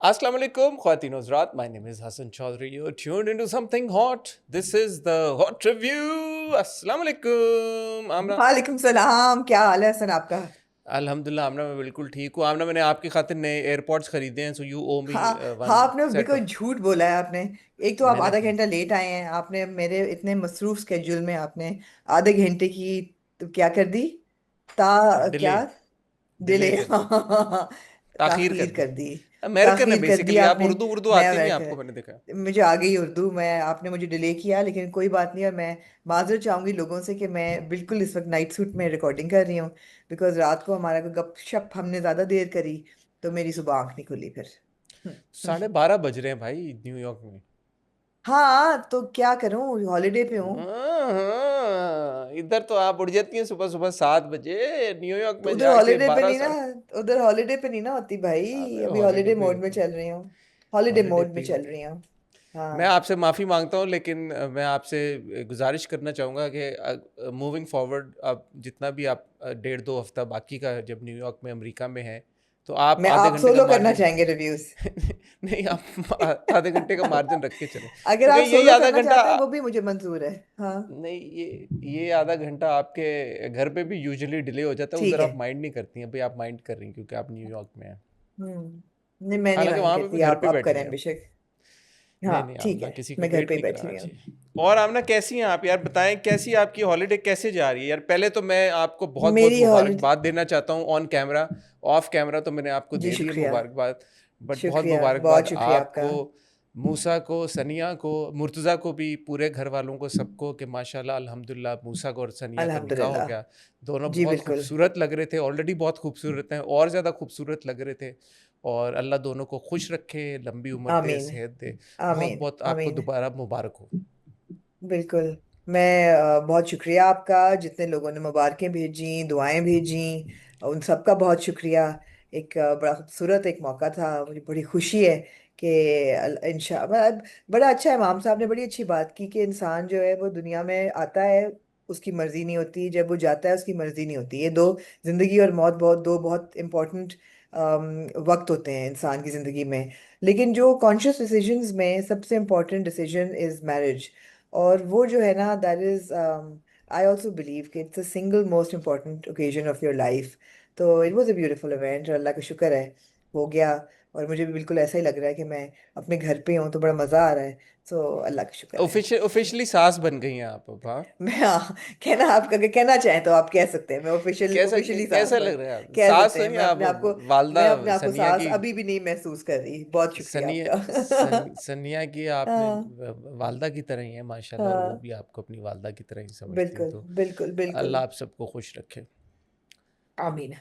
Assalamu alaikum, Khwatin Huzrat. My name is Hassan Chaudhry. You're tuned into something hot. This is the Hot Review. Assalamu alaikum. Amna. वालेकुम सलाम। क्या हाल है हसन आपका? अल्हम्दुलिल्लाह आमना मैं बिल्कुल ठीक हूँ। आमना मैंने आपकी खातिर नए एयरपॉड्स खरीदे हैं, सो यू ओ मी हाँ हाँ, वन आपने सेट बिल्कुल ऑफ। झूठ बोला है आपने। एक तो आप मैंने आधा घंटा लेट आए हैं। आपने मेरे इतने मसरूफ स्केड्यूल में आपने आधे घंटे की तो क्या कर दी? डिले क्या डिले डिले कर दी, ताखीर कर ताखीर दी। कर दी। अमेरिकन है ताखीर कर दी बेसिकली। आप आपने। उर्दू उर्दू मैं आती नहीं अमेरिका आपको, मैंने देखा। मुझे आ गई उर्दू। मैं आपने मुझे डिले किया, लेकिन कोई बात नहीं। और मैं माजरत चाहूंगी लोगों से कि मैं बिल्कुल इस वक्त नाइट सूट में रिकॉर्डिंग कर रही हूँ, बिकॉज रात को हमारा कोई गपशप हमने ज़्यादा देर करी, तो मेरी सुबह आंख नहीं खुली फिर। 12:30 बज रहे हैं भाई न्यूयॉर्क में। हाँ, तो क्या करूँ, हॉलीडे पे हूँ। हाँ, इधर तो आप उठ जाती हैं सुबह सुबह 7 बजे। न्यूयॉर्क तो में उधर जाके हॉलीडे पे बारह नहीं ना, साढ़े उधर हॉलीडे पे नहीं ना होती भाई। अबे अभी हॉलीडे हॉलीडे पे ही मोड में होती है। चल रही हूँ। हॉलीडे हॉलीडे मोड पे में ही चल होती है। रही हूँ। मैं हाँ। आपसे माफ़ी मांगता हूँ, लेकिन मैं आपसे गुजारिश करना चाहूँगा कि मूविंग फॉरवर्ड अब जितना भी आप 1.5-2 हफ्ता बाकी का जब न्यूयॉर्क में अमेरिका में हैं, तो आप मैं आधे आप घंटे का सोलो करना मार्जिन चाहेंगे रिव्यूज? नहीं, आप आधे घंटे का मार्जिन रख के चलें, अगर क्योंकि आप यही सोलो आधा करना घंटा। चाहते हैं वो भी मुझे मंजूर है। हाँ, नहीं, ये आधा घंटा आपके घर पे भी यूजुअली डिले हो जाता है। ठीक उधर है। आप माइंड नहीं करती हैं भाई, आप माइंड कर रही हैं क्योंकि आप न्यूयॉर्क में हैं। नहीं, मैं नहीं हालांकि माइंड वहां पे भी करती। घर पे आप बैठी करें हैं। बेशक। हाँ, नहीं नहीं, ठीक आमना है, किसी को मैं घर वेट पे ही नहीं बैठी कराना हुई हूँ। चाहिए। और आमना कैसी हैं आप यार? बताएं कैसी आपकी हॉलीडे कैसे जा रही है यार? पहले तो मैं आपको बहुत बहुत मेरी हॉलीडे। मुबारकबाद देना चाहता हूँ ऑन कैमरा। ऑफ कैमरा तो मैंने आपको जी दे दी है शुक्रिया। मुबारकबाद। बट बहुत शुक्रिया, बहुत मुबारकबाद शुक्रिया आपका। आपको, मूसा को, सनिया को, मुर्तज़ा को भी, पूरे घर वालों को, सबको, कि माशाल्लाह अल्हम्दुलिल्लाह मूसा को और सनिया का निकाह हो अल्हम्दुलिल्लाह। गया। दोनों जी बहुत बिल्कुल। खूबसूरत लग रहे थे, ऑलरेडी बहुत खूबसूरत हैं, और ज़्यादा खूबसूरत लग रहे थे। और अल्लाह दोनों को खुश रखे, लंबी उम्र दे, आमीन। सेहत दे। बहुत आमीन। बहुत आपको आमीन। दोबारा मुबारक हो। बिल्कुल। मैं बहुत शुक्रिया आपका, जितने लोगों ने मुबारकें भेजी, दुआएं भेजी, उन सबका बहुत शुक्रिया। एक बड़ा खूबसूरत एक मौका था। मुझे बड़ी खुशी है कि इंशा बड़ा अच्छा है। इमाम साहब ने बड़ी अच्छी बात की कि इंसान जो है वो दुनिया में आता है, उसकी मर्जी नहीं होती, जब वो जाता है उसकी मर्जी नहीं होती। ये दो, जिंदगी और मौत, बहुत दो बहुत इम्पोर्टेंट वक्त होते हैं इंसान की जिंदगी में। लेकिन जो कॉन्शियस डिसीजंस में सबसे इम्पोर्टेंट डिसीजन इज मैरिज। और वो जो है ना, that is I also believe कि it's the single most important occasion of your life. तो it was a beautiful event, और अल्लाह का शुक्र है हो गया। और मुझे भी बिल्कुल ऐसा ही लग रहा है कि मैं अपने घर पे हूँ, तो बड़ा मज़ा आ रहा है। सो अल्लाह का शुक्र है। ऑफिशियली सास बन गई हैं आप अब, हाँ? मैं, हाँ, कहना आप अगर कहना चाहें तो आप कह सकते हैं। मैं ऑफिशियली सास कैसा बन लग रहा है आप? कह सास सकते तो हैं। नहीं आप, वालदा मैं अपने आप को सनिया सास की। अभी भी नहीं महसूस कर रही। बहुत शुक्रिया सनिया आपका। सनिया की आपने हाँ। वालदा की तरह ही है माशाल्लाह, और वो हाँ, भी आपको अपनी वालदा की तरह ही समझती हैं। बिल्कुल तो बिल्कुल बिल्कुल। अल्लाह आप सबको खुश रखे। आमीन।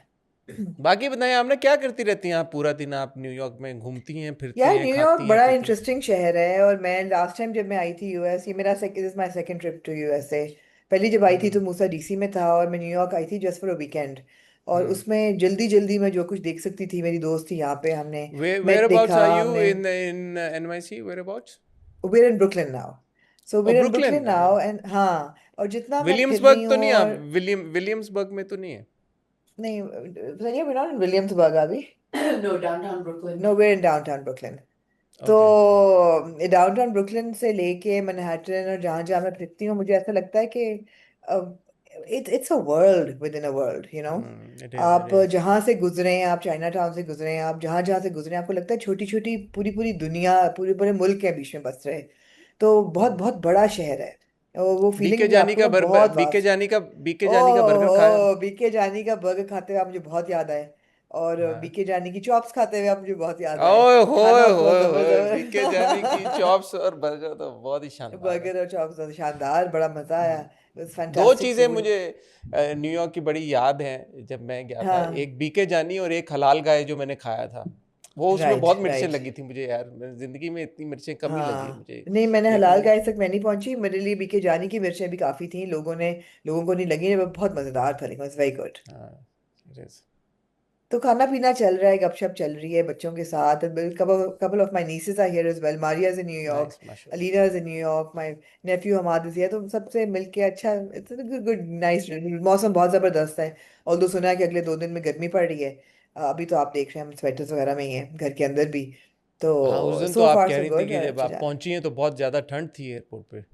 बाकी बताएं, आपने क्या करती रहती हैं आप पूरा दिन? आप न्यूयॉर्क में घूमती हैं, फिरती यार, हैं, न्यूयॉर्क खाती हैं, बड़ा पीती हैं? इंटरेस्टिंग शहर है। और मैं लास्ट टाइम जब मैं आई थी यूएस, ये मेरा this my second trip to USA. पहली जब आई थी तो हम्म। मूसा डीसी में था, और मैं न्यूयॉर्क आई थी जस्ट फॉर अ वीकेंड। और हम्म। उसमें जल्दी जल्दी मैं जो कुछ देख सकती थी, मेरी दोस्त थी यहाँ पे, हमने वेयर मेट अबाउट्स देखा आर यू हमने। In NYC? Whereabouts? we're in Brooklyn now. So oh, we're in Brooklyn. Brooklyn now and हाँ। और जितना मैं फिर रही विलियम्सबर्ग तो हूँ नहीं आप? और विलियम्सबर्ग में तो नहीं है? नहीं, सनिया, we're not in विलियम्सबर्ग अभी। No, downtown Brooklyn. No, we're in downtown Brooklyn. तो ओके। डाउनटाउन ब्रुकलिन से लेके मैनहट्टन और जहाँ जहाँ मैं फिरती हूँ, मुझे ऐसा लगता है कि it's a world with in a world, you know. It आप इज। जहाँ से गुजरे हैं, आप चाइना टाउन से गुजरे हैं, आप जहाँ जहाँ से गुजरे हैं, आपको लगता है छोटी छोटी पूरी पूरी दुनिया, पूरे पूरे मुल्क के बीच में बस रहे। तो बहुत बहुत बड़ा शहर है। वो बीके फीलिंग भी जानी आपको का ना बहुत बीके वास्ट। जानी का बीके जानी का बर्गर खाया? ओह, बीके जानी का बर्गर खाते हुए आप मुझे बहुत याद आए। और हाँ। बीके जानी की चॉप्स खाते हुए आप मुझे बहुत याद आए। ओए होए खाना बहुत होए होए, बीके जानी की जबरदस्त। चॉप्स और बर्गर तो बहुत ही शानदार है। बर्गर और चॉप्स तो शानदार, बड़ा मजा आया। हम्म। इट वाज दो फैंटास्टिक चीज़ें फूड। मुझे न्यूयॉर्क की बड़ी याद हैं जब मैं गया था। हाँ। एक बीके जानी और एक हलाल गाय जो मैंने खाया था। वो उसमें राइट बहुत मिर्चें राइट। लगी थी मुझे यार, ज़िंदगी में इतनी मिर्चें कम ही लगी है हाँ, मुझे। नहीं, मैंने एक हलाल वो। गाय तक मैं नहीं पहुंची। मेरे लिए बीके जानी की मिर्चें भी काफी थी। लोगों को नहीं लगी, वो बहुत मजेदार था, लेकिन इट्स वेरी गुड। हाँ, it is। तो खाना पीना चल रहा है, गपशप चल रही है बच्चों के साथ। Couple of my nieces are here as well. Maria is in New York, nice माशाल्लाह। Alina is in New York, my nephew Hamad is here. तो सबसे मिलके अच्छा, इट्स गुड गुड नाइस। मौसम बहुत जबरदस्त है। ऑल्दो सुना है कि अगले 2 दिन में गर्मी पड़ रही है। अभी तो आप देख रहे हैं हम स्वेटर्स वगैरह में ही हैं घर के अंदर भी। हाँ, उस तो दिन तो सो आप फार कह सो रही थी गुड, कि जब अच्छा आप जा रहा है। पहुंची हैं तो बहुत ज़्यादा ठंड थी एयरपोर्ट पे।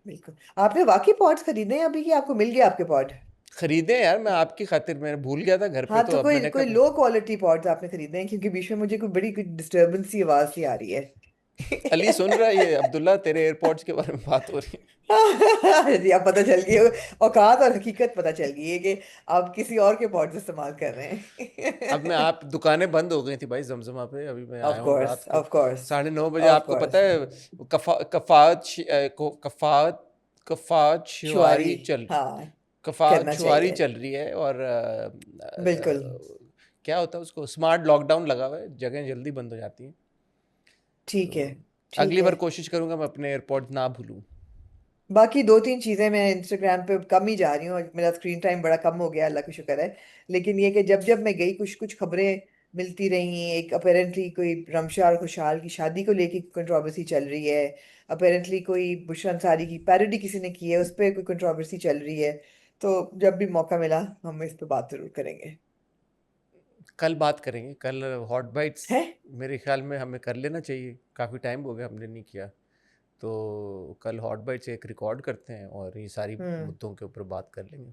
बिल्कुल। आपने वाकई पॉड्स खरीदे हैं अभी कि आपको मिल गया आपके पॉड? खरीदे यार, मैं आपकी खातिर, मैं भूल गया था घर पे, हाँ, तो तो अब कोई मैंने कोई कहा लो क्वालिटी पॉड्स आपने खरीदे हैं, क्योंकि बीच में मुझे कोई बड़ी कोई डिस्टरबेंस सी आवाज सी आ रही है। अली सुन रहा है ये, अब्दुल्ला तेरे एयरपोर्ट्स के बारे में बात हो रही जी, अब पता चल गई औकात और हकीकत पता चल गई है कि आप किसी और के पॉड्स इस्तेमाल कर रहे है। अब मैं हैं। आप दुकानें बंद हो गई थी भाई जमजमा पे, अभी मैं ऑफ आया हूँ कोर्स, रात के ऑफ कोर्स, 9:30 बजे। ऑफ आपको पता कोर्स। है कफात कफात शुआरी, शुआरी चल हाँ, कफात करना शुआरी चाहिए। चल रही है, और बिल्कुल। क्या होता है उसको, स्मार्ट लॉकडाउन लगा हुआ है, जगह जल्दी बंद हो जाती हैं। ठीक है, तो ठीक अगली है। बार कोशिश करूंगा मैं अपने एयरपोर्ट्स ना भूलूं। बाकी दो तीन चीजें मैं इंस्टाग्राम पे कम ही जा रही हूँ, मेरा स्क्रीन टाइम बड़ा कम हो गया, अल्लाह का शुक्र है। लेकिन ये कि जब जब मैं गई कुछ कुछ खबरें मिलती रही। एक अपेरेंटली कोई रमशा और खुशहाल की शादी को लेके कंट्रोवर्सी चल रही है। अपेरेंटली कोई बुशरा अंसारी की पैरोडी किसी ने की है, उस पर कोई कंट्रोवर्सी चल रही है। तो जब भी मौका मिला हम इस पे बात जरूर करेंगे। कल बात करेंगे, कल हॉट बाइट्स है। मेरे ख्याल में हमें कर लेना चाहिए, काफ़ी टाइम हो गया हमने नहीं किया। तो कल हॉट बाइट्स एक रिकॉर्ड करते हैं और ये सारी हम्म। मुद्दों के ऊपर बात कर लेंगे।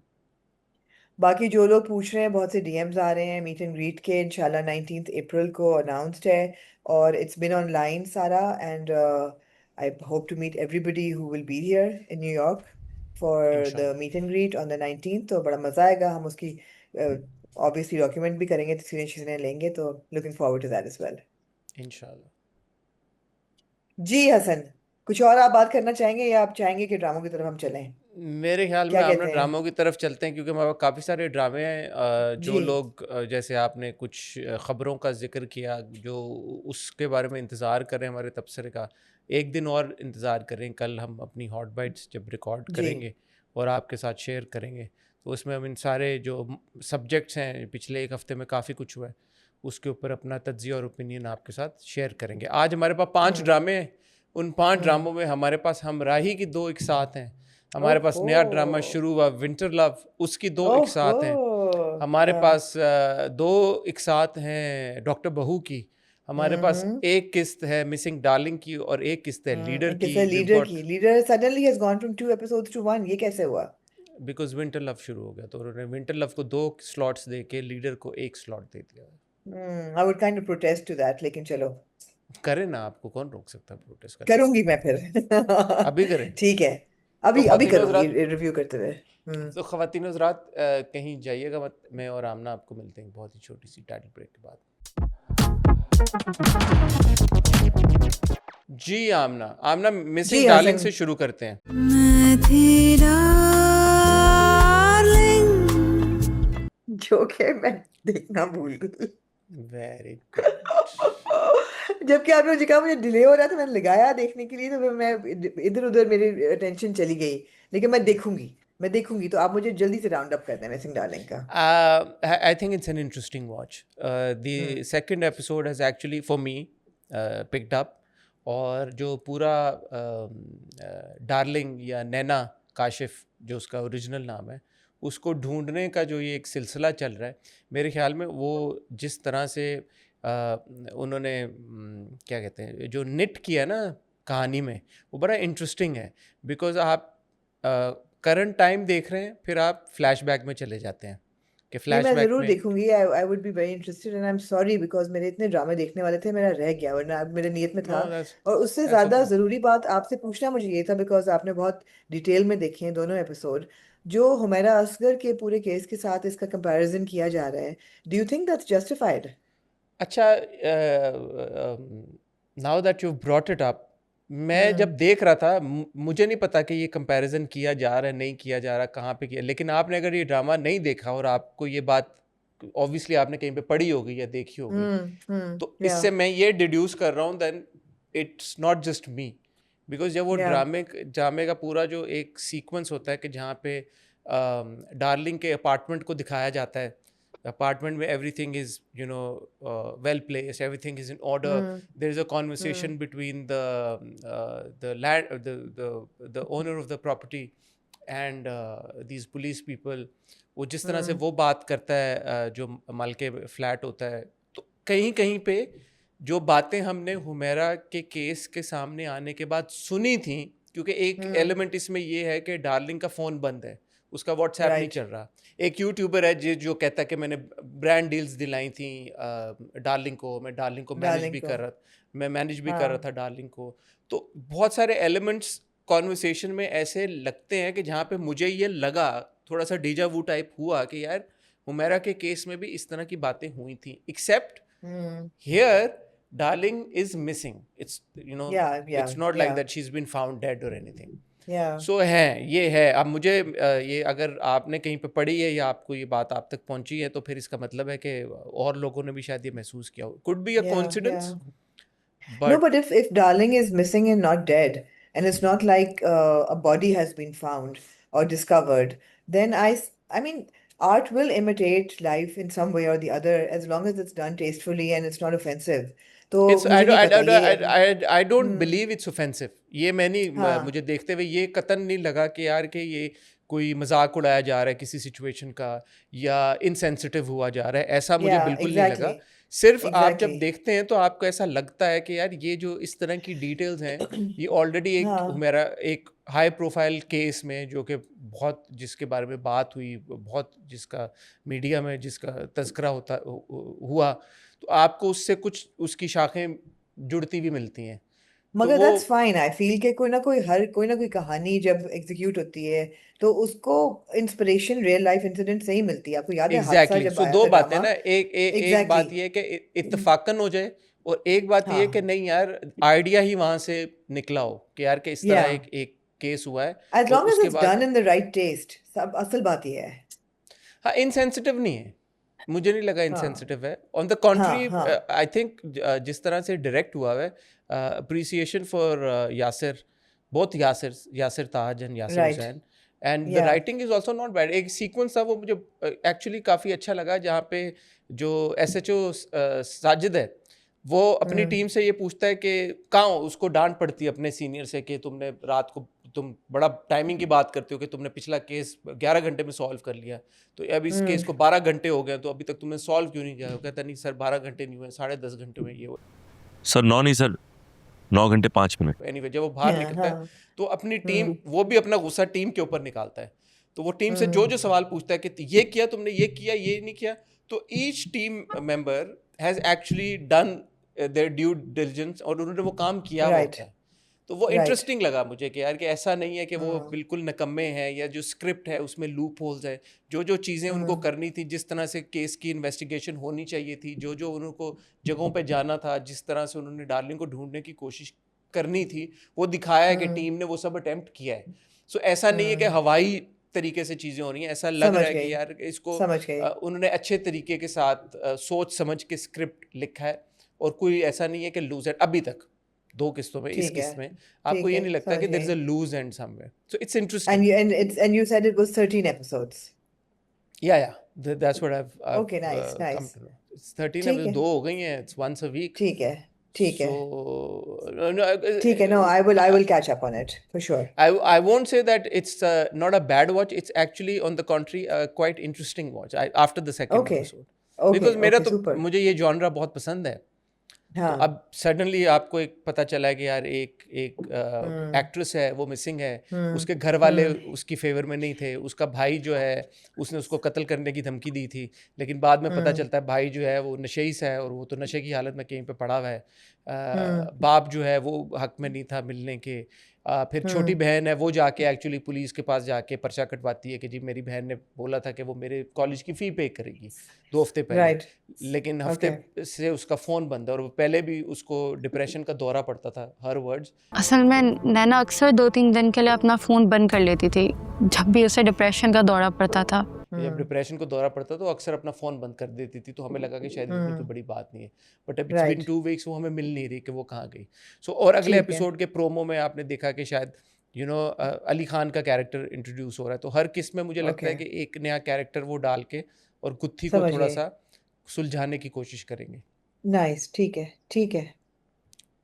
बाकी जो लोग पूछ रहे हैं, बहुत से डीएम्स आ रहे हैं मीट एंड ग्रीट के, इंशाल्लाह 19th अप्रैल को अनाउंस्ड है। और इट्स बिन ऑनलाइन सारा, and I hope to meet everybody who will be here in New York for the इंशाल्लाह। Meet and greet on the 19th। तो बड़ा मज़ा आएगा, हम उसकी ऑब्वियसली डॉक्यूमेंट भी करेंगे, तस्वीरें चीज़ें लेंगे, तो looking forward to that as well. इंशाल्लाह। जी हसन, कुछ और आप बात करना चाहेंगे या आप चाहेंगे कि ड्रामों की तरफ हम चलें? मेरे ख्याल में क्या हम ना कहते हैं? ड्रामों की तरफ चलते हैं, क्योंकि हमारे पास काफ़ी सारे ड्रामे हैं। जो जी। लोग जैसे आपने कुछ ख़बरों का जिक्र किया, जो उसके बारे में इंतज़ार कर रहे हैं हमारे तबसरे का, एक दिन और इंतज़ार करें। कल हम अपनी हॉट बाइट्स जब रिकॉर्ड जी। करेंगे और आपके साथ शेयर करेंगे, तो उसमें हम इन सारे जो सब्जेक्ट्स हैं, पिछले एक हफ़्ते में काफ़ी कुछ हुआ है, उसके ऊपर अपना तज्ज़िया और ओपिनियन आपके साथ शेयर करेंगे। आज हमारे पास 5 हम्म। ड्रामे हैं। उन 5 हम्म। ड्रामों में हमारे पास हम राही की 2 एक साथ हैं। हमारे पास ओहो। नया ड्रामा शुरू हुआ विंटर लव, उसकी 2 एक ओहो। साथ हैं। हमारे हाँ। पास 2 एक साथ हैं डॉक्टर बहू की। हमारे पास हम्म। एक किस्त है मिसिंग डार्लिंग की, और एक किस्त है लीडर एक की। किस्सा वी लीडर गॉट की। Leader suddenly has gone from 2 episodes to 1, ये कैसे हुआ? बिकॉज विंटर लव शुरू हो गया, तो उन्होंने विंटर लव को 2 स्लॉट्स दे के लीडर को 1 स्लॉट दे दिया। I would kind of protest to that, लेकिन चलो, करें ना, आपको कौन रोक सकता है प्रोटेस्ट करने से? करूंगी मैं फिर। अभी करें। ठीक है, तो अभी अभी ख्वातीन करूंगी हज़रात, रिव्यू करते हुए। तो ख्वातीन हज़रात, कहीं जाइएगा मत। मैं और आमना आपको मिलते हैं बहुत ही छोटी सी टाइटल ब्रेक के बाद। जी आमना, आमना जी मिसिंग डार्लिंग हसन। से शुरू करते हैं। मैं थी डार्लिंग। जो कि मैं देखना भूल गई। Very good. जबकि आपने मुझे कहा मुझे डिले हो रहा था, मैंने लगाया देखने के लिए, तो फिर मैं इधर उधर मेरी अटेंशन चली गई। लेकिन मैं देखूंगी, मैं देखूंगी। तो आप मुझे जल्दी से राउंड अप कर दें मिसिंग डार्लिंग का। I think it's an interesting watch. Hmm. The second episode has actually, for me, picked up. और जो पूरा डार्लिंग या नैना काशिफ, जो उसका ओरिजिनल नाम है, उसको ढूंढने का जो ये एक सिलसिला चल रहा है, मेरे ख्याल में वो जिस तरह से उन्होंने क्या कहते हैं, जो निट किया ना कहानी में, वो बड़ा इंटरेस्टिंग है। बिकॉज आप करंट टाइम देख रहे हैं, फिर आप फ्लैशबैक में चले जाते हैं कि नहीं, मैं फ्लैशबैक जरूर में। देखूंगी। I would be very interested, and I am sorry because मेरे इतने ड्रामे देखने वाले थे, मेरा रह गया, वरना मेरे नियत में था। नो, दैट्स और उससे दैट्स ज्यादा ओके। जरूरी बात आपसे पूछना मुझे ये था, बिकॉज आपने बहुत डिटेल में देखे हैं दोनों एपिसोड। जो हुमैरा असगर के पूरे केस के साथ इसका कंपैरिजन किया जा रहा है, do you think that's justified? अच्छा, now that you brought it up, मैं हम्म। जब देख रहा था, मुझे नहीं पता कि ये कंपैरिजन किया जा रहा है, नहीं किया जा रहा, कहाँ पे किया। लेकिन आपने अगर ये ड्रामा नहीं देखा और आपको ये बात ऑब्वियसली आपने कहीं पे पढ़ी होगी या देखी होगी, तो या इससे मैं ये डिड्यूस कर रहा हूँ, then it's not just me. Because जब वो या ड्रामे का पूरा जो एक सीक्वेंस होता है कि जहाँ पे डार्लिंग के अपार्टमेंट को दिखाया जाता है, अपार्टमेंट में everything is well place, everything is in order, hmm. There is a hmm. Conversation between the land the owner of the property and these police people. वो जिस तरह से हम्म। वो बात करता है, जो मालिक फ्लैट होता है, तो कहीं कहीं पे जो बातें हमने हुमैरा के केस के सामने आने के बाद सुनी थी, क्योंकि एक एलिमेंट इसमें ये है कि डार्लिंग का फ़ोन बंद है, उसका व्हाट्सएप नहीं राइट चल रहा। एक यूट्यूबर है जो कहता है कि मैंने ब्रांड डील्स दिलाई थी डार्लिंग को, मैं डार्लिंग को डार्लिंग को मैनेज भी कर रहा हाँ था डार्लिंग को। तो बहुत सारे एलिमेंट्स कॉन्वर्सेशन में ऐसे लगते हैं कि जहाँ पे मुझे ये लगा, थोड़ा सा डेजा वू टाइप हुआ कि यार हुमैरा के केस में भी इस तरह की बातें हुई थी, except hmm here darling is missing. या It's not like या that she's been found dead or anything. या So ये है। अब मुझे ये अगर आपने कहीं पे पढ़ी है या आपको ये बात आप तक पहुंची है, तो फिर इसका मतलब है कि और लोगों ने भी शायद ये महसूस किया हो। Could be a या coincidence, No, but but if darling is missing and not dead, and it's not like a body has been found or discovered, then I mean, art will imitate life in some way or the other as long as it's done tastefully and it's not offensive. तो it's मुझे नहीं पता ये I don't hmm believe it's offensive. ये मैं नहीं हाँ मुझे देखते हुए ये कतन नहीं लगा कि यार कि ये कोई मजाक उड़ाया जा रहा है किसी सिचुएशन का, या इनसेंसिटिव हुआ जा रहा है, ऐसा मुझे yeah बिल्कुल नहीं लगा। exactly सिर्फ आप जब exactly देखते हैं तो आपको ऐसा लगता है कि यार ये जो इस तरह की डिटेल्स हैं, ये ऑलरेडी एक हाँ मेरा एक हाई प्रोफाइल केस में जो कि बहुत जिसके बारे में बात हुई, बहुत जिसका मीडिया में जिसका तज़किरा हुआ, तो आपको उससे कुछ उसकी शाखें जुड़ती भी मिलती हैं। तो मगर वो दैट्स फाइन आई फील कि कोई ना कोई कहानी जब एग्जीक्यूट होती है तो उसको इंस्पिरेशन रियल लाइफ इंसिडेंट से ही मिलती है। आपको याद है हादसा एग्जैक्टली जब सो आया दो था बातें ड्रामा ना, एक एग्जैक्टली बात ये है कि इत्तफाकन हो जाए, और एक बात ये है कि हाँ नहीं यार आइडिया ही वहां से निकला हो कि यार कि इस तरह या एक केस हुआ है, एज और लॉन्ग एज उसके इट्स बाद done in the right test सब असल बात ये है। हाँ इनसेंसिटिव नहीं है, मुझे नहीं लगा हाँ इनसेंसिटिव है। ऑन द हाँ कॉन्ट्री हाँ आई थिंक जिस तरह से डायरेक्ट हुआ है, appreciation for Yasir, both Yasir Taj and Yasir right Hussain, and the या writing is also not bad. एक सीक्वेंस था वो मुझे एक्चुअली काफ़ी अच्छा लगा, जहाँ पे जो SHO साजिद है, वो अपनी हम्म टीम से ये पूछता है कि कहाँ हो, उसको डांट पड़ती है अपने सीनियर से कि तुमने रात को तुम बड़ा टाइमिंग की बात करते हो कि तुमने पिछला केस 11 घंटे में सॉल्व कर लिया, तो अब इस केस को 12 घंटे हो गए, तो अभी तक तुमने सॉल्व क्यों नहीं किया? वो कहता नहीं सर 12 घंटे नहीं हुए, 10.5 घंटे में ये हुआ। सर 9 नहीं सर 9 घंटे 5 मिनट। एनीवे जब वो बाहर हाँ निकलता है हाँ तो अपनी टीम, वो भी अपना गुस्सा टीम के ऊपर निकालता है, तो वो टीम से जो हम्म जो सवाल पूछता है कि ये किया तुमने, ये किया, ये नहीं किया, तो each team member has actually done there due diligence, और उन्होंने वो काम किया हुआ राइट होता है। तो वो राइट इंटरेस्टिंग लगा मुझे कि यार कि ऐसा नहीं है कि वो हाँ बिल्कुल निकम्मे हैं, या जो स्क्रिप्ट है उसमें लूप होल्स है। जो जो चीज़ें उनको हम्म करनी थी, जिस तरह से केस की इन्वेस्टिगेशन होनी चाहिए थी, जो जो उनको जगहों पे जाना था, जिस तरह से उन्होंने डार्लिंग को ढूंढने की कोशिश करनी थी, वो दिखाया है कि हम्म टीम ने वो सब अटेम्प्ट किया है। सो ऐसा नहीं है कि हम्म हवाई तरीके से चीज़ें हो रही हैं, ऐसा लग समझ रहा है कि गई यार इसको समझ गई उन्होंने अच्छे तरीके के साथ सोच समझ के स्क्रिप्ट लिखा है, और कोई ऐसा नहीं है कि लूज एंड, अभी तक 2 किस्तों में, इस ठीक है किस्त में आपको ठीक ये है नहीं लगता समझ कि देयर इज गई a loose end somewhere, so it's and interesting. you said it was 13 episodes या that's what I've okay nice come nice to know. It's 13 ठीक episodes, है 2 हो गई हैं, it's once a week. ठीक है ठीक है So no, ठीक है no I will catch up on it for sure I won't say that it's not a bad watch. It's actually, on the contrary, a quite interesting watch. After the second okay episode, okay because मेरा okay तो super मुझे ये genre बहुत पसंद है, तो हाँ अब सडनली आपको एक पता चला कि यार एक हम्म एक्ट्रेस है, वो मिसिंग है, हम्म उसके घर वाले हम्म उसकी फेवर में नहीं थे, उसका भाई जो है उसने उसको कत्ल करने की धमकी दी थी, लेकिन बाद में पता हम्म चलता है भाई जो है वो नशेई सा है, और वो तो नशे की हालत में कहीं पे पड़ा हुआ है। हम्म बाप जो है वो हक में नहीं था मिलने के। फिर छोटी बहन है, वो जाके एक्चुअली पुलिस के पास जाके पर्चा कटवाती है कि जी मेरी बहन ने बोला था कि वो मेरे कॉलेज की फ़ी पे करेगी 2 हफ्ते पहले, right लेकिन हफ्ते okay से उसका फ़ोन बंद है, और वो पहले भी उसको डिप्रेशन का दौरा पड़ता था हर वर्ड्स। असल में नैना अक्सर 2-3 दिन के लिए अपना फ़ोन बंद कर लेती थी जब भी उसे डिप्रेशन का दौरा पड़ता था। जब डिप्रेशन को दौरा पड़ता तो अक्सर अपना फ़ोन बंद कर देती थी, तो हमें लगा कि शायद इतनी कोई बड़ी बात नहीं है, बट अब इट्स बीन right 2 वीक्स, वो हमें मिल नहीं रही कि वो कहाँ गई। सो और अगले ठीक है एपिसोड के प्रोमो में आपने देखा कि शायद अली खान का कैरेक्टर इंट्रोड्यूस हो रहा है, तो हर किस्त में मुझे लगता है okay कि एक नया कैरेक्टर वो डाल के और गुत्थी को समझ थोड़ा गई सा सुलझाने की कोशिश करेंगे। nice ठीक है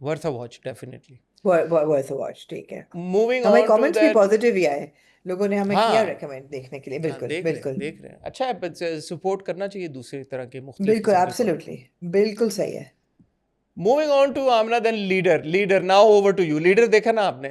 worth a watch definitely. worth a watch ठीक है मूविंग हमें ऑन टू कमेंट्स भी दैट। पॉजिटिव ही आए लोगों ने हमें किया हाँ रेकमेंड देखने के लिए हाँ, बिल्कुल देख बिल्कुल रहे हैं, अच्छा है, सपोर्ट करना चाहिए दूसरे तरह के मुख्तलिफ बिल्कुल किस्म के एब्सोल्युटली बिल्कुल सही है moving on to Amna then leader now over to you. Leader देखा ना आपने?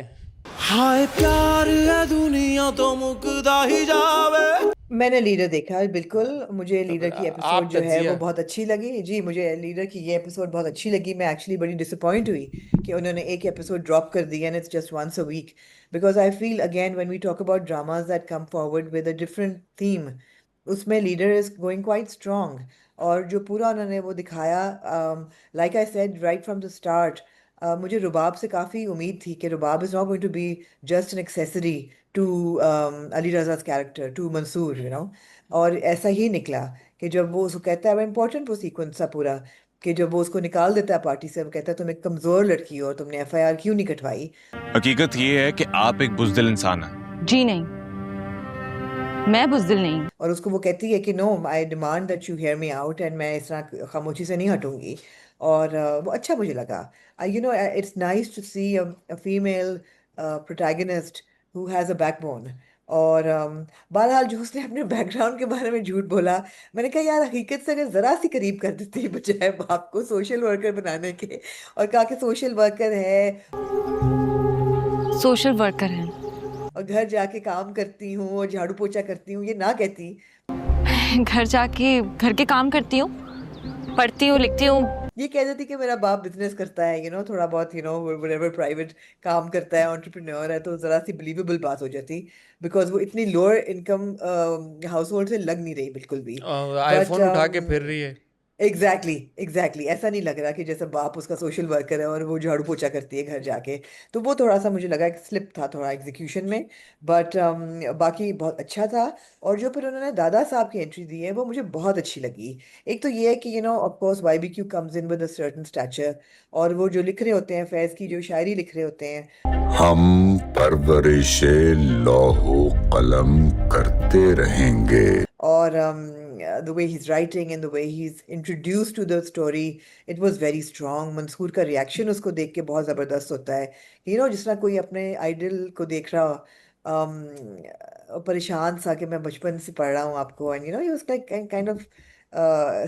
हाय प्यार है दुनिया तो मुकदा ही जावे। मैंने लीडर देखा है, बिल्कुल। मुझे तो लीडर फिर की आप एपिसोड जो है वो तज्जिया। बहुत अच्छी लगी जी। मुझे लीडर की ये एपिसोड बहुत अच्छी लगी। मैं एक्चुअली बड़ी डिसअपॉइंट हुई कि उन्होंने एक एपिसोड ड्रॉप कर दिया and it's just once a week, because I feel again when we talk about dramas that come forward with a different theme, उसमें leader is going quite strong. और जो पूरा उन्होंने वो दिखाया, like I said right from the start, मुझे रुबाब से काफ़ी उम्मीद थी कि Rubab is not going to be just an accessory to Ali Raza's character, to Mansoor, you know. और ऐसा ही निकला कि जब वो उसको कहता है, वो इम्पोर्टेंट वो सीक्वेंस था पूरा, कि जब वो उसको निकाल देता है पार्टी से, वो कहता है तुम एक कमज़ोर लड़की हो और तुमने एफआईआर क्यों नहीं कटवाई। हकीकत ये है कि आप एक बुज़दिल इंसान हैं। जी नहीं, मैं बुज़दिल नहीं हूँ। और उसको वो कहती है कि no, I demand that you hear me out, and मैं इस तरह खामोशी से नहीं हटूंगी। और वो अच्छा मुझे लगा। You know, it's nice to see a female protagonist who has a backbone. और बहरहाल जो उसने अपने बैकग्राउंड के बारे में झूठ बोला, मैंने कहा यार हकीकत से अगर ज़रा सी करीब कर देती बजाय बाप को सोशल वर्कर बनाने के, और कहा कि सोशल वर्कर है सोशल वर्कर हैं। और घर जाके काम करती हूँ और झाड़ू पोछा करती हूँ, ये ना कहती। घर जाके घर के काम करती हूँ, पढ़ती हूँ, लिखती हूँ। ये कह देती कि मेरा बाप बिजनेस करता है, यू नो, थोड़ा बहुत, यू नो, व्हाटएवर प्राइवेट काम करता है, एंटरप्रेन्योर है, तो ज़रा सी बिलीवेबल बात हो जाती, बिकॉज वो इतनी लोअर इनकम हाउस होल्ड से लग नहीं रही बिल्कुल भी। बट आईफोन उठा के फिर रही है। एग्जैक्टली ऐसा नहीं लग रहा कि जैसे बाप उसका सोशल वर्कर है और वो झाड़ू पोछा करती है घर जाके। तो वो थोड़ा सा मुझे लगा एक स्लिप था थोड़ा एग्जीक्यूशन में, बट बाकी बहुत अच्छा था। और जो फिर उन्होंने दादा साहब की एंट्री दी है वो मुझे बहुत अच्छी लगी। एक तो ये है कि you no of course YBQ comes in with a certain stature, और वो जो लिख रहे होते हैं, फैज़ की जो शायरी लिख रहे होते हैं, हम परवरिशे लौहो कलम करते रहेंगे। or the way he's writing and the way he's introduced to the story, it was very strong. Mansoor का रिएक्शन उसको देख के बहुत ज़बरदस्त होता है, you know, जिस तरह कोई अपने आइडल को देख रहा हो, परेशान सा कि मैं बचपन से पढ़ रहा हूँ आपको, and you know he was like kind of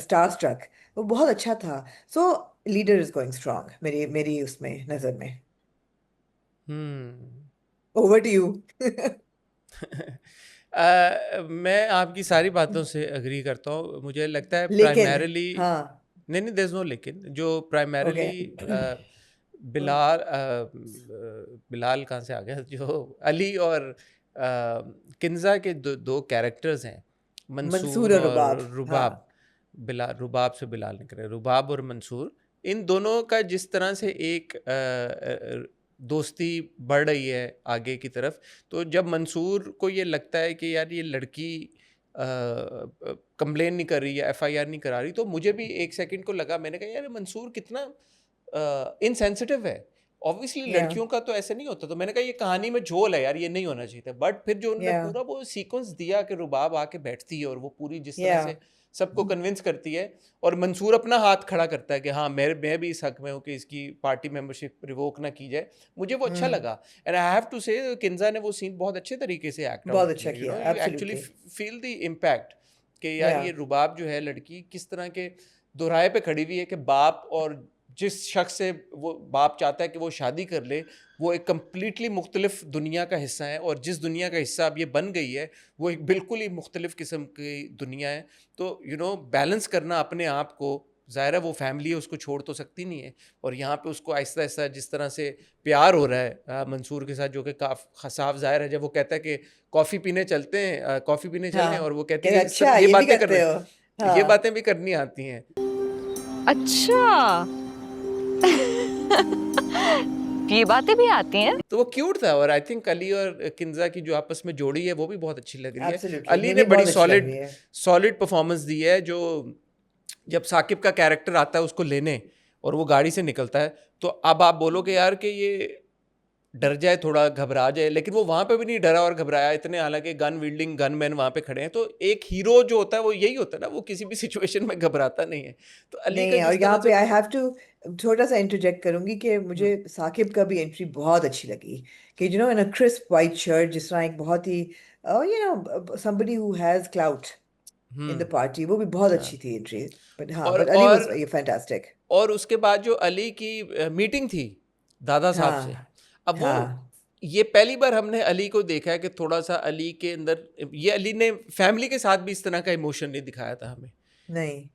star struck. वो बहुत अच्छा था। So leader is going strong मेरी मेरी उसमें नज़र में। Over to you. मैं आपकी सारी बातों से अग्री करता हूँ। मुझे लगता है लेकिन प्राइमरीली, हाँ, नहीं देयर इज नो लेकिन, जो प्राइमरीली ओके, बिलाल कहाँ से आ गया, जो अली और किन्जा के दो कैरेक्टर्स हैं, मंसूर मंसूर और और रुबाब, हाँ, रुबाब। रुबाब से बिलाल निकले, रुबाब और मंसूर, इन दोनों का जिस तरह से एक दोस्ती बढ़ रही है आगे की तरफ। तो जब मंसूर को ये लगता है कि यार ये लड़की कंप्लेन नहीं कर रही है, FIR नहीं करा रही, तो मुझे भी एक सेकंड को लगा, मैंने कहा यार मंसूर कितना इनसेंसिटिव है। ऑब्वियसली या लड़कियों का तो ऐसे नहीं होता, तो मैंने कहा ये कहानी में झोल है यार, ये नहीं होना चाहिए था। बट फिर जो उन्होंने या पूरा वो सीक्वेंस दिया कि रुबाब आके बैठती है और वो पूरी जिस तरह या से सबको कन्विंस करती है, और मंसूर अपना हाथ खड़ा करता है कि हाँ मैं भी इस हक में हूँ कि इसकी पार्टी मेंबरशिप रिवोक ना की जाए, मुझे वो अच्छा लगा। एंड आई हैव टू से किन्जा ने वो सीन बहुत अच्छे तरीके से एक्ट बहुत आउट अच्छा किया। किया, you actually absolutely. Feel the impact कि यार या ये रुबाब जो है लड़की किस तरह के दोराहे पे खड़ी हुई है कि बाप, और जिस शख्स से वो बाप चाहता है कि वो शादी कर ले, वो एक कम्प्लीटली मुख्तलिफ दुनिया का हिस्सा है, और जिस दुनिया का हिस्सा अब ये बन गई है वो एक बिल्कुल ही मुख्तलिफ किस्म की दुनिया है। तो यू नो बैलेंस करना अपने आप को, ज़ाहिर है वो फैमिली है, उसको छोड़ तो सकती नहीं है। और यहाँ पे उसको आहिस्ता आहिस्ता जिस तरह से प्यार हो रहा है मंसूर के साथ, जो कि साफ ज़ाहिर है, जब वो कहता है कि कॉफ़ी पीने चलते हैं, कॉफ़ी पीने चलें, हाँ, और वो कहती कहते है इस तरह अच्छा ये ये भी बातें करते हो, ये हाँ, बातें भी करनी आती हैं। अच्छा, ये बातें भी आती हैं। तो वो क्यूट था, और आई थिंक अली और किन्जा की जो आपस में जोड़ी है वो भी बहुत अच्छी लग रही है। एब्सोल्युटली अली मुझे ने बड़ी बहुत अच्छी लग रही है। सॉलिड परफॉर्मेंस दी है। जो जब साकिब का कैरेक्टर आता है उसको लेने और वो गाड़ी से निकलता है, तो अब आप बोलोगे यार कि ये डर जाए, थोड़ा घबरा जाए, लेकिन वो वहाँ पे भी नहीं डरा और घबराया इतने, हालांकि गन विल्डिंग गन मैन वहाँ पे खड़े हैं। तो एक हीरो जो होता है वो यही होता है ना, वो किसी भी सिचुएशन में घबराता नहीं है। तो अली नहीं का है, और जिस यहाँ तरह पे से आई हैव टू छोटा सा इंटरजेक्ट करूंगी कि मुझे साकिब का भी एंट्री बहुत अच्छी लगी, कि you know in a crisp white shirt, जिस तरह एक बहुत ही you know somebody who has clout in the party, वो भी बहुत हाँ, अच्छी थी एंट्री। बट हाँ, और बट अली वाज फैंटास्टिक। और उसके बाद जो अली की मीटिंग थी दादा साहब से, हाँ अब वो हाँ ये पहली बार हमने अली को देखा है कि थोड़ा सा अली के अंदर, ये अली ने फैमिली के साथ भी इस तरह का इमोशन नहीं दिखाया था हमें। नहीं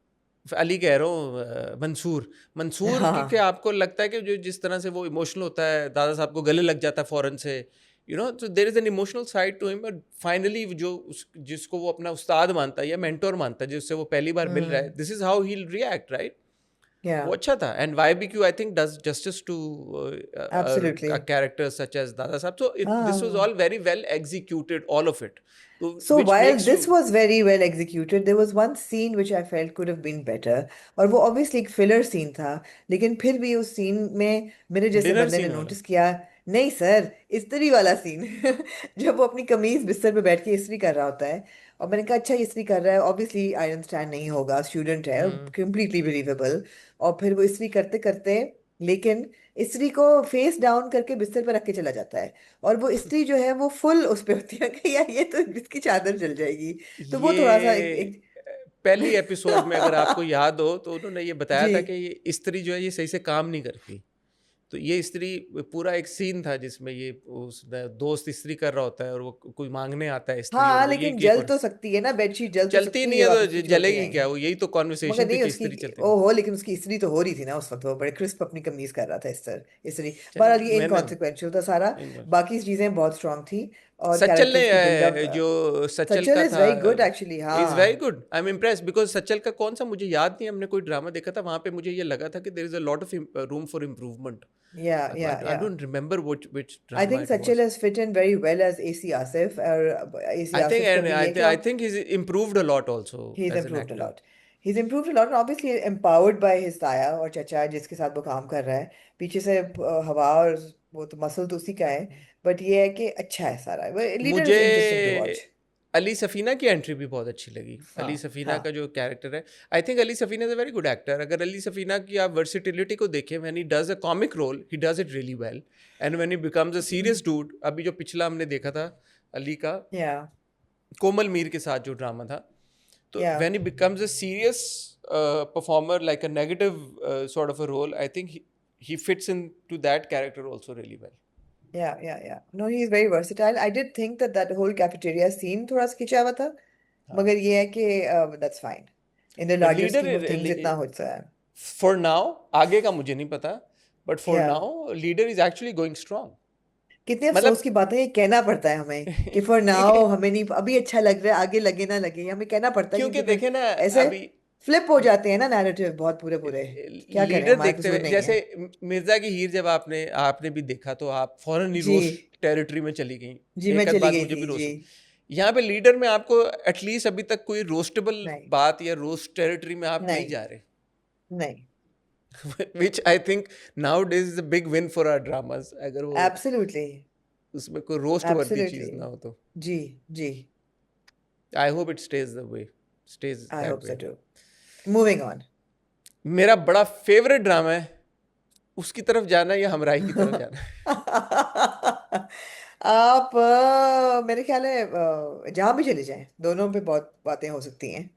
अली कह रहा हूँ मंसूर हाँ कि आपको लगता है कि जो जिस तरह से वो इमोशनल होता है, दादा साहब को गले लग जाता है फ़ौरन से, यू नो, तो there is an emotional side to him. But finally जो जिसको वो अपना उस्ताद मानता है या मेंटोर मानता है, जिससे वो पहली बार मिल रहा है, this is how he will react, right? या वो अच्छा था। And YBQ I think does justice to absolutely a character such as Dada Sahab. So this was हाँ all very well executed, all of it. So, So which while makes this you was very well executed, there was one scene which I felt could have been better. और वो obviously एक filler scene था, लेकिन फिर भी उस scene में मेरे जैसे dinner बंदे ने scene वाला। नोटिस किया, नहीं सर, इस्त्री वाला सीन जब वो अपनी कमीज बिस्तर पे बैठ के इस्त्री कर रहा होता है, और मैंने कहा अच्छा इस्त्री कर रहा है, ऑब्वियसली आई अंडरस्टैंड नहीं होगा, स्टूडेंट है, कंप्लीटली बिलीवेबल। और फिर वो इस्त्री करते करते, लेकिन इस्त्री को फेस डाउन करके बिस्तर पर रख के चला जाता है, और वो इस्त्री जो है वो फुल उस पे होती है कि यार ये तो इसकी चादर जल जाएगी। तो वो थोड़ा सा ये पहली एपिसोड में अगर आपको याद हो तो उन्होंने ये बताया जी था कि ये स्त्री जो है ये सही से काम नहीं करती। तो ये स्त्री पूरा एक सीन था जिसमें ये उस दोस्त स्त्री कर रहा होता है और वो कोई मांगने आता है स्त्री, और हाँ, वो लेकिन ये जल तो सकती है ना, बेडशीट जल तो चलती सकती नहीं है, है वापस तो कुछ होती जलेगी नहीं। क्या? वो यही तो मगर कॉन्वर्सेशन थी नहीं कि उसकी, स्त्री चलती नहीं। ओहो, लेकिन उसकी इस्त्री तो हो रही थी ना उस वक्त, वो बड़े क्रिस्प अपनी कमीज कर रहा था इस्त्री। बहरहाल ये मैंने इनकॉन्सिक्वेंशियल था सारा, बाकी चीजें बहुत स्ट्रांग थी, और सच्चल ने कैरेक्टर्स की बिल्डअप। जो सच्चल सचल का इज था वेरी गुड एक्चुअली। इज हाँ very good. I am impressed because Sachal का कौन सा मुझे याद नहीं, हमने कोई ड्रामा देखा था वहां पे मुझे ये लगा था कि there is a lot of room for improvement. Yeah I don't remember which I drama think it Sachil was. has fit in very well as AC Asif, और AC I think Asif का and भी I, ये th- कि I think he's improved a lot also he's as an improved a actor. lot. He's improved a lot and obviously empowered by his ताया और चचा जिसके साथ वो काम कर रहा है पीछे से, हवा और वो तो मसल तो उसी का है, बट ये है कि अच्छा है सारा। लीडर इज इंटरेस्टिंग टू मुझे वॉच। अली सफीना की एंट्री भी बहुत अच्छी लगी। अली हाँ सफीना हाँ का जो कैरेक्टर है, I think Ali Safina is a very good actor. अगर अली सफीना की आप वर्सिटिलिटी को देखें, when he does a comic role he does it really well, and when he becomes a serious dude, अभी जो पिछला हमने देखा था अली का या कोमल मीर के साथ जो ड्रामा था, तो या when he becomes a serious performer like a negative sort of a role, I think he fits into that character also really well. Yeah no he is very versatile. I did think that whole cafeteria scene थोड़ा सा खिंचा हुआ था, मगर ये है कि that's fine in the But larger leader scheme of things, इतना होता है। for now, आगे का मुझे नहीं पता, but for या now leader is actually going strong. कितने मतलब अफसोस की बात है, ये कहना पड़ता है हमें कि फॉर नाउ हमें नहीं, अभी अच्छा लग रहा है, आगे लगे ना लगे, हमें कहना पड़ता है, क्योंकि क्योंकि फिर देखे ना ऐसे अभी फ्लिप हो जाते हैं ना नैरेटिव बहुत पूरे पूरे। क्या करें, लीडर हमारा देखते कसूर हुए, नहीं है। जैसे मिर्जा की हीर जब आपने भी देखा तो आप फौरन ही जी रोस्ट टेरिटरी में चली गई। जी मैं एक आध चली बात गई मुझे भी थी जी। रोस्ट, यहाँ पे लीडर में आपको एटलीस्ट अभी तक कोई रोस्टेबल नहीं बात या रोस्ट टेरिटरी में आप नहीं नहीं जा रहे, नहीं which I think nowadays is a big win for our dramas. अगर वो एब्सोल्युटली उसमें कोई रोस्ट वर्दी चीज एब्सोल्युटली ना हो तो जी जी। I hope it stays I that hope so way. Too. Moving on. मेरा बड़ा फेवरेट ड्रामा है, उसकी तरफ जाना या हमराही की तरफ जाना। आप मेरे ख्याल है जहाँ भी चले जाएं, दोनों पे बहुत बातें हो सकती हैं।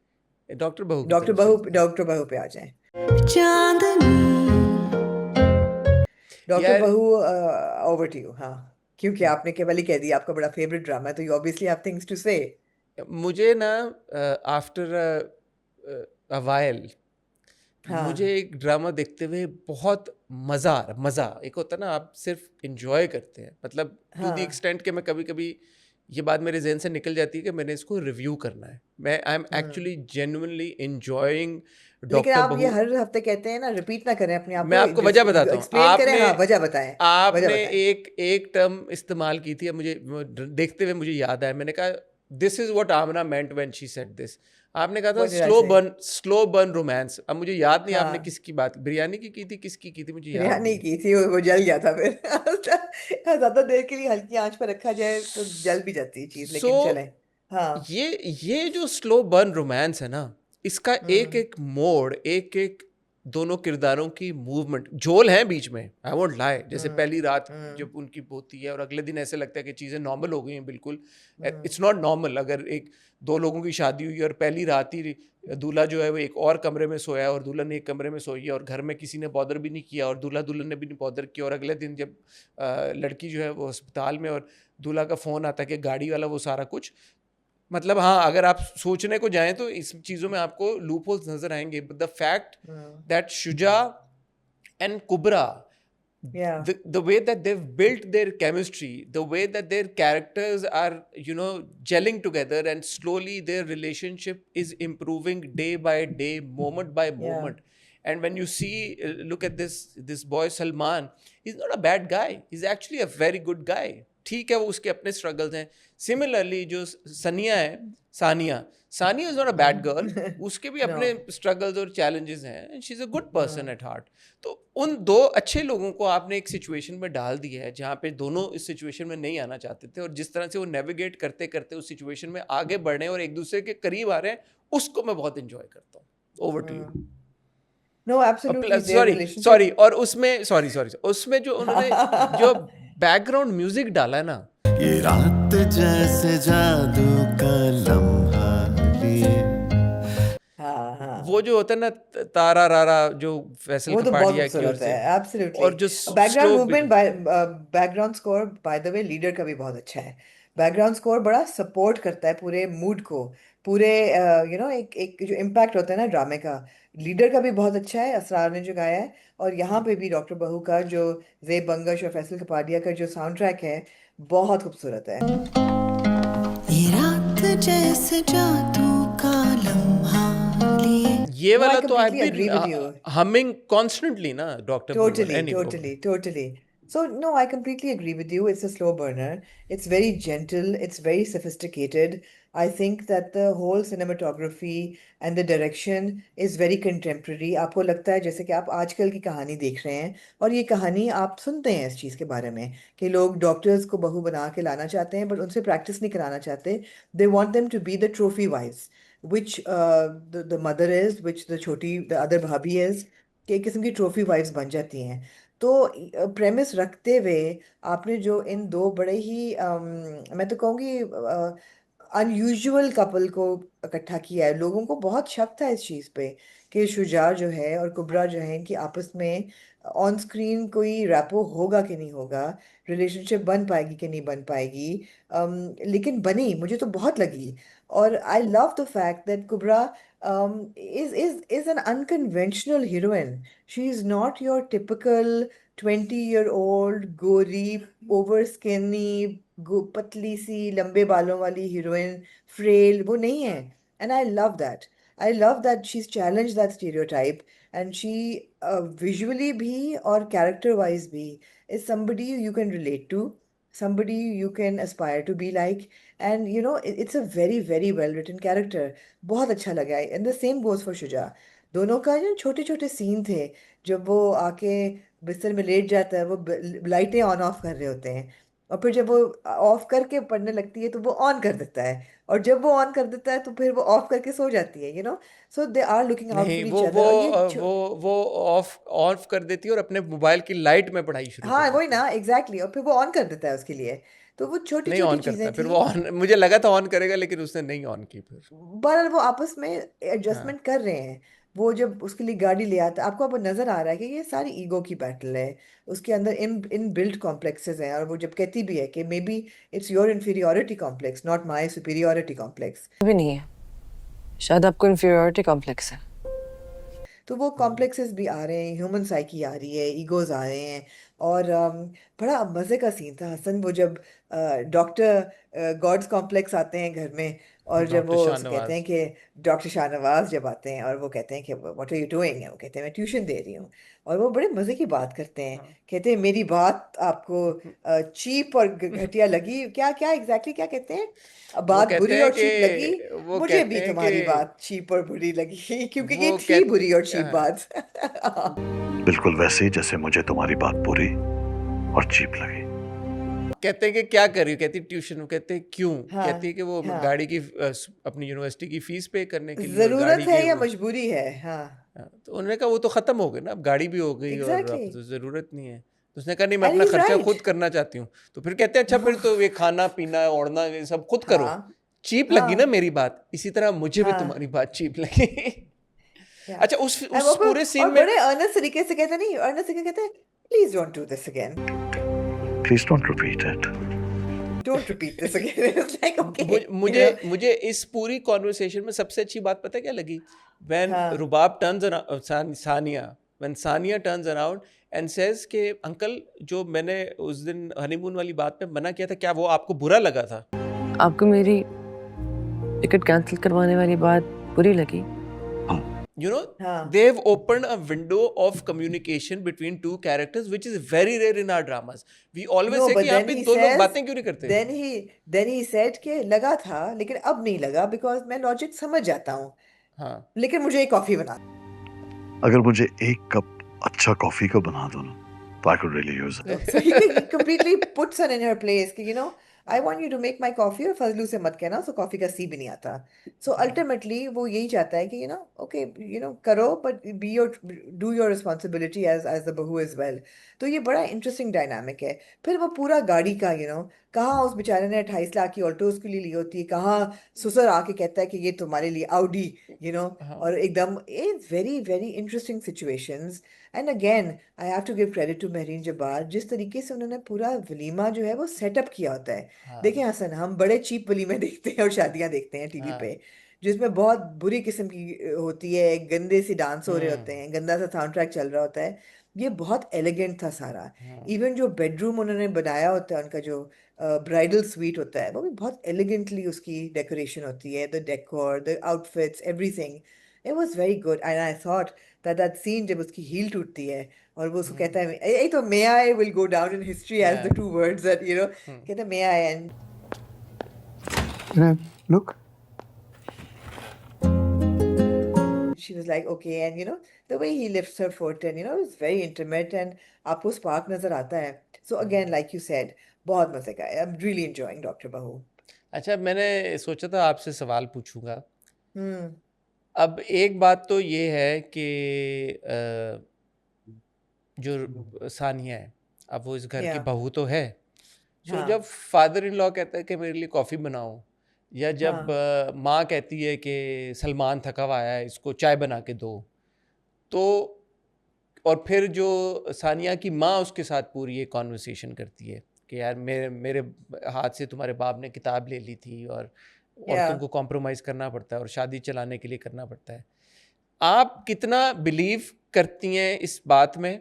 डॉक्टर बहू की तरफ चलते हैं। डॉक्टर बहू पे आ जाएं। डॉक्टर यार बहू, ओवर टू यू। हाँ, क्योंकि आपने केवल ही कह दिया आपका बड़ा फेवरेट ड्रामा है, तो you obviously have things to say. मुझे ना आफ्टर अ वाइल हाँ मुझे एक ड्रामा देखते हुए बहुत मज़ा, एक होता है ना आप सिर्फ इंजॉय करते हैं, मतलब टू द हाँ एक्सटेंट कि मैं कभी कभी ये बात मेरे जहन से निकल जाती है कि मैंने इसको रिव्यू करना है। मैं I am actually genuinely enjoying लेकिन डॉक्टर आप ये बहू। हर हफ्ते कहते हैं ना, रिपीट ना करें अपने आप मैं को, आपको वजह बताता हूँ। एक्सप्लेन करें। हाँ, आपने वजह बताएं, वजह आपने बताएं। एक टर्म इस्तेमाल की थी, अब मुझे देखते हुए मुझे याद आया, मैंने कहा this is what Amna meant when she said this. आपने कहा था what did I say? Slow burn romance. अब मुझे याद नहीं आपने हाँ, किसकी बात, बिरयानी की थी, किसकी की थी मुझे याद बिरयानी नहीं है। की थी, वो जल गया था फिर ज्यादा देर के लिए हल्की आंच पर रखा जाए तो जल भी जाती है चीज, सो लेकिन चलें। हाँ ये जो स्लो बर्न रोमांस है ना, इसका एक हम्म एक मोड़, एक एक दोनों किरदारों की मूवमेंट झोल है बीच में, आई वोंट लाई, जैसे पहली रात जब उनकी होती है और अगले दिन ऐसे लगता है कि चीज़ें नॉर्मल हो गई हैं बिल्कुल। It's not normal. अगर एक दो लोगों की शादी हुई और पहली रात ही दूल्हा जो है वो एक और कमरे में सोया और दुल्हन एक कमरे में सोई है और घर में किसी ने बॉदर भी नहीं किया और दूल्हा दुल्हन ने भी नहीं बॉदर किया, और अगले दिन जब लड़की जो है वो अस्पताल में और दूल्हा का फ़ोन आता है कि गाड़ी वाला, वो सारा कुछ, मतलब हाँ, अगर आप सोचने को जाएं तो इस चीज़ों में आपको लूप होल्स नजर आएंगे। But the fact that Shuja and Kubra, Yeah. the way that they've built their chemistry, the way that their characters are, you know, gelling together, and slowly their relationship is improving day by day, moment by moment. And when you see, look at this boy Salman, he's not a bad guy, he's actually a very good guy. ठीक है, वो उसके अपने struggles हैं। Similarly जो सानिया है, Sania is not a bad girl, उसके भी अपने स्ट्रगल्स और चैलेंजेस हैं, and she is a good person at heart. तो उन दो अच्छे लोगों को आपने एक सिचुएशन में डाल दिया है जहाँ पे दोनों इस सिचुएशन में नहीं आना चाहते थे, और जिस तरह से वो नेविगेट करते करते उस सिचुएशन में आगे बढ़ रहे हैं और एक दूसरे के करीब आ रहे हैं, उसको मैं बहुत इंजॉय करता हूँ। Over to you. No, absolutely. Their relationship. Sorry, और उसमें उसमें जो उन्होंने जो बैकग्राउंड म्यूजिक डाला है ना, ये रात जैसे जादू का लम्हा लिए। हाँ। वो जो होता है ना तारा रारा, जो फैसल वो तो बहुत कपाड़िया की ओर खूबसूरत से, है, एब्सोल्युटली। और जो background slow movement, background score bye the way leader का भी बहुत अच्छा है। बैकग्राउंड स्कोर बड़ा सपोर्ट करता है पूरे मूड को, पूरे एक जो इम्पैक्ट होता है ना ड्रामे का, लीडर का भी बहुत अच्छा है, असरार ने जो गाया है। और यहाँ पे भी डॉक्टर बहू का जो ज़ेब बंगश और फैसल कपाड़िया का जो साउंड ट्रैक है, बहुत खूबसूरत है। ये रात जैसे जादू का लम्हा लिए। ये No, I वाला तो I completely agree with you. Been humming constantly ना doctor Totally. So, no, I completely agree with you. It's a slow burner. It's very gentle. It's very sophisticated. I think that the whole cinematography and the direction is very contemporary. आपको लगता है जैसे कि आप आजकल की कहानी देख रहे हैं, और ये कहानी आप सुनते हैं इस चीज़ के बारे में कि लोग डॉक्टर्स को बहू बना के लाना चाहते हैं, बट उनसे प्रैक्टिस नहीं कराना चाहते. They want them to be the trophy wives, which the mother is, which the other भाभी is, कि एक किस्म की ट्रॉफी वाइफ्स बन जाती हैं. तो प्रेमिस रखते हुए आपने जो इन दो बड़े ही मैं तो कहूँगी अनयूजुअल कपल को इकट्ठा किया है. लोगों को बहुत शक था इस चीज़ पे कि शुजा जो है और कुबरा जो है कि आपस में ऑन स्क्रीन कोई रैपो होगा कि नहीं होगा, रिलेशनशिप बन पाएगी कि नहीं बन पाएगी. लेकिन बनी, मुझे तो बहुत लगी. और I love the fact that Kubra is an unconventional heroine. She is not your typical 20-year-old गोरी, over skinny, पतली सी लंबे बालों वाली हीरोइन, फ्रेल, वो नहीं है. And I love that. I love that she's challenged that stereotype, and she visually भी और character wise भी is somebody you can relate to, somebody you can aspire to be like. And it's a very very well written character. बहुत अच्छा लगा. And the same goes for Shuja. दोनों का जो छोटे छोटे सीन थे, जब वो आके बिस्तर में लेट जाता है, वो लाइटें ऑन ऑफ कर रहे होते हैं, और फिर जब वो ऑफ करके पढ़ने लगती है तो वो ऑन कर देता है, और जब वो ऑन कर देता है तो फिर वो ऑफ करके सो जाती है. सो दे आर लुकिंग आउट नहीं, फॉर ईच अदर. वो ऑफ कर देती है और अपने मोबाइल की लाइट में पढ़ाई शुरू हाँ, कर वही देती है. ना, एग्जैक्टली. और फिर वो ऑन कर देता है उसके लिए. तो वो छोटी नहीं छोटी ऑन करता चीजें है, फिर थी. वो ऑन, मुझे लगा था ऑन करेगा लेकिन उसने नहीं ऑन की फिर. बहरहाल वो आपस में हाँ, एडजस्टमेंट कर रहे हैं. वो जब उसके लिए गाड़ी ले आता है, आपको अब नजर आ रहा है कि ये सारी ईगो की बैटल है. उसके अंदर इन बिल्ट कॉम्प्लेक्सेस हैं, और वो जब कहती भी है कि may be it's your inferiority complex, not my superiority complex. भी नहीं है, शायद आपको इन्फीरियोरिटी कॉम्प्लेक्स है. तो वो कॉम्प्लेक्सेस भी आ रहे हैं, ह्यूमन साइकी आ रही है, ईगोज आ रहे हैं. और बड़ा मज़े का सीन था हसन, वो जब डॉक्टर गॉड्स कॉम्प्लेक्स आते हैं घर में, और जब डॉक्टर वो उससे कहते हैं शाहनवाज. कि डॉक्टर शाहनवाज जब आते हैं और वो कहते हैं कि व्हाट आर यू डूइंग, वो कहते हैं मैं ट्यूशन दे रही हूँ. और वो बड़े मज़े की बात करते हैं, कहते हैं मेरी बात आपको चीप और घटिया लगी. क्या क्या एग्जैक्टली क्या कहते हैं? वो बात कहते बुरी हैं और चीप कि लगी, वो मुझे कहते भी हैं तुम्हारी कि बात चीप और बुरी लगी, क्योंकि ये वो थी कहते बुरी और चीप हाँ, बात. बिल्कुल वैसे ही जैसे मुझे तुम्हारी बात बुरी और चीप लगी. कहते हैं कि क्या कर रही हो, कहती ट्यूशन. कहते हैं क्यों, हाँ, कहती है कि वो हाँ. गाड़ी की अपनी यूनिवर्सिटी की फीस पे करने के लिए, और जरूरत गाड़ी है के या वो मजबूरी है. हाँ, तो उन्होंने कहा वो तो ख़त्म हो गए ना, अब गाड़ी भी हो गई और अब एग्जैक्टली तो ज़रूरत नहीं है। तो उसने कहा नहीं, मैं एंड अपना ही इज खर्चा राइट खुद करना चाहती हूँ। तो फिर कहते हैं अच्छा फिर तो ये खाना पीना ओढ़ना ये सब खुद करो। हाँ चीप लगी ना हाँ मेरी बात, इसी तरह मुझे भी हाँ तुम्हारी बात चीप लगी। या अच्छा उस एंड वो पूरे सीन और में बड़े अर्नेस्ट तरीके से कहते नहीं, अर्नेस्ट तरीके कहते हैं please don't do this again, Please don't repeat it. Don't repeat this again. It's like okay मुझे मुझे इस पूरी कॉन्वर्सेशन में सबसे अच्छी बात पता है क्या लगी? व्हेन हाँ Rubab turns around, Sania, when Sania turns around and says कि अंकल जो मैंने उस दिन हनीमून वाली बात पे मना किया था, क्या वो आपको बुरा लगा था? आपको मेरी टिकट कैंसिल करवाने वाली बात बुरी लगी? You know, हाँ they've opened a window of communication between two characters, which is very rare in our dramas. We always no say but कि यहाँ देन पे ही दो लोग सेज बातें क्यों नहीं करते? देन ही सेड कि लगा था लेकिन अब नहीं लगा बिकॉज मैं लॉजिक समझ जाता हूँ, हाँ लेकिन मुझे एक कॉफी बना। अगर मुझे एक कप अच्छा कॉफी का बना दो ना, तो I could really use it. So he completely puts her in her place कि you know I want you to make my coffee और फजलू से मत कहना, सो कॉफी का सी भी नहीं आता। सो अल्टीमेटली वो यही चाहता है कि you know okay you know करो but be your do your responsibility as the बहू as well। तो ये बड़ा इंटरेस्टिंग डायनामिक है। फिर वो पूरा गाड़ी का you know कहाँ उस बेचारे ने 28 लाख की ऑल्टो उसके लिए ली होती है, कहाँ ससुर आके कहता है कि ये तुम्हारे लिए आउडी you know हाँ और एकदम very very interesting situations. And again I have to give credit to Mehreen Jabbar, जिस तरीके से उन्होंने पूरा वलीमा जो है वो सेटअप किया होता है। देखिए हाँ हसन, हम बड़े चीप वलीमे देखते हैं और शादियां देखते हैं टीवी पे हाँ जिसमें बहुत बुरी किस्म की होती है, गंदे से डांस हो रहे होते हम्म हैं, गंदा सा साउंड ट्रैक चल रहा होता है। ये बहुत एलिगेंट था सारा। हम्म इवन जो बेडरूम उन्होंने बनाया होता है, उनका जो ब्राइडल स्वीट होता है, वो भी बहुत एलिगेंटली उसकी डेकोरेशन होती है, the decor, the outfits, everything. It was very good and I thought that scene जब उसकी हील टूटती है और वो उसको कहता है यही तो may I will go down in history as the हाँ two words that you know hmm कहते हैं may I and Look. she was like okay and you know the way he lifts her foot and you know it's very intimate and आपको spark नजर आता है। so again like you said बहुत मजे का है। I'm really enjoying डॉक्टर बहू। अच्छा मैंने सोचा था आपसे सवाल पूछूंगा। हम्म अब एक बात तो ये है कि जो सानिया है, अब वो इस घर की या बहू तो है। सो हाँ जब फादर इन लॉ कहता है कि मेरे लिए कॉफ़ी बनाओ, या जब हाँ माँ कहती है कि सलमान थका हुआ आया है इसको चाय बना के दो, तो और फिर जो सानिया की माँ उसके साथ पूरी एक कॉन्वर्सेशन करती है कि यार मेरे मेरे हाथ से तुम्हारे बाप ने किताब ले ली थी और या औरतों को कॉम्प्रोमाइज़ करना पड़ता है और शादी चलाने के लिए करना पड़ता है। आप कितना बिलीव करती हैं इस बात में,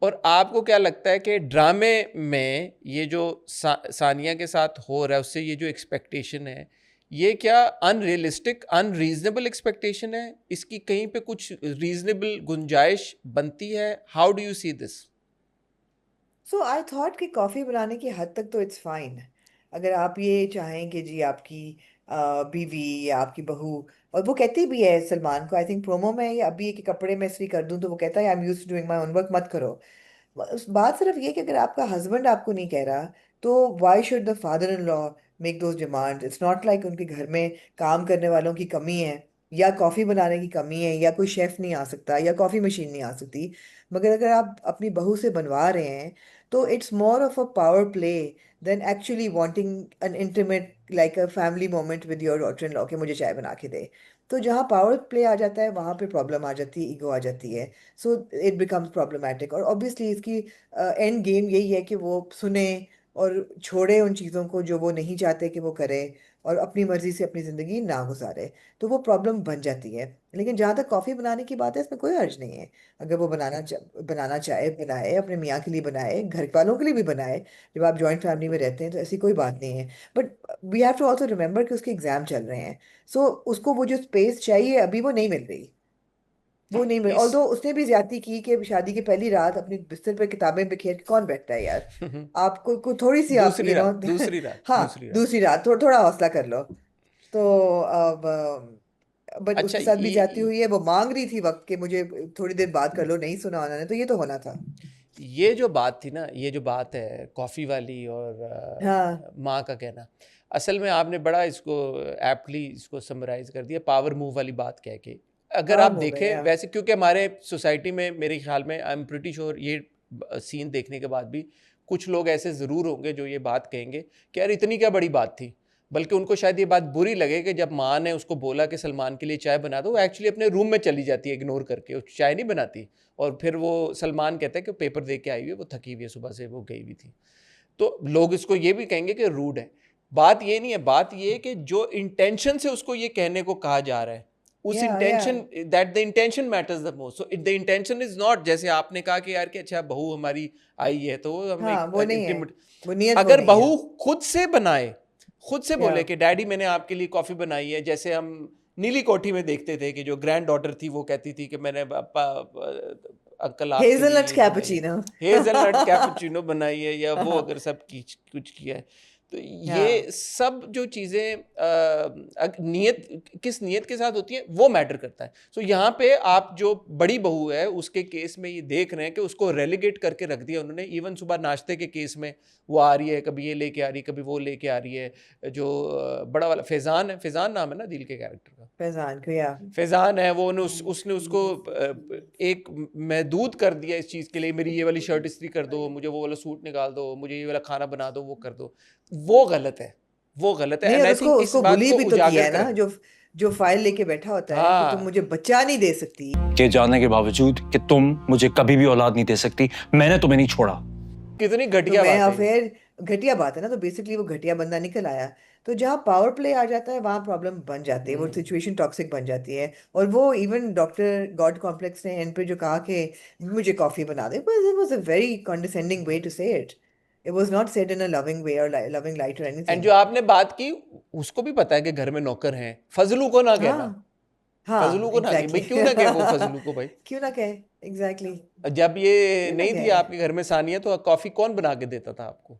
और आपको क्या लगता है कि ड्रामे में ये जो सानिया के साथ हो रहा है उससे ये जो एक्सपेक्टेशन है, ये क्या अनरियलिस्टिक अनरीजनेबल एक्सपेक्टेशन है? इसकी कहीं पे कुछ रीजनेबल गुंजाइश बनती है? How do you see this? So I thought कि कॉफ़ी बनाने की हद तक तो इट्स फाइन। अगर आप ये चाहें कि जी आपकी बीवी या आपकी बहू, और वो कहती भी है सलमान को, आई थिंक प्रोमो में या अभी के कपड़े में इस्त्री कर दूं तो वो कहता है I am used to doing my own work, मत करो। बात सिर्फ ये कि अगर आपका हस्बैंड आपको नहीं कह रहा तो why should the father in law make those demand. It's not like उनके घर में काम करने वालों की कमी है या कॉफ़ी बनाने की कमी है या कोई शेफ नहीं आ सकता या कॉफ़ी मशीन नहीं आ सकती। मगर अगर आप अपनी बहू से बनवा रहे हैं तो it's more of a power play than actually wanting an intimate like a family moment with your daughter in law कि मुझे चाय बना के दे। तो जहाँ पावर प्ले आ जाता है वहाँ पे प्रॉब्लम आ जाती है, ईगो आ जाती है। So it becomes problematic. और ऑब्वियसली इसकी एंड गेम यही है कि वो सुने और छोड़े उन चीज़ों को जो वो नहीं चाहते कि वो करे और अपनी मर्जी से अपनी ज़िंदगी ना गुजारे, तो वो प्रॉब्लम बन जाती है। लेकिन जहाँ तक कॉफ़ी बनाने की बात है, इसमें कोई हर्ज नहीं है। अगर वो बनाना चाहे बनाए, अपने मियाँ के लिए बनाए, घर वालों के लिए भी बनाए। जब आप जॉइंट फैमिली में रहते हैं तो ऐसी कोई बात नहीं है। But we have to also remember कि उसके एग्ज़ाम चल रहे हैं। सो उसको वो जो स्पेस चाहिए अभी वो नहीं मिल रही, वो नहीं मिल। इस ऑल्दो उसने भी ज्यादती की कि शादी की पहली रात अपनी बिस्तर पे किताबें बिखेर के कौन बैठता है यार। आपको थोड़ी सी आप दूसरी यू नो रात दूसरी रात हाँ दूसरी रात दूसरी रात थोड़ा हौसला कर लो। तो अब बट अच्छा उसके साथ भी जाती हुई है, वो मांग रही थी वक्त कि मुझे थोड़ी देर बात कर लो, नहीं सुना उन्होंने, तो ये तो होना था। ये जो बात थी ना, ये जो बात है कॉफ़ी वाली और हाँ माँ का कहना, असल में आपने बड़ा इसको एप्टली इसको समराइज कर दिया, पावर मूव वाली बात कह के। अगर आप आम हो गए देखें या वैसे, क्योंकि हमारे सोसाइटी में मेरे ख्याल में आई एम प्रिटी श्योर ये सीन देखने के बाद भी कुछ लोग ऐसे ज़रूर होंगे जो ये बात कहेंगे कि यार इतनी क्या बड़ी बात थी, बल्कि उनको शायद ये बात बुरी लगे कि जब माँ ने उसको बोला कि सलमान के लिए चाय बना दो, वो एक्चुअली अपने रूम में चली जाती है इग्नोर करके, वो चाय नहीं बनाती, और फिर वो सलमान कहता है कि पेपर दे के आई हुई है, वो थकी हुई है, सुबह से वो गई हुई थी। तो लोग इसको ये भी कहेंगे कि रूड है। बात ये नहीं है, बात ये है कि जो इंटेंशन से उसको ये कहने को कहा जा रहा है, उस या intention, that the intention matters the most. So the intention is not जैसे आपने कहा कि यार कि अच्छा बहू हमारी आई है तो हम हाँ, वो नहीं है, वो नियत वो अगर नहीं है। बहू खुद से बनाए, खुद से बोले या कि डैडी मैंने आपके लिए कॉफी बनाई है, जैसे हम नीली कोठी में देखते थे कि जो ग्रैंड डॉटर थी वो कहती थी कि मैंने अंकल आपके लिए हेजलनट ये बनाई है, कैपुचिनो हेजलनट कैपुचिनो बनाई है, या वो अगर सब कुछ किया है। तो ये सब जो चीज़ें नियत किस नियत के साथ होती हैं वो मैटर करता है। सो यहाँ पे आप जो बड़ी बहू है उसके केस में ये देख रहे हैं कि उसको रेलिगेट करके रख दिया उन्होंने। इवन सुबह नाश्ते के केस में वो आ रही है, कभी ये लेके आ रही है, कभी वो लेके आ रही है। जो बड़ा वाला फैज़ान है, फैज़ान नाम है ना दिल के कैरेक्टर का, फैजान को, या फैज़ान है वो, उसने उसको एक महदूद कर दिया इस चीज़ के लिए, मेरी ये वाली शर्ट इस्त्री कर दो, मुझे वो वाला सूट निकाल दो, मुझे ये वाला खाना बना दो, वो कर दो। वो गलत है, वो गलत है। नहीं, And और I think उसको इस उसको बात बुली को भी तो किया उजागर है ना, करें। जो फाइल लेके बैठा होता है कि तुम हाँ, मुझे बच्चा नहीं दे सकती। के जानने के बावजूद कि तुम मुझे कभी भी औलाद नहीं दे सकती, मैंने तुम्हें नहीं छोड़ा। कितनी तो घटिया मैं बात है ये। फिर घटिया बात है ना, तो बेसिकली वो घटिया बंदा निकल आया। तो जहाँ पावर प्ले आ जाता है वहाँ प्रॉब्लम बन जाती है, वो सिचुएशन टॉक्सिक बन जाती है। और वो इवन डॉक्टर गॉड कॉम्प्लेक्स ने एंड पे जो कहा कि मुझे कॉफी बना दे, it was a very condescending way to say it. It was not said in a loving way or loving light or and anything. जो आपने बात की उसको भी पता है कि घर में नौकर हैं, फजलू को ना कहना, हाँ फजलू को ना कहे भाई, एग्जैक्टली क्यों ना कहे वो फजलू को भाई। क्यों ना कहे, एग्जैक्टली जब ये क्यों ना नहीं थी कहे। आपके घर में सानिया, तो कॉफी कौन बना के देता था आपको? नहीं,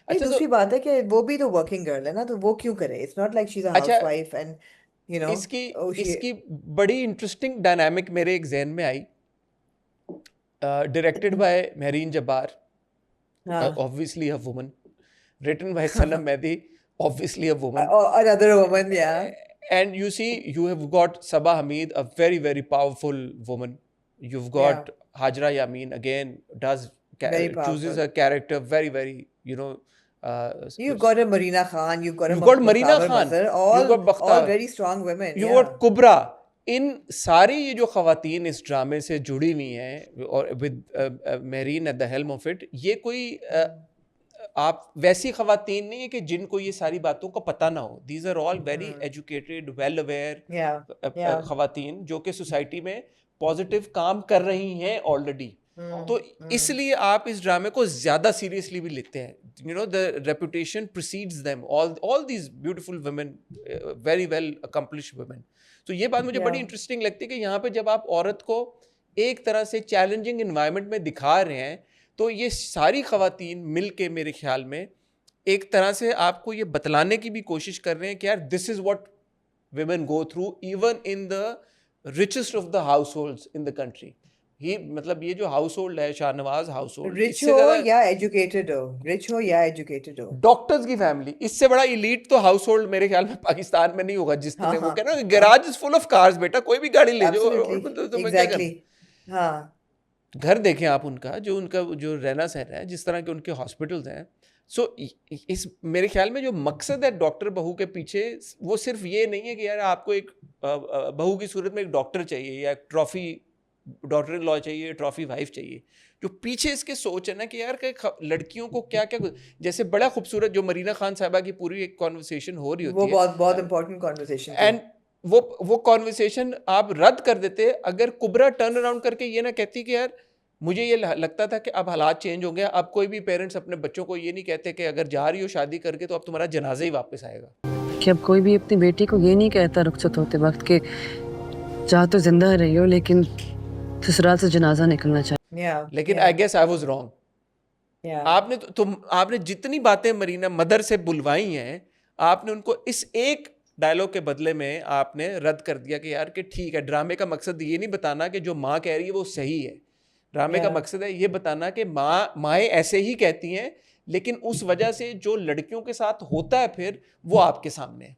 अच्छा, दूसरी तो बात है कि वो भी तो वर्किंग गर्ल है ना, तो वो क्यों करे? It's not like she is a अच्छा, हाउसवाइफ एंड यू नो इसकी शी इसकी बड़ी इंटरेस्टिंग डायनामिक मेरे एक जहन में आई, डायरेक्टेड बाय महरीन जब्बार, हाँ obviously a woman, written by Sanam Mehdi, obviously a woman. or another woman, yeah. And you see, you have got Sabah Hamid, a very, very powerful woman. You've Yeah, got Hajra Yamin, again, very chooses powerful. a character very, very, You've got a Marina Khan, you've got a you've got Marina Bakhtawer Khan, Mazhar, you've got all Bakhtar, very strong women, you've yeah. got Kubra. इन सारी ये जो ख़वातीन इस ड्रामे से जुड़ी हुई हैं और with marine at the helm of it, ये कोई आप वैसी ख़वातीन नहीं है कि जिनको ये सारी बातों का पता ना हो। These are all very educated, well aware Yeah, ख़वातीन जो कि सोसाइटी में पॉजिटिव काम कर रही हैं ऑलरेडी। तो इसलिए आप इस ड्रामे को ज़्यादा सीरियसली भी लेते हैं। The reputation precedes them, all these beautiful women, very well accomplished women. तो ये बात मुझे बड़ी yeah. इंटरेस्टिंग लगती है कि यहाँ पे जब आप औरत को एक तरह से चैलेंजिंग इन्वायरमेंट में दिखा रहे हैं, तो ये सारी ख़वातीन मिल के मेरे ख्याल में एक तरह से आपको ये बतलाने की भी कोशिश कर रहे हैं कि यार this is what women go through even in the richest of the households in the country. ही मतलब ये जो हाउस होल्ड है, शाहनवाज हाउस होल्ड, Rich इससे हो ज़्यादा या एजुकेटेड हो, रिच हो या एजुकेटेड हो, डॉक्टर्स की फैमिली, इससे बड़ा इलीट तो हाउस होल्ड मेरे ख्याल में पाकिस्तान में नहीं होगा। जिस हाँ तरह वो हाँ कह रहे हैं garage is full of cars, बेटा कोई भी गाड़ी ले जाओ, एब्सोल्युटली तो मैं क्या एग्जैक्टली, करूं? हाँ घर देखें आप उनका जो रहना सहना है, जिस तरह के उनके हॉस्पिटल्स हैं। सो इस मेरे ख्याल में जो मकसद है डॉक्टर बहू के पीछे, वो सिर्फ ये नहीं है कि यार आपको एक बहू की सूरत में एक डॉक्टर चाहिए या एक ट्रॉफी डॉटर इन लॉ चाहिए, ट्रॉफी वाइफ चाहिए। जो पीछे इसके सोच है ना कि यार लड़कियों को क्या क्या, जैसे बड़ा खूबसूरत जो मरीना खान साहबा की पूरी एक कॉन्वर्सेशन हो रही वो होती है, बहुत बहुत इंपॉर्टेंट कॉन्वर्सेशन थी। एंड वो कॉन्वर्सेशन आप रद्द कर देते अगर कुबरा टर्न अराउंड करके ये ना कहती कि यार मुझे ये लगता था कि अब हालात चेंज हो गए, अब कोई भी पेरेंट्स अपने बच्चों को ये नहीं कहते कि अगर जा रही हो शादी करके तो अब तुम्हारा जनाजा ही वापस आएगा। कि अब कोई भी अपनी बेटी को ये नहीं कहता रुखसत होते वक्त के चाह तो जिंदा रही हो लेकिन ससुराल से जनाजा निकलना चाहिए। Yeah, लेकिन yeah, I guess I was wrong. yeah. आपने जितनी बातें मरीना मदर से बुलवाई हैं, आपने उनको इस एक डायलॉग के बदले में आपने रद्द कर दिया कि यार कि ठीक है, ड्रामे का मकसद ये नहीं बताना कि जो माँ कह रही है वो सही है। ड्रामे का Yeah. मकसद है ये बताना कि माएँ ऐसे ही कहती हैं, लेकिन उस वजह से जो लड़कियों के साथ होता है फिर वो आपके सामने है।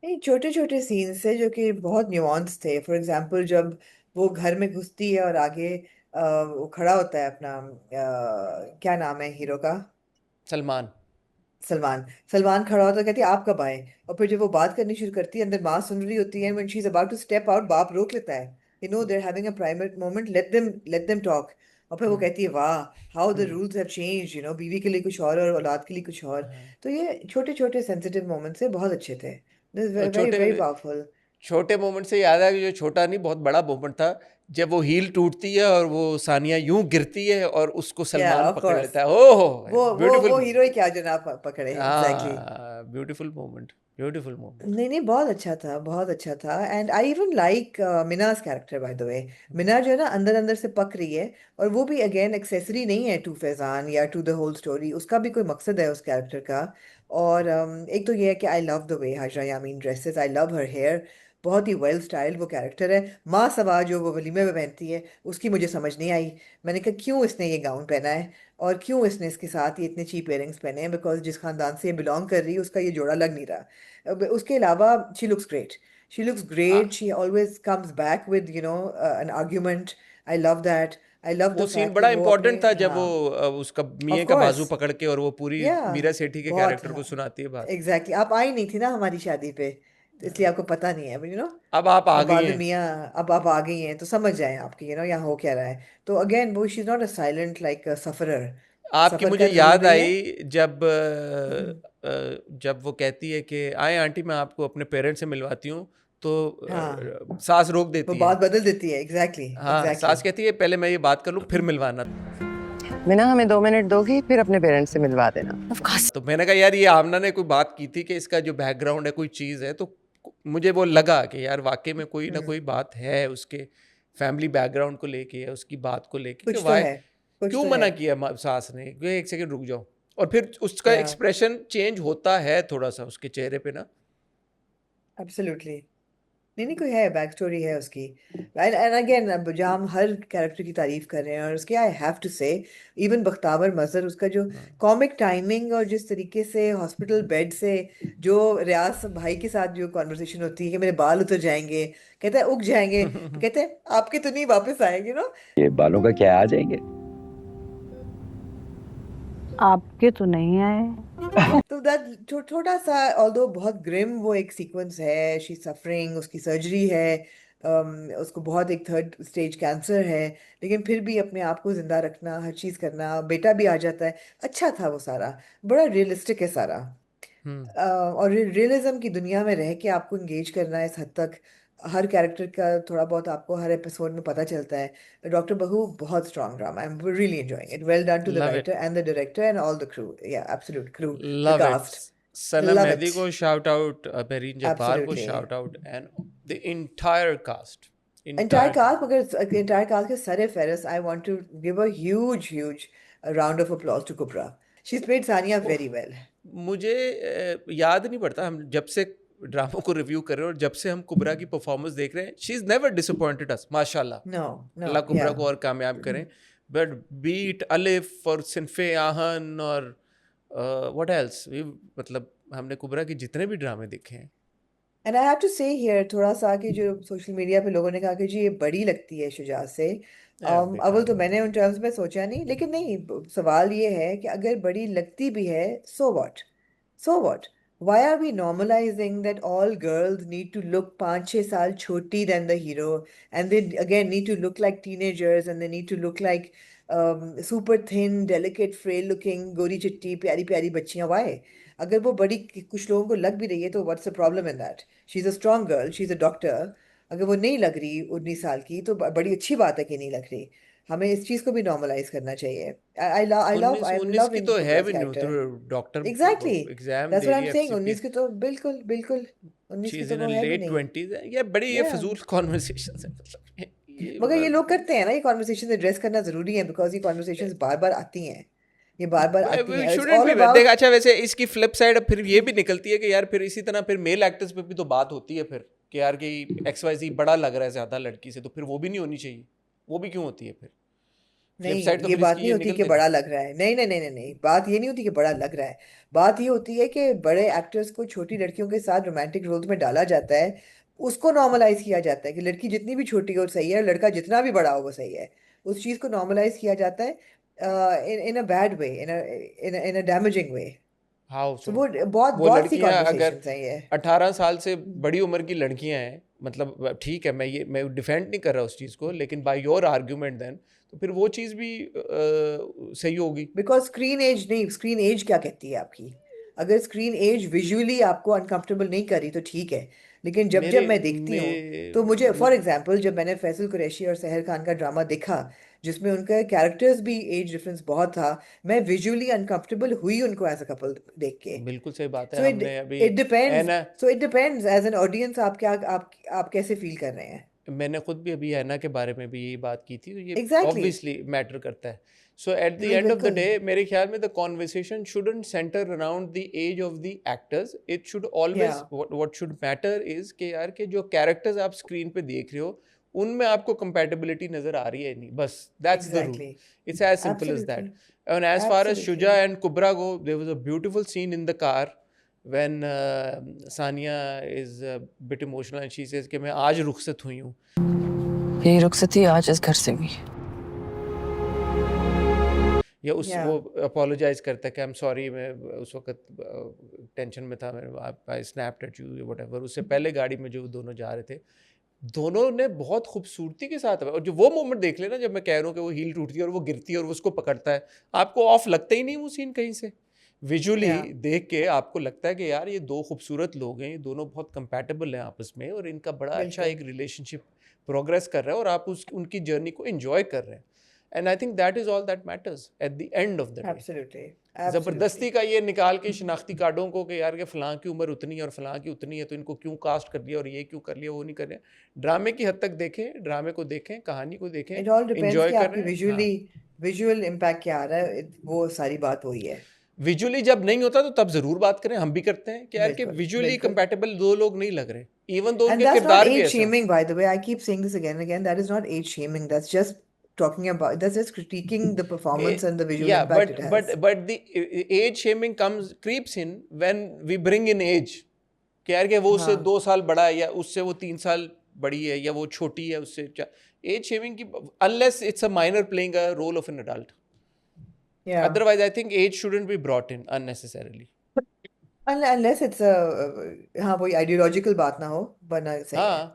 नहीं, छोटे छोटे सीन्स थे जो कि बहुत न्यूआंस थे। फॉर एग्जांपल जब वो घर में घुसती है और आगे वो खड़ा होता है अपना क्या नाम है हीरो का? सलमान। सलमान। सलमान खड़ा होता है, कहती है आप कब आए? और फिर जब वो बात करनी शुरू करती है, अंदर माँ सुन रही होती है, when she is about to step out, बाप रोक लेता है। You know, they're having a private moment, let them talk. और फिर वो हम्म, कहती है वाह, how the hmm, rules have changed, you know, बीवी के लिए कुछ और औलाद के लिए कुछ और। हाँ। तो ये छोटे छोटे सेंसिटिव मोमेंट्स है, बहुत अच्छे थे। दिस और वेरी वेरी पावरफुल। छोटे मोमेंट से याद आया कि जो छोटा नहीं, बहुत बड़ा मोमेंट था, जब वो हील टूटती है और वो सानिया यूं गिरती है और उसको या सलमान ऑफ पकड़ कोर्स, लेता है। ओहो, वो ब्यूटीफुल। हीरो ही क्या जनाब पकड़े, एग्जैक्टली। हाँ, ब्यूटीफुल मोमेंट, ब्यूटीफुल मोमेंट। नहीं नहीं, बहुत अच्छा था, बहुत अच्छा था। And I even like Mina's character, by the way. Mina जो है ना, अंदर अंदर से पक रही है। और वो भी अगेन एक्सेसरी नहीं है टू फैजान या टू द होल स्टोरी, उसका भी कोई मकसद है उस कैरेक्टर का। और एक तो ये है कि I love the way Hajra Yamin dresses, I love her hair. बहुत ही वेल स्टाइल्ड वो कैरेक्टर है। माँ सवा जो वो वलीमे में पहनती है, उसकी मुझे समझ नहीं आई। मैंने कहा क्यों इसने ये गाउन पहना है, और क्यों इसने इसके साथ ये इतने चीप इयरिंग्स पहने हैं, बिकॉज जिस खानदान से ये बिलोंग कर रही है उसका ये जोड़ा लग नहीं रहा। अब उसके अलावा she looks great, she looks great, she always comes back with you know an argument. I love that. I love वो द सीन फैक्ट कि बड़ा वो अपने, इंपॉर्टेंट था जब हाँ, वो उसका ऑफ मियाँ का बाजू कोर्स, पकड़ के और वो पूरी या मीरा सेठी के बहुत, कैरेक्टर को सुनाती है बात। एग्जैक्टली। आप आई नहीं थी ना हमारी शादी पे, तो इसलिए आपको पता नहीं है, यू नो। अब आप आ और गई बाद में हैं। मियाँ, अब आप आ गई हैं तो समझ जाए आपकी, यू नो, यहाँ हो क्या रहा है। तो अगेन वो she is not a silent like sufferer. आपकी सफर मुझे कर जरूर याद रही है। आई जब जब वो कहती है कि आए आंटी मैं आपको अपने पेरेंट्स से मिलवाती हूँ, तो हाँ, सास रोक वो देती है। बात बदल देती है, एग्जैक्टली हाँ, एग्जैक्टली। सास कहती है पहले मैं ये बात कर लूँ फिर मिलवाना। मीना हमें 2 मिनट दोगी, फिर अपने पेरेंट्स से मिलवा देना। तो मैंने कहा यार ये आमना ने कोई बात की थी कि इसका जो बैकग्राउंड है कोई चीज़ है, तो मुझे वो लगा कि यार वाकई में कोई ना कोई बात है उसके फैमिली बैकग्राउंड को लेके या उसकी बात को लेके कि कुछ तो वाई है, कुछ क्यों तो है। मना किया सास ने कि एक सेकंड रुक जाओ। और फिर उसका या एक्सप्रेशन चेंज होता है थोड़ा सा उसके चेहरे पे ना। एब्सोल्युटली। नहीं नहीं, कोई है, बैक स्टोरी है उसकी। एंड अगेन, अब जहाँ हम हर कैरेक्टर की तारीफ कर रहे हैं, और उसके आई हैव टू से, इवन बख्तावर मजहर, उसका जो कॉमिक टाइमिंग और जिस तरीके से हॉस्पिटल बेड से जो रियाज भाई के साथ जो कॉन्वर्सेशन होती है कि मेरे बाल उतर जाएंगे, कहता है उग जाएंगे, तो कहते हैं आपके तो नहीं वापस आएंगे ना। ये बालों का क्या आ जाएंगे? आपके तो नहीं आए। तो दैट थोड़ा सा, ऑल्दो बहुत ग्रिम वो एक सीक्वेंस है, शी सफरिंग, उसकी सर्जरी है, उसको बहुत एक 3rd स्टेज कैंसर है, लेकिन फिर भी अपने आप को जिंदा रखना, हर चीज करना, बेटा भी आ जाता है। अच्छा था वो सारा, बड़ा रियलिस्टिक है सारा। हम्म। और रियलिज्म की दुनिया में रह के आपको इंगेज करना है इस हद तक, हर कैरेक्टर का थोड़ा बहुत आपको हर एपिसोड में पता चलता है। डॉक्टर बहू बहुत strong drama, I am really enjoying it, well done to the love it, writer and the director and all the crew, या absolute crew, the love it. Cast. Sana love it, Mehdi को shout out, Bereen Jabbar को absolutely. Shout out, and the entire cast, entire entire cast, मगर entire cast के सारे फेरस, I want to give a huge round of applause to Kubra. She's played Sania very well. मुझे याद नहीं पड़ता, हम जब से ड्रामों को रिव्यू कर रहे हैं और जब से हम कुबरा की परफॉर्मेंस देख रहे हैं, शी इज़ नेवर डिसअपॉइंटेड अस, माशाल्लाह। No, अल्लाह no, कुबरा yeah. को और कामयाब करें। बट बीट अलिफ और सिनफे आहन और व्हाट एल्स, मतलब हमने कुबरा के जितने भी ड्रामे देखे हैं। And I have to say here थोड़ा सा कि जो सोशल मीडिया पे लोगों ने कहा कि जी ये बड़ी लगती है शुजा से, अव्वल बेकार तो बात मैंने है। उन टर्म्स में सोचा नहीं, लेकिन नहीं, सवाल ये है कि अगर बड़ी लगती भी है, so what? So what? Why are we normalizing that all girls need to look 5-6 साल छोटी than the hero, and they again need to look like teenagers, and they need to look like super thin, delicate, frail looking, गोरी चिट्टी प्यारी प्यारी बच्चियां? Why? अगर वो बड़ी कुछ लोगों को लग भी रही है तो what's the problem in that? She's a strong girl, she's a doctor. अगर वो नहीं लग रही 19 साल की तो बड़ी अच्छी बात है कि नहीं लग रही। हमें इस चीज को भी नॉर्मलाइज करना चाहिए। उन्नीस आई उन्नीस लव की इन तो है कुबरा's भी नहीं, तो character. Doctor exactly, exam that's they what I रही एम है सेइंग, एफसीपी। 19 की तो बिल्कुल बिल्कुल, 19 शी की इज तो इन वो है भी लेट नहीं। 20s है, ये बड़ी ये या फजूल कॉन्वर्सेशन है, मतलब ये मगर ये लोग करते हैं ना, ये कॉन्वर्सेशन एड्रेस करना जरूरी है, बिकॉज ये कॉन्वर्सेशंस बार बार आती हैं, ये बार बार आती हैं, इट्स शुडंट ऑल बी। देख, अबाउट। अच्छा वैसे इसकी फ्लिप साइड अब फिर ये भी निकलती है कि यार फिर इसी तरह फिर मेल एक्टर्स पे भी तो बात होती है फिर कि यार कि XYZ बड़ा लग रहा है ज़्यादा लड़की से, तो फिर वो भी नहीं होनी चाहिए। वो भी क्यों होती है फिर? फ्लिप नहीं, साइड तो ये फिर बात इसकी नहीं ये होती कि निकलते बड़ा हैं। लग रहा है। नहीं नहीं नहीं नहीं नहीं, बात ये नहीं होती कि बड़ा लग रहा है। बात ये होती है कि बड़े एक्टर्स को छोटी लड़कियों के साथ रोमांटिक रोल्स में डाला जाता है, उसको नॉर्मलाइज किया जाता है कि लड़की जितनी भी छोटी हो सही है, लड़का जितना भी बड़ा हो वो सही है। उस चीज को नॉर्मलाइज किया जाता है in a bad way, in a damaging way. How तो सो? वो बहुत वो बहुत सी लड़कियां अगर कॉन्वर्सेशंस हैं ये। 18 साल से बड़ी उम्र की लड़कियां हैं, मतलब ठीक है, मैं डिफेंड नहीं कर रहा उस चीज़ को, लेकिन बाय योर आर्ग्यूमेंट देन तो फिर वो चीज़ भी सही होगी। बिकॉज स्क्रीन एज नहीं, स्क्रीन एज क्या कहती है आपकी? अगर स्क्रीन एज विजुअली आपको अनकंफर्टेबल नहीं करी तो ठीक है, लेकिन जब मेरे जब मैं देखती हूँ तो मुझे, फॉर एग्जांपल, जब मैंने फैसल कुरैशी और सहर खान का ड्रामा देखा जिसमें उनका कैरेक्टर्स भी एज डिफरेंस बहुत था, मैं विजुअली अनकंफर्टेबल हुई उनको एज अ कपल देख के। बिल्कुल सही बात है। सो इट हमने अभी इट डिपेंड्स, एना so it depends as an audience, आप क्या आप कैसे फील कर रहे हैं। मैंने खुद भी अभी एना के बारे में भी यही बात की थी, तो ये एग्जैक्टली ऑब्वियसली मैटर करता है। So at the exactly. End of the बिल्कुल डे मेरे ख्याल में the conversation shouldn't centre around the age of the actors, it should या always, what should matter is कि यार के जो कैरेक्टर्स आप स्क्रीन पे देख रहे हो उनमें आपको कंपैटिबिलिटी नजर आ रही है नहीं, बस that's the rule. Exactly, It's as simple as that. Absolutely And as far as Shuja absolutely. and Kubra go, there was a beautiful scene in the car when Sania is a bit emotional and she says कि मैं आज रुखसत हुई हूँ। यही रुखसत थी आज इस घर से भी। या उस या वो अपोलोजाइज करता है कि आई एम सॉरी, मैं उस वक्त टेंशन में था, मैं आई स्नैप्ड एट यू व्हाटएवर। उससे पहले गाड़ी में जो दोनों जा रहे थे, दोनों ने बहुत खूबसूरती के साथ, और जो वो मोमेंट देख लेना जब मैं कह रहा हूँ कि वो हील टूटती है और वो गिरती है और वो उसको पकड़ता है, आपको ऑफ लगता ही नहीं वो सीन कहीं से। विजुअली या देख के आपको लगता है कि यार ये दो खूबसूरत लोग हैं, ये दोनों बहुत कंपैटिबल हैं आपस में और इनका बड़ा अच्छा बिल्कुल एक रिलेशनशिप प्रोग्रेस कर रहा है और आप उनकी जर्नी को एंजॉय कर रहे हैं। And I think that is all that matters at the end of the day. Absolutely ज़बरदस्ती एब्सोल्युटली। का ये निकाल के शिनाख्ती कार्डों को कि यार के फ़लाँ की उम्र उतनी है और फ़लाँ की उतनी है तो इनको क्यों कास्ट कर दिया और ये क्यों कर लिया, वो नहीं कर रहे। ड्रामे की हद तक देखें, ड्रामे को देखें, कहानी को देखें, इट ऑल डिपेंड्स एंजॉय कि कर आपकी रहे हैं। विजुअली, हाँ, विजुअल इम्पैक्ट क्या आ रहा है, वो सारी बात वही है। विजुअली जब नहीं होता तो तब ज़रूर बात करें, हम भी करते हैं कि यार के बिल्कुल विजुअली बिल्कुल। कंपैटिबल दो लोग नहीं लग रहे, इवन दो And उनके that's not किरदार भी age ऐसा। shaming, by the way. I keep saying this again and again. That is not age shaming. That's just talking about, that's just critiquing the performance and the visual Yeah, impact it has. but the age shaming creeps in when we bring in age कि यार कि वो उससे हाँ 2 साल बड़ा है या उससे वो 3 साल बड़ी है या वो छोटी है उससे। एज शेमिंग की, unless it's a minor playing a role of an adult, yeah. otherwise I think age shouldn't be brought in unnecessarily. Unless it's a हाँ वही आइडियोलॉजिकल बात ना हो, वरना सही है। हाँ,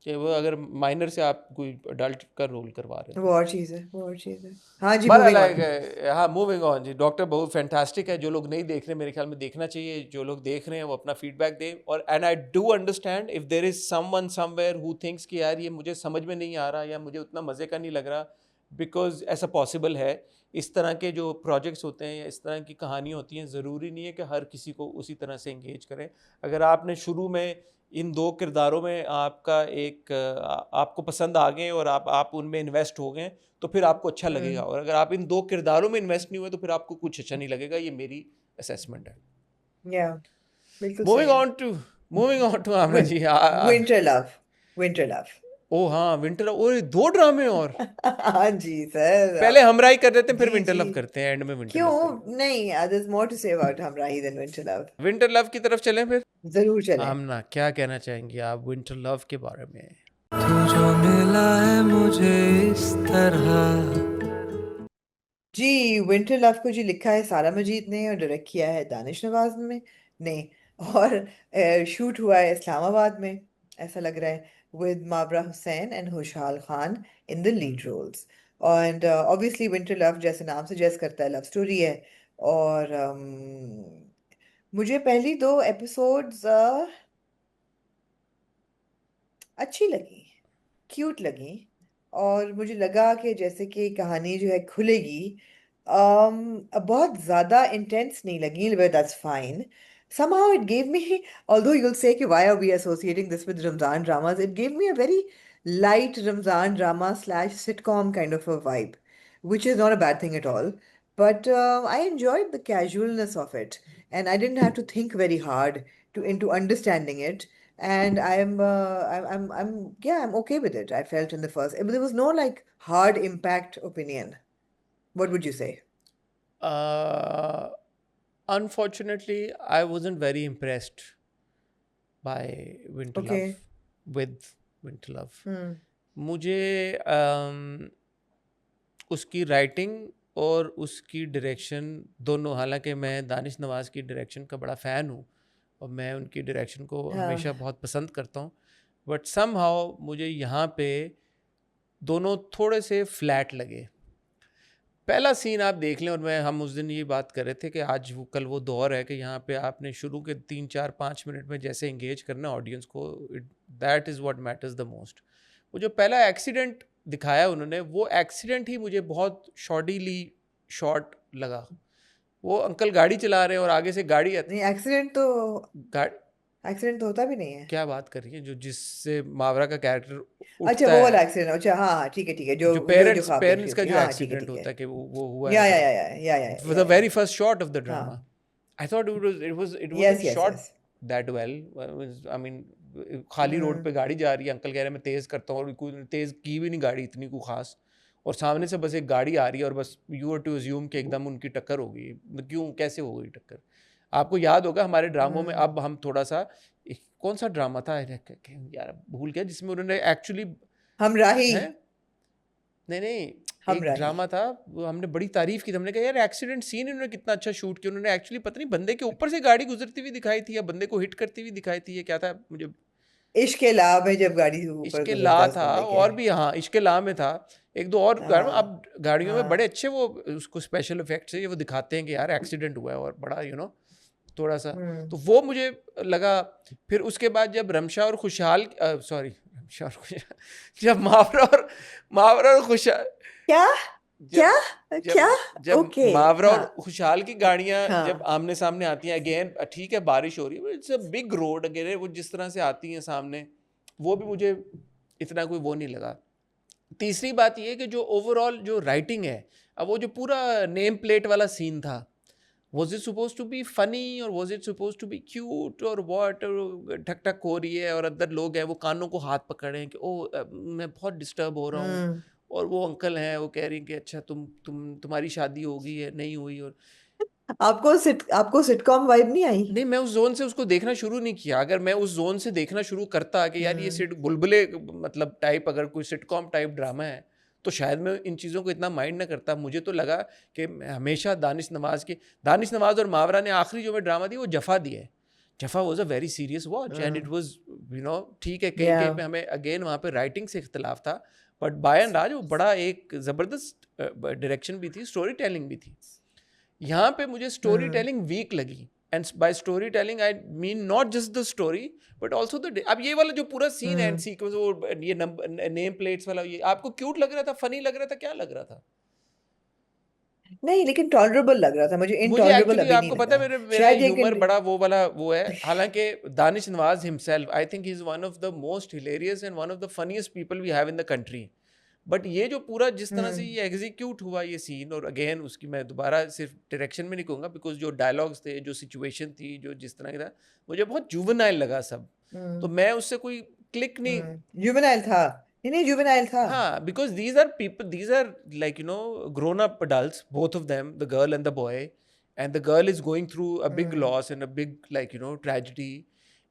कि वो अगर माइनर से आप कोई अडल्ट का रोल करवा रहे हैं वो तो। और चीज़ है, वो और चीज़ है। हाँ जी, बड़ा मूविंग लाइक ऑन। हाँ, मूविंग ऑन जी। डॉक्टर बहुत फैंटास्टिक है, जो लोग नहीं देख रहे मेरे ख्याल में देखना चाहिए, जो लोग देख रहे हैं वो अपना फीडबैक दें। और and I do understand if there is someone somewhere who thinks कि यार ये मुझे समझ में नहीं आ रहा या मुझे उतना मज़े का नहीं लग रहा, बिकॉज ऐसा पॉसिबल है। इस तरह के जो प्रोजेक्ट्स होते हैं या इस तरह की कहानी होती हैं, ज़रूरी नहीं है कि हर किसी को उसी तरह से इंगेज करें। अगर आपने शुरू में इन दो किरदारों में आपका एक आपको पसंद आ गए और आप उनमें इन्वेस्ट हो गए तो फिर आपको अच्छा लगेगा, और अगर आप इन दो किरदारों में इन्वेस्ट नहीं हुए तो फिर आपको कुछ अच्छा नहीं लगेगा। ये मेरी असेसमेंट है। या बिल्कुल मूविंग सही है। On to Aamir ji. Winter love, winter love. Oh हाँ, विंटर, और 2 ड्रामे और हाँ जी सर। पहले हमराई कर देते हैं फिर जी विंटर लव जी, करते हैं, एंड में विंटर क्यों लव करेंगे। नहीं, there's more to say about हमराही than winter love. Winter love की तरफ चलें फिर। जरूर चलें। आमना, क्या कहना चाहेंगे आप विंटर लव के बारे में? तू जो मिला है मुझे इस तरह। जी, विंटर लव को जी लिखा है सारा मजीद ने और डायरेक्ट किया है दानिश नवाज ने और शूट हुआ है इस्लामाबाद में, ऐसा लग रहा है, with Mabra Hussain and Khushal Khan in the lead roles. And obviously Winter Love जैसे नाम सजेस्ट करता है, लव स्टोरी है। और मुझे पहली 2 एपिसोड्स अच्छी लगी, क्यूट लगी, और मुझे लगा कि जैसे कि कहानी जो है खुलेगी। बहुत ज़्यादा इंटेंस नहीं लगी, but that's fine. Somehow it gave me, although you'll say कि why are we associating this with Ramzan dramas, it gave me a very light Ramzan drama / sitcom kind of a vibe, which is not a bad thing at all. But I enjoyed the casualness of it, and I didn't have to think very hard into understanding it. And I'm yeah, I'm okay with it. I felt in the first, there was no like hard impact opinion. What would you say? Unfortunately, I wasn't very impressed by Winter Love, Okay. with Winter Love. Hmm. मुझे उसकी writing और उसकी direction दोनों, हालांकि मैं दानिश नवाज़ की direction का बड़ा फ़ैन हूँ और मैं उनकी डायरेक्शन को हमेशा हाँ. बहुत पसंद करता हूँ, बट समहाउ मुझे यहाँ पे दोनों थोड़े से फ्लैट लगे। पहला सीन आप देख लें, और हम उस दिन ये बात कर रहे थे कि आज कल वो दौर है कि यहाँ पे आपने शुरू के 3-4-5 मिनट में जैसे इंगेज करना ऑडियंस को, that is what matters the most. वो जो पहला एक्सीडेंट दिखाया उन्होंने, वो एक्सीडेंट ही मुझे बहुत शॉर्टली शॉर्ट लगा। वो अंकल गाड़ी चला रहे हैं और आगे से गाड़ी नहीं, एक्सीडेंट तो होता भी नहीं है। क्या बात कर रही है, जो जिससे मावरा का कैरेक्टर अच्छा, उठता वो वाला है, एक्सीडेंट। अच्छा, हाँ, ठीक है, जो जो जो पेरेंट्स ख्वाब पेरेंट्स देखी का होती है। जो हाँ, ठीक है, एक्सीडेंट ठीक होता है। है कि वो हुआ या है, या या या या for the very first shot of the drama. हाँ, I thought it yes, wasn't yes, shot yes. that well. I mean, खाली रोड पे गाड़ी जा रही है, अंकल कह रहे हैं मैं तेज़ करता हूँ, और कोई तेज़ की भी नहीं गाड़ी इतनी को खास, और सामने से बस एक गाड़ी आ रही है और बस यू आर टू अज्यूम कि एकदम उनकी टक्कर हो गई। क्यों, कैसे हो गई टक्कर? आपको याद होगा हमारे ड्रामों में, अब हम थोड़ा सा, कौन सा ड्रामा था यार, भूल गया, जिसमें उन्होंने एक्चुअली हमराही। है, नहीं एक हमराही। ड्रामा था, वो हमने बड़ी तारीफ की थी, हमने कहा यार एक्सीडेंट सीन इन्होंने कितना अच्छा शूट किया। उन्होंने एक्चुअली पता नहीं बंदे के ऊपर से गाड़ी गुजरती हुई दिखाई थी या बंदे को हिट करती हुई दिखाई थी, ये क्या था मुझे, इश्क के लाभ में जब गाड़ी ऊपर इश्के गुजरता ला है उस था, बंदे के। और भी, हाँ इश्के ला में था, एक दो और गाड़ियों, हाँ, अब गाड़ियों में हाँ। बड़े अच्छे वो उसको स्पेशल इफेक्ट से ये वो दिखाते हैं कि यार एक्सीडेंट हुआ है, और बड़ा थोड़ा सा, हम्म। तो वो मुझे लगा। फिर उसके बाद जब रमशा और खुशहाल, सॉरी रमशा और खुशहाल, जब मावरा और खुशहाल, क्या क्या जब क्या? जब ओके, मावरा और हाँ, खुशहाल की गाड़ियां जब हाँ, आमने सामने आती हैं, अगेन ठीक है बारिश हो रही है, it's a big road again, वो जिस तरह से आती हैं सामने, वो भी मुझे इतना कोई वो नहीं लगा। तीसरी बात ये कि जो ओवरऑल जो राइटिंग है, अब वो जो पूरा नेम प्लेट वाला सीन था, was it supposed to be funny or was it supposed to be cute or what, ठक ठक हो रही है और अंदर लोग हैं, वो कानों को हाथ पकड़े हैं कि मैं बहुत डिस्टर्ब हो रहा हूँ, हम्म। और वो अंकल हैं वो कह रही हैं कि अच्छा तुम्हारी शादी हो गई है, नहीं हुई, और आपको सिटकॉम वाइब नहीं आई? नहीं, मैं उस जोन से उसको देखना शुरू नहीं किया। अगर मैं उस जोन से देखना शुरू करता कि यार ये सिट बुलबुले मतलब टाइप, अगर कोई सिटकॉम टाइप ड्रामा है, तो शायद मैं इन चीज़ों को इतना माइंड ना करता। मुझे तो लगा कि हमेशा दानिश नवाज़ और मावरा ने आखिरी जो में ड्रामा दी वो जफ़ा दी है। Jafaa was a very serious watch and it was ठीक है, कहीं कहीं पे हमें अगेन वहाँ पे राइटिंग से इख्तलाफ था, बट बाय एंड लार्ज वो बड़ा एक ज़बरदस्त डायरेक्शन भी थी, स्टोरी टेलिंग भी थी। यहाँ पे मुझे स्टोरी टेलिंग वीक लगी, and bye story telling I mean not just the story but also the, अब ये वाला जो पूरा सीन एंड सीक्वेंस, वो ये नेम प्लेट्स वाला, ये आपको क्यूट लग रहा था, फनी लग रहा था, क्या लग रहा था? नहीं, लेकिन टॉलरेबल लग रहा था मुझे, मुझे इनटॉलरेबल एक्चुअली अभी नहीं आपको पता है लगा। मेरा शायद ये ह्यूमर बड़ा वो है, हालांकि Danish Nawaz himself I think he is one of the most hilarious and one of the funniest people we have in the country, but ये जो पूरा जिस तरह से ये एग्जीक्यूट हुआ ये सीन, और अगेन उसकी मैं दोबारा सिर्फ डायरेक्शन में नहीं कहूँगा, बिकॉज जो डायलॉग्स थे, जो सिचुएशन थी, जो जिस तरह का था, मुझे बहुत जुवेनाइल लगा सब, तो मैं उससे कोई क्लिक नहीं। जुवेनाइल था, नहीं जुवेनाइल था। हाँ, because these are like grown up adults, both of them, the girl and the boy, and the girl is going through a big loss and a big tragedy,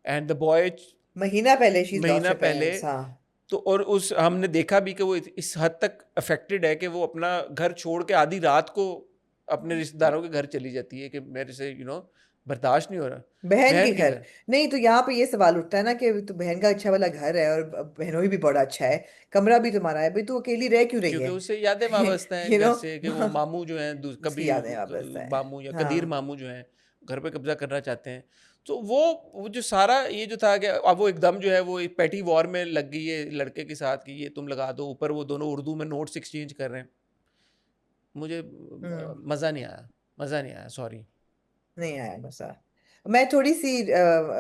and the boy महीना पहले she's lost महीना her पहले, parents, हाँ। तो और उस हमने देखा भी कि वो इस हद तक अफेक्टेड है कि वो अपना घर छोड़ के आधी रात को अपने रिश्तेदारों के घर चली जाती है कि मेरे से बर्दाश्त नहीं हो रहा। बहन के घर नहीं, तो यहाँ पे ये सवाल उठता है ना कि तो बहन का अच्छा वाला घर है और बहनों भी बड़ा अच्छा है, कमरा भी तुम्हारा है, भाई तू अकेली रह क्यों रही है? क्योंकि उससे यादें वाबस्ता हैं घर से, कि वो मामू जो हैं कभी यादें वाबस्ता है। मामू या हाँ। कदीर मामू जो हैं घर पे कब्जा करना चाहते हैं, तो वो जो सारा ये जो था कि अब वो एकदम जो है वो एक पैटी वॉर में लग गई है लड़के के साथ कि ये तुम लगा दो, ऊपर वो दोनों उर्दू में नोट्स एक्सचेंज कर रहे हैं। मुझे मज़ा नहीं आया, सॉरी, नहीं आया मजा। मैं थोड़ी सी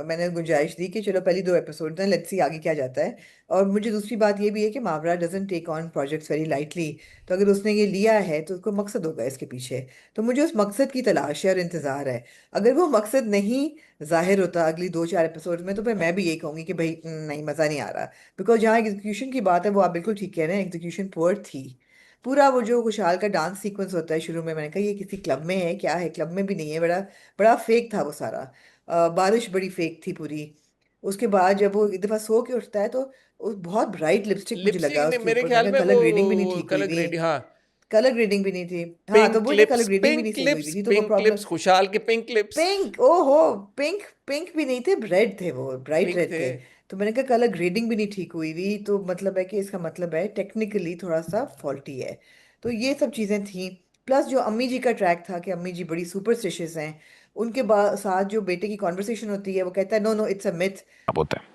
मैंने गुंजाइश दी कि चलो पहली 2 एपिसोड हैं, लेट्स सी आगे क्या जाता है। और मुझे दूसरी बात ये भी है कि Mawra doesn't take on projects very lightly, तो अगर उसने ये लिया है तो उसको मकसद होगा इसके पीछे, तो मुझे उस मकसद की तलाश है और इंतज़ार है। अगर वो मकसद नहीं जाहिर होता अगली 2-4 एपिसोड में, तो फिर मैं भी यही कहूँगी कि भाई नहीं, मज़ा नहीं आ रहा। बिकॉज जहाँ एग्जीक्यूशन की बात है, वो आप बिल्कुल ठीक कह रहे हैं, एग्जीक्यूशन पुअर थी। पूरा वो जो खुशहाल का डांस सीक्वेंस होता है शुरू में, मैंने कहा ये किसी क्लब में है क्या है, क्लब में भी नहीं है, बड़ा बड़ा फेक था वो सारा। बारिश बड़ी फेक थी पूरी। उसके बाद जब वो एक दफा सो के उठता है तो वो बहुत ब्राइट लिपस्टिक मुझे लिपस्टिक लगा ने उसके मेरे ऊपर, ख्याल मैंने में कलर ग्रेडिंग भी नहीं वो ठीक हुई कलर हुई। ग्रेडिंग, हाँ, कलर ग्रेडिंग भी नहीं थी, हाँ, तो पिंक वो कलर लिप्स, ग्रेडिंग भी नहीं पिंक सही हुई लिप्स, थी, तो वो पिंक प्रॉब्लम। लिप्स, खुशहाल के पिंक लिप्स, पिंक, ओहो, पिंक पिंक भी नहीं थे, रेड थे, वो ब्राइट पिंक रेड थे। थे। तो मैंने कहा कलर ग्रेडिंग भी नहीं ठीक हुई हुई, तो मतलब है कि इसका मतलब है टेक्निकली थोड़ा सा फॉल्टी है। तो ये सब चीज़ें थी। प्लस जो अम्मी जी का ट्रैक था कि अम्मी जी बड़ी सुपरस्टिशियस हैं, उनके बाद साथ जो बेटे की कॉन्वर्सेशन होती है, वो कहता है no no it's a myth. अब होता है,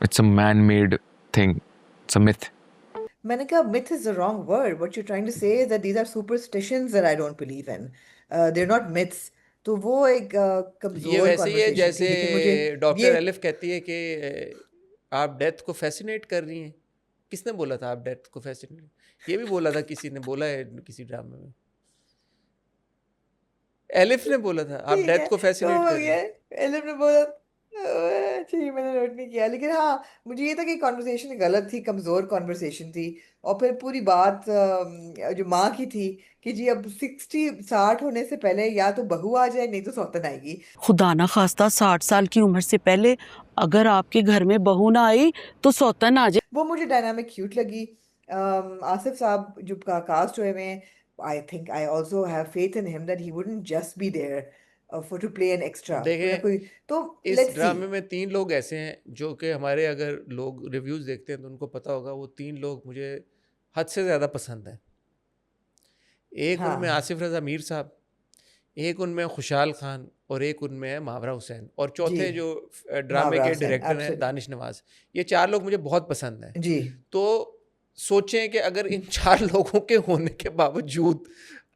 it's a man made thing, it's a myth. मैंने कहा myth is the wrong word. What you're trying to say is that these are superstitions that I don't believe in. They're not myths. तो वो एक ये कमजोर वैसे ही है conversation जैसे थी, लेकिन मुझे डॉक्टर ये एलिफ कहती है कि आप डेथ को फैसिनेट कर रही हैं। किसने बोला था आप डेथ को फैसिनेट? ये भी बोला था, किसी ने बोला है किसी ड्रामे में, एलिफ ने बोला था आप ठीक है, डेथ को तो फैसिनेट हो कर रही गया। हैं। एलिफ ने बोला, अच्छा ये मैंने नोट नहीं किया, लेकिन हाँ मुझे ये था कि कॉन्वर्सेशन गलत थी, कमजोर कॉन्वर्सेशन थी। और फिर पूरी बात जो माँ की थी कि जी अब 60 होने से पहले या तो बहू आ जाए नहीं तो सौतन आएगी। खुदा ना खास्ता 60 साल की उम्र से पहले अगर आपके घर में बहू ना आई तो सौतन आ जाए। वो मुझे डायनामिक क्यूट लगी। आसिफ साहब जो कास्ट हुए में, I think I also have faith in him that he wouldn't just be there for to play an extra, कोई ना देखें, कोई। तो इस लेट्स सी। ड्रामे में 3 लोग ऐसे हैं जो कि हमारे, अगर लोग रिव्यूज़ देखते हैं तो उनको पता होगा, वो 3 लोग मुझे हद से ज़्यादा पसंद हैं। एक उनमें हाँ आसिफ रज़ा मीर साहब, एक उनमें खुशहाल खान, और एक उनमें है मावरा हुसैन, और जी, चौथे जो ड्रामे मावरा के हुसैन, डायरेक्टर हैं एब्सोल्युटली दानिश नवाज। ये 4 लोग मुझे बहुत पसंद हैं। जी। तो सोचें कि अगर इन 4 लोगों के होने के बावजूद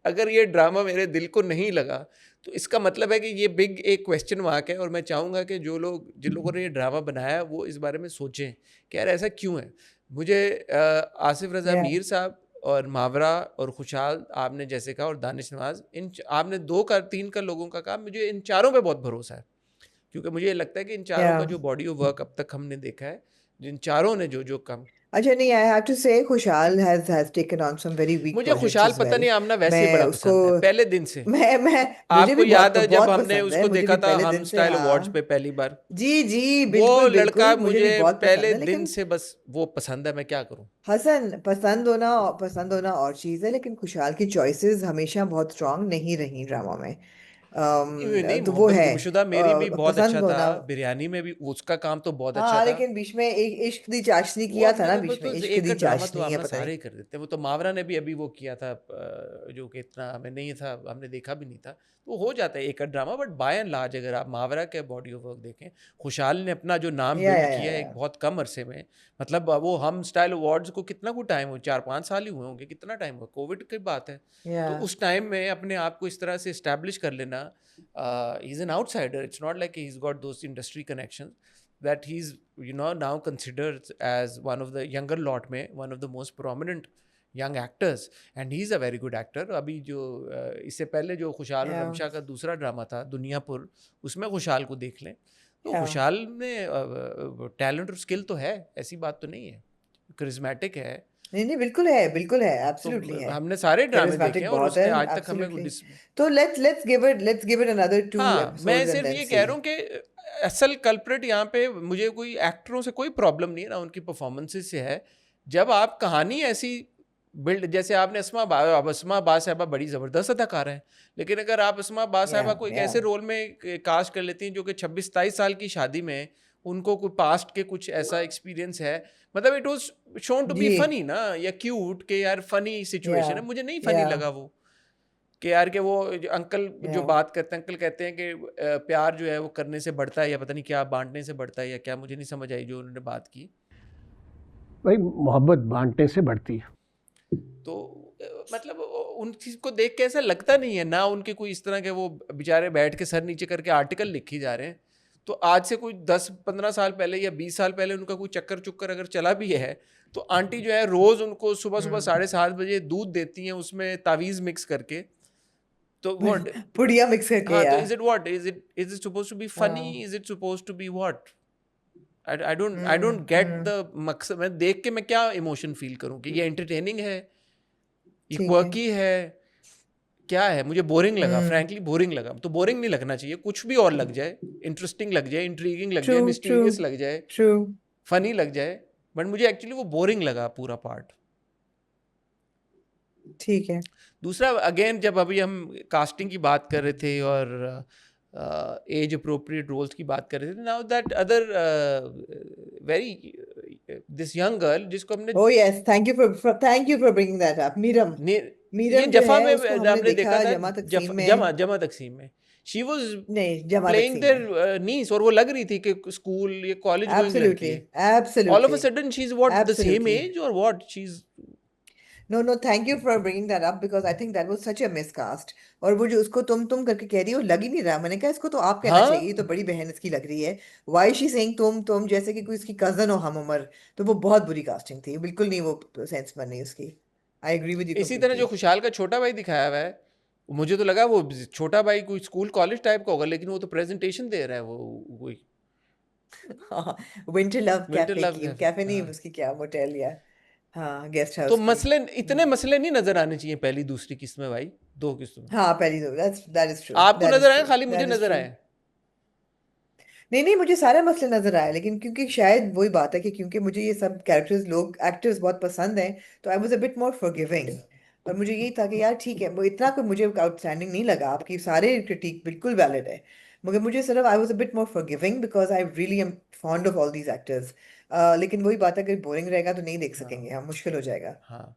अगर ये ड्रामा मेरे दिल को नहीं लगा, तो इसका मतलब है कि ये बिग एक क्वेश्चन मार्क है। और मैं चाहूँगा कि जिन लोगों ने ये ड्रामा बनाया वो इस बारे में सोचें कि यार ऐसा क्यों है। मुझे आसिफ रज़ा या मीर साहब और मावरा और खुशहाल, आपने जैसे कहा, और दानिश नवाज, आपने 2 का 3 का लोगों का कहा, मुझे इन 4 पे बहुत भरोसा है, क्योंकि मुझे लगता है कि इन 4 का जो बॉडी ऑफ वर्क अब तक हमने देखा है, जिन 4 ने जो काम, अच्छा नहीं, आई have to say Khushhal has taken on some very weak मुझे प्रोजेक्ट्स खुशहाल एज पता वेल। नहीं आमना वैसे ही मैं बड़ा उसको पसंद है पहले दिन से। मैं मुझे आपको भी याद है जब बहुत हमने पसंद है, उसको मुझे देखा भी था पहले हम दिन से। स्टाइल अवार्ड्स हाँ पे पहली बार, जी जी, वो बिल्कुल लड़का बिल्कुल, मुझे भी मुझे बहुत पहले पसंद है। दिन लेकिन से बस वो पसंद है, मैं क्या करूं। हसन, पसंद होना और चीज़ है, लेकिन खुशहाल की चॉइसेस हमेशा बहुत स्ट्रांग नहीं रही ड्रामा में। नहीं, तो वो मोहब्बत है गुमशुदा मेरी भी बहुत अच्छा पसंद था, होना। बिरयानी में भी उसका काम तो बहुत अच्छा हाँ था। लेकिन बीच में एक इश्क दी चाशनी वो किया अब था ना, वो बीच में तो इश्क एक दी का ड्रामा तो चाशनी है, अपना पता सारे नहीं। ही कर देते हैं। वो तो मावरा ने भी अभी वो किया था, जो कि इतना हमें नहीं था, हमने देखा भी नहीं था, तो हो जाता है एक का drama. But by and large अगर आप मावरा के बॉडी ऑफ वर्क देखें, खुशहाल ने अपना जो नाम बिल्ड किया है एक या बहुत कम अरसे में, मतलब वो हम स्टाइल अवार्ड्स को कितना कुछ टाइम हो, 4-5 साल ही हुए होंगे, कितना टाइम हुआ, कोविड की बात है। या तो उस टाइम में अपने आप को इस तरह से इस्टेब्लिश कर लेना, he is an outsider, it's not like he is got those industry connection, that he is now considered as one of the younger lot में one of the most prominent young actors, and he is a very good actor. अभी जो इससे पहले जो खुशहाल और या रमशा का दूसरा ड्रामा था दुनियापुर, उसमें खुशहाल को देख लें, तो या खुशहाल में टैलेंट और स्किल तो है, ऐसी बात तो नहीं है, करिज्मेटिक है। नहीं नहीं, बिल्कुल है, बिल्कुल है, तो एब्सोल्युटली है, हमने सारे ड्रामे देखे करिज्मेटिक हैं और बहुत है, उसने आज तक हमें एब्सोल्युटली। तो लेट्स गिव इट अनदर 2 हाँ, मैं एपिसोड्स एंड सिर्फ देन ये सी। कह रहा हूँ कि असल कल्प्रिट यहाँ पे मुझे कोई एक्टरों से कोई प्रॉब्लम नहीं है ना, उनकी परफॉर्मेंसेस से है। जब आप कहानी ऐसी बिल्ड, जैसे आपने अस्मा बा साहिबा बड़ी ज़बरदस्त अदाकार हैं, लेकिन अगर आप अस्मा बा साहिबा को एक ऐसे रोल में कास्ट कर लेती हैं जो कि 26-27 साल की शादी में उनको कोई पास्ट के कुछ ऐसा एक्सपीरियंस है, मतलब it was shown to be जी फनी ना, या क्यूट के यार फनी सिचुएशन या है, मुझे नहीं फनी या लगा वो कि यार के वो अंकल जो या बात करते हैं, अंकल कहते हैं कि प्यार जो है वो करने से बढ़ता है, या पता नहीं क्या बांटने से बढ़ता है, या क्या, मुझे नहीं समझ आई जो उन्होंने बात की। भाई मोहब्बत बांटने से बढ़ती है। तो मतलब उन चीज़ को देख के ऐसा लगता नहीं है ना, उनके कोई इस तरह के वो बेचारे बैठ के सर नीचे करके आर्टिकल लिखी जा रहे हैं। तो आज से कोई 10-15 साल पहले या 20 साल पहले उनका कोई चक्कर चुक्कर अगर चला भी है, तो आंटी जो है रोज़ उनको सुबह 7:30 बजे दूध देती हैं, उसमें तावीज़ मिक्स करके। तो व्हाट पुड़िया मिक्स करके, हाँ, तो yeah is it suppose to be funny, is it suppose to be what? I don't get the मकसद। मैं देख के मैं क्या इमोशन फील करूं कि ये एंटरटेनिंग है ये ठीक है। क्वर्की है, क्या है, मुझे बोरिंग लगा, हम्म। फ्रैंकली बोरिंग लगा। तो बोरिंग नहीं लगना चाहिए, कुछ भी और लग जाए, इंटरेस्टिंग लग जाए, इंट्रीगिंग लग जाए, ट्रू ट्रू मिस्टीरियस लग जाए, ट्रू। फनी लग जाए, बट मुझे एक्चुअली वो बोरिंग लगा पूरा पार्ट। ठीक है। दूसरा, अगेन जब अभी हम कास्टिंग की बात कर रहे थे और एज अप्रोप्रिएट रोल्स की बात कर रहे थे, now that other very this young girl जिसको हमने Oh yes, thank you for bringing that up. Meeram. ये मीरम जो जफा है में उसको हमने हमने देखा देखा था, जमा तकसीम में। जमा तकसीम में शी वाज नहीं, जमा प्लेइंग तकसीम में। देयर नीस, और वो लग रही थी कि स्कूल, ये कॉलेज गोइंग लड़की एब्सोल्युटली है। All of a absolutely sudden she is what, the same absolutely. As और what she is. No, thank you for bringing that up because I think that was such a miscast. और वो जो उसको तुम करके कह रही हो, लग ही नहीं रहा। मैंने कहा इसको तो आप कहना चाहिए, ये हाँ तो बड़ी बहन इसकी लग रही है। Why is she saying तुम जैसे कि कोई इसकी कजन हो हम उम्र। तो वो बहुत बुरी कास्टिंग थी, बिल्कुल नहीं वो सेंस बनी उसकी। I agree with you इसी तरह जो completely. खुशहाल का छोटा भाई दिखाया हुआ है, मुझे तो लगा वो छोटा भाई कोई स्कूल कॉलेज टाइप का होगा, लेकिन वो तो प्रेजेंटेशन दे रहा है, वो कोई हाँ, winter love winter cafe love की, कैफे। कैफे नहीं हाँ, उसकी, क्या मोटेल या हाँ गेस्ट तो हाउस की। मसले, इतने मसले नहीं नजर आने चाहिए पहली दूसरी किस्त में भाई, दो किस्तों में। हाँ पहली दो, that is true, आपको that is नजर आया, true, खाली मुझे that is नजर true. आया। नहीं मुझे सारे मसले नजर आए, लेकिन क्योंकि शायद वही बात है कि क्योंकि मुझे ये सब कैरेक्टर्स, लोग, एक्टर्स बहुत पसंद हैं, तो I was a bit more forgiving. और मुझे यही था कि यार ठीक है, वो इतना कोई मुझे आउटस्टैंडिंग नहीं लगा। आपकी सारे क्रिटिक बिल्कुल वैलिड है, मगर मुझे सिर्फ I was a bit more forgiving because I really am fond of all these actors. लेकिन वही बात है, अगर बोरिंग रहेगा तो नहीं देख हाँ सकेंगे हम, मुश्किल हो जाएगा। हाँ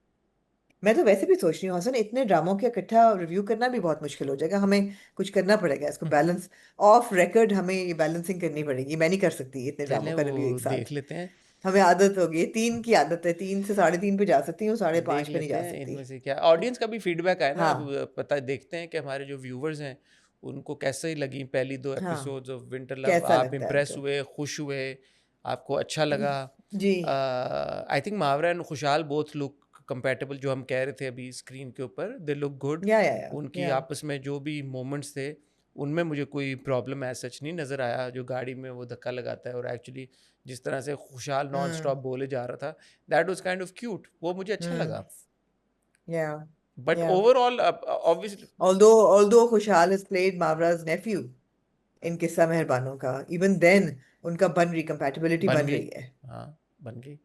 मैं तो वैसे भी सोच रही हूँ हसन, इतने ड्रामों के इकट्ठा रिव्यू करना भी बहुत मुश्किल हो जाएगा। हमें कुछ करना पड़ेगा इसको बैलेंस, ऑफ रिकॉर्ड हमें ये बैलेंसिंग करनी पड़ेगी। मैं नहीं कर सकती इतने ड्रामों चलें का रिव्यू वो एक साथ। देख लेते हैं, हमें आदत हो गई, 3 की आदत है, 3 से 3.5 पे जा सकती हूँ, देख 5.5 पे नहीं लेते जा हैं सकती। इनमें से क्या ऑडियंस का भी फीडबैक आया ना। हाँ अब पता देखते हैं कि हमारे जो व्यूवर्स हैं उनको कैसे लगी पहली 2 हाँ, एपिसोड्स ऑफ विंटर लव। कैसा आप लगता है इम्प्रेस उनको। हुए, खुश हुए, आपको अच्छा लगा? जी आई थिंक मावरा एंड खुशहाल बोथ लुक कंपैटिबल, जो हम कह रहे थे अभी स्क्रीन के ऊपर, दे लुक गुड। या उनकी या आपस में जो भी मोमेंट्स थे उनमें मुझे कोई प्रॉब्लम एज सच नहीं नज़र आया। जो गाड़ी में वो धक्का लगाता है और एक्चुअली जिस तरह से खुशहाल नॉन हम्म स्टॉप बोले जा रहा था, that was kind of cute, वो मुझे अच्छा हम्म लगा। या बट या ओवरऑल ऑब्वियसली although खुशहाल has played Mavra's nephew इन किस्सा मेहरबानों का, even then उनका बन रही, कंपैटिबिलिटी बन बन गई, रही है। हाँ बन गई।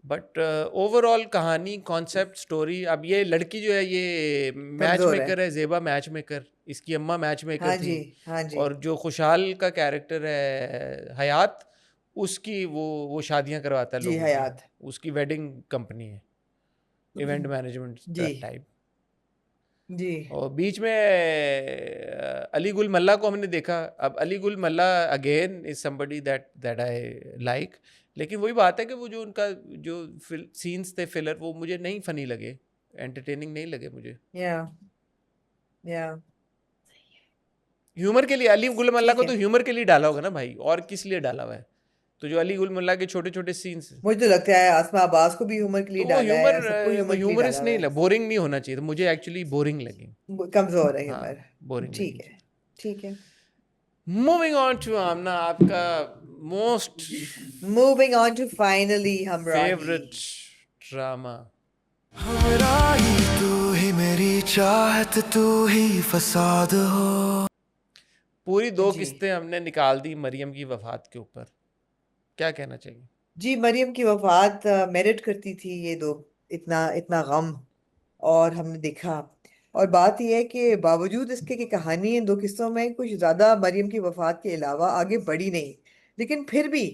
बट ओवरऑल कहानी, कॉन्सेप्ट, स्टोरी, अब ये लड़की जो है ये मैच कमजोर है। मेकर है, जेबा मैच मेकर, इसकी अम्मा मैच मेकर हाँ थी। जी हाँ जी और जो खुशहाल का कैरेक्टर है हयात, उसकी वो शादियां करवाता है जी लोगों की, हयात उसकी वेडिंग कंपनी है, इवेंट मैनेजमेंट जी टाइप। जी और बीच में अली गुल मल्ला को हमने देखा। अब Ali Gul Mallah again is somebody that I like, लेकिन वही बात है कि वो जो उनका जो सीन्स थे फिलर, वो मुझे नहीं फनी लगे, एंटरटेनिंग नहीं लगे मुझे। या या ह्यूमर के लिए अली गुल मल्ला ठीक को है। तो ह्यूमर के लिए डाला होगा ना भाई, और किस लिए डाला हुआ है? तो जो अली गुल मल्ला के छोटे छोटे सीन्स, मुझे तो लगता है आसमा अब्बास को भी ह्यूमर के लिए तो वो डाला ह्यूमर, है, सबको वो ह्यूमर के लिए ह्यूमरस डाला हुआ नहीं है। लगा, बोरिंग नहीं होना चाहिए, तो मुझे एक्चुअली बोरिंग लगी। कमजोर है हाँ, ह्यूमर। बोरिंग ठीक लगी। है ठीक है। मूविंग ऑन टू आमना, आपका most moving on to finally Humraahi. Favourite drama. Humraahi तू ही मेरी चाहत, तू ही फसाद हो। पूरी 2 जी किस्तें हमने निकाल दी मरियम की वफात के ऊपर, क्या कहना चाहिए? जी, मरियम की वफात मेरिट करती थी ये दो, इतना इतना गम, और हमने देखा। और बात यह है कि बावजूद इसके कि कहानी इन 2 किस्सों में कुछ ज़्यादा मरियम की वफात के अलावा आगे बढ़ी नहीं, लेकिन फिर भी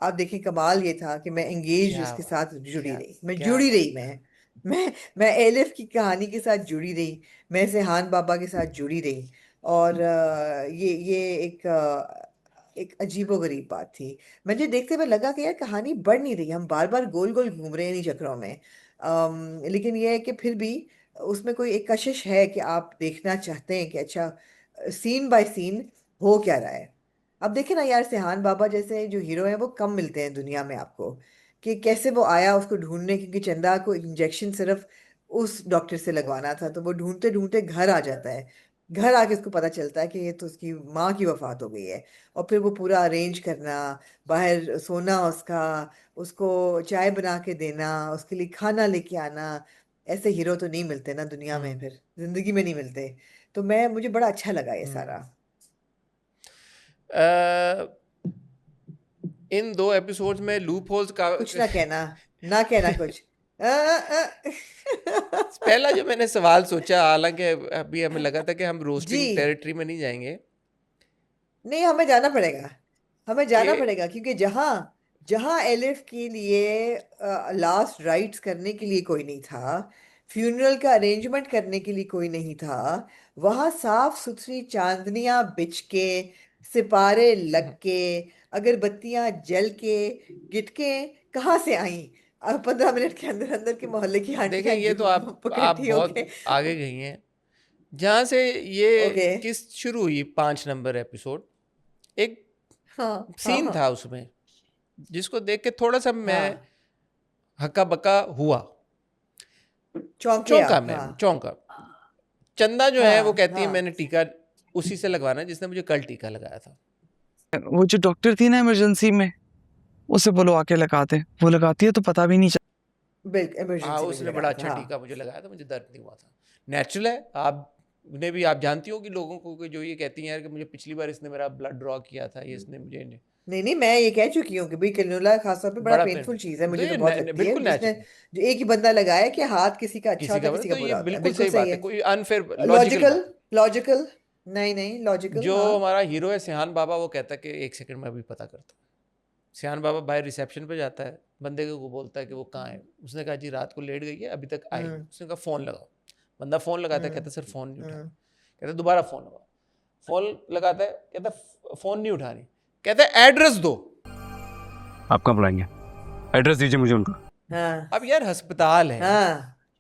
आप देखें, कमाल ये था कि मैं एंगेज क्या उसके बात, साथ जुड़ी क्या रही, मैं क्या जुड़ी बात। रही, मैं एलिफ की कहानी के साथ जुड़ी रही, मैं सेहान बाबा के साथ जुड़ी रही। और ये एक अजीबोगरीब बात थी। मुझे देखते हुए लगा कि यार कहानी बढ़ नहीं रही, हम बार बार गोल गोल घूम रहे हैं इन चक्रों में। लेकिन यह है कि फिर भी उसमें कोई एक कशिश है कि आप देखना चाहते हैं कि अच्छा सीन बाय सीन हो क्या रहा है। अब देखें ना यार, सेहान बाबा जैसे जो हीरो हैं वो कम मिलते हैं दुनिया में आपको, कि कैसे वो आया उसको ढूंढने, क्योंकि चंदा को इंजेक्शन सिर्फ उस डॉक्टर से लगवाना था, तो वो ढूंढते ढूंढते घर आ जाता है। घर आके उसको पता चलता है कि ये तो उसकी माँ की वफात हो गई है, और फिर वो पूरा अरेंज करना, बाहर सोना उसका, उसको चाय बना के देना, उसके लिए खाना लेके आना। ऐसे हीरो तो नहीं मिलते ना दुनिया में, फिर जिंदगी में नहीं मिलते। तो मुझे बड़ा अच्छा लगा ये सारा। इन 2 एपिसोड्स में लूप होल्स का कुछ ना कहना कुछ। पहला जो मैंने सवाल सोचा, हालांकि अभी हमें लगा था कि हम रोस्टिंग जी टेरिटरी में नहीं जाएंगे, नहीं, हमें जाना पड़ेगा कि क्योंकि जहाँ जहाँ एलिफ के लिए लास्ट राइट्स करने के लिए कोई नहीं था, फ्यूनरल का अरेंजमेंट करने के लिए कोई नहीं था, वहाँ साफ सुथरी चांदनियां बिछ के, सितारे लग के, अगरबत्तियां जल के, गिटके कहाँ से आई? अब 15 मिनट के अंदर अंदर के मोहल्ले की देखें, आंटियां ये तो आप इकट्ठी बहुत होके। आगे गई हैं। जहाँ से ये ओके। किस शुरू हुई, 5 नंबर एपिसोड, एक हाँ सीन था उसमें जिसको देख के थोड़ा सा मैं हक्का बक्का हुआ, चौंका मैं, चौंका। चंदा जो है वो कहती है मैंने टीका उसी से लगवाना है जिसने मुझे कल टीका लगाया था। वो जो डॉक्टर थी ना इमरजेंसी में, उसे बोलो आके लगाते, वो लगाती है तो पता भी नहीं चलता। हाँ, उसने बड़ा अच्छा टीका मुझे लगाया था, मुझे दर्द नहीं हुआ था। नेचुरल है। आप जानती हो कि लोगों को जो ये कहती हैं यार कि मुझे पिछली बार इसने मेरा ब्लड ड्रॉ किया था, ये इसने मुझे नहीं, मैं ये कह चुकी हूँ कि भाई कैनुला खासतौर पे बड़ा पेनफुल चीज है, मुझे तो बहुत लगती है। बिल्कुल जिसने जो एक ही बंदा लगाया कि हाथ किसी का अच्छा होता है, किसी का तो ये बुरा होता है। बिल्कुल सही बात है, कोई अनफेयर लॉजिकल नहीं लॉजिकल। जो हमारा हीरो है सिहान बाबा, वो कहता है कि 1 सेकंड में अभी पता करता हूँ। सिहान बाबा बाहर रिसेप्शन पे जाता है, बंदे को बोलता है कि वो कहाँ है। उसने कहा जी रात को लेट गई है, अभी तक आई। उसने कहा फ़ोन लगाओ। बंदा फ़ोन लगाता है, कहता है सर फ़ोन नहीं उठा। कहता है दोबारा फ़ोन लगाओ। फ़ोन लगाता है, कहता है फ़ोन नहीं उठा रही। कहता है एड्रेस दो। आप कहाँ बुलाएंगे? एड्रेस दीजिए मुझे उनका। अब यार अस्पताल है,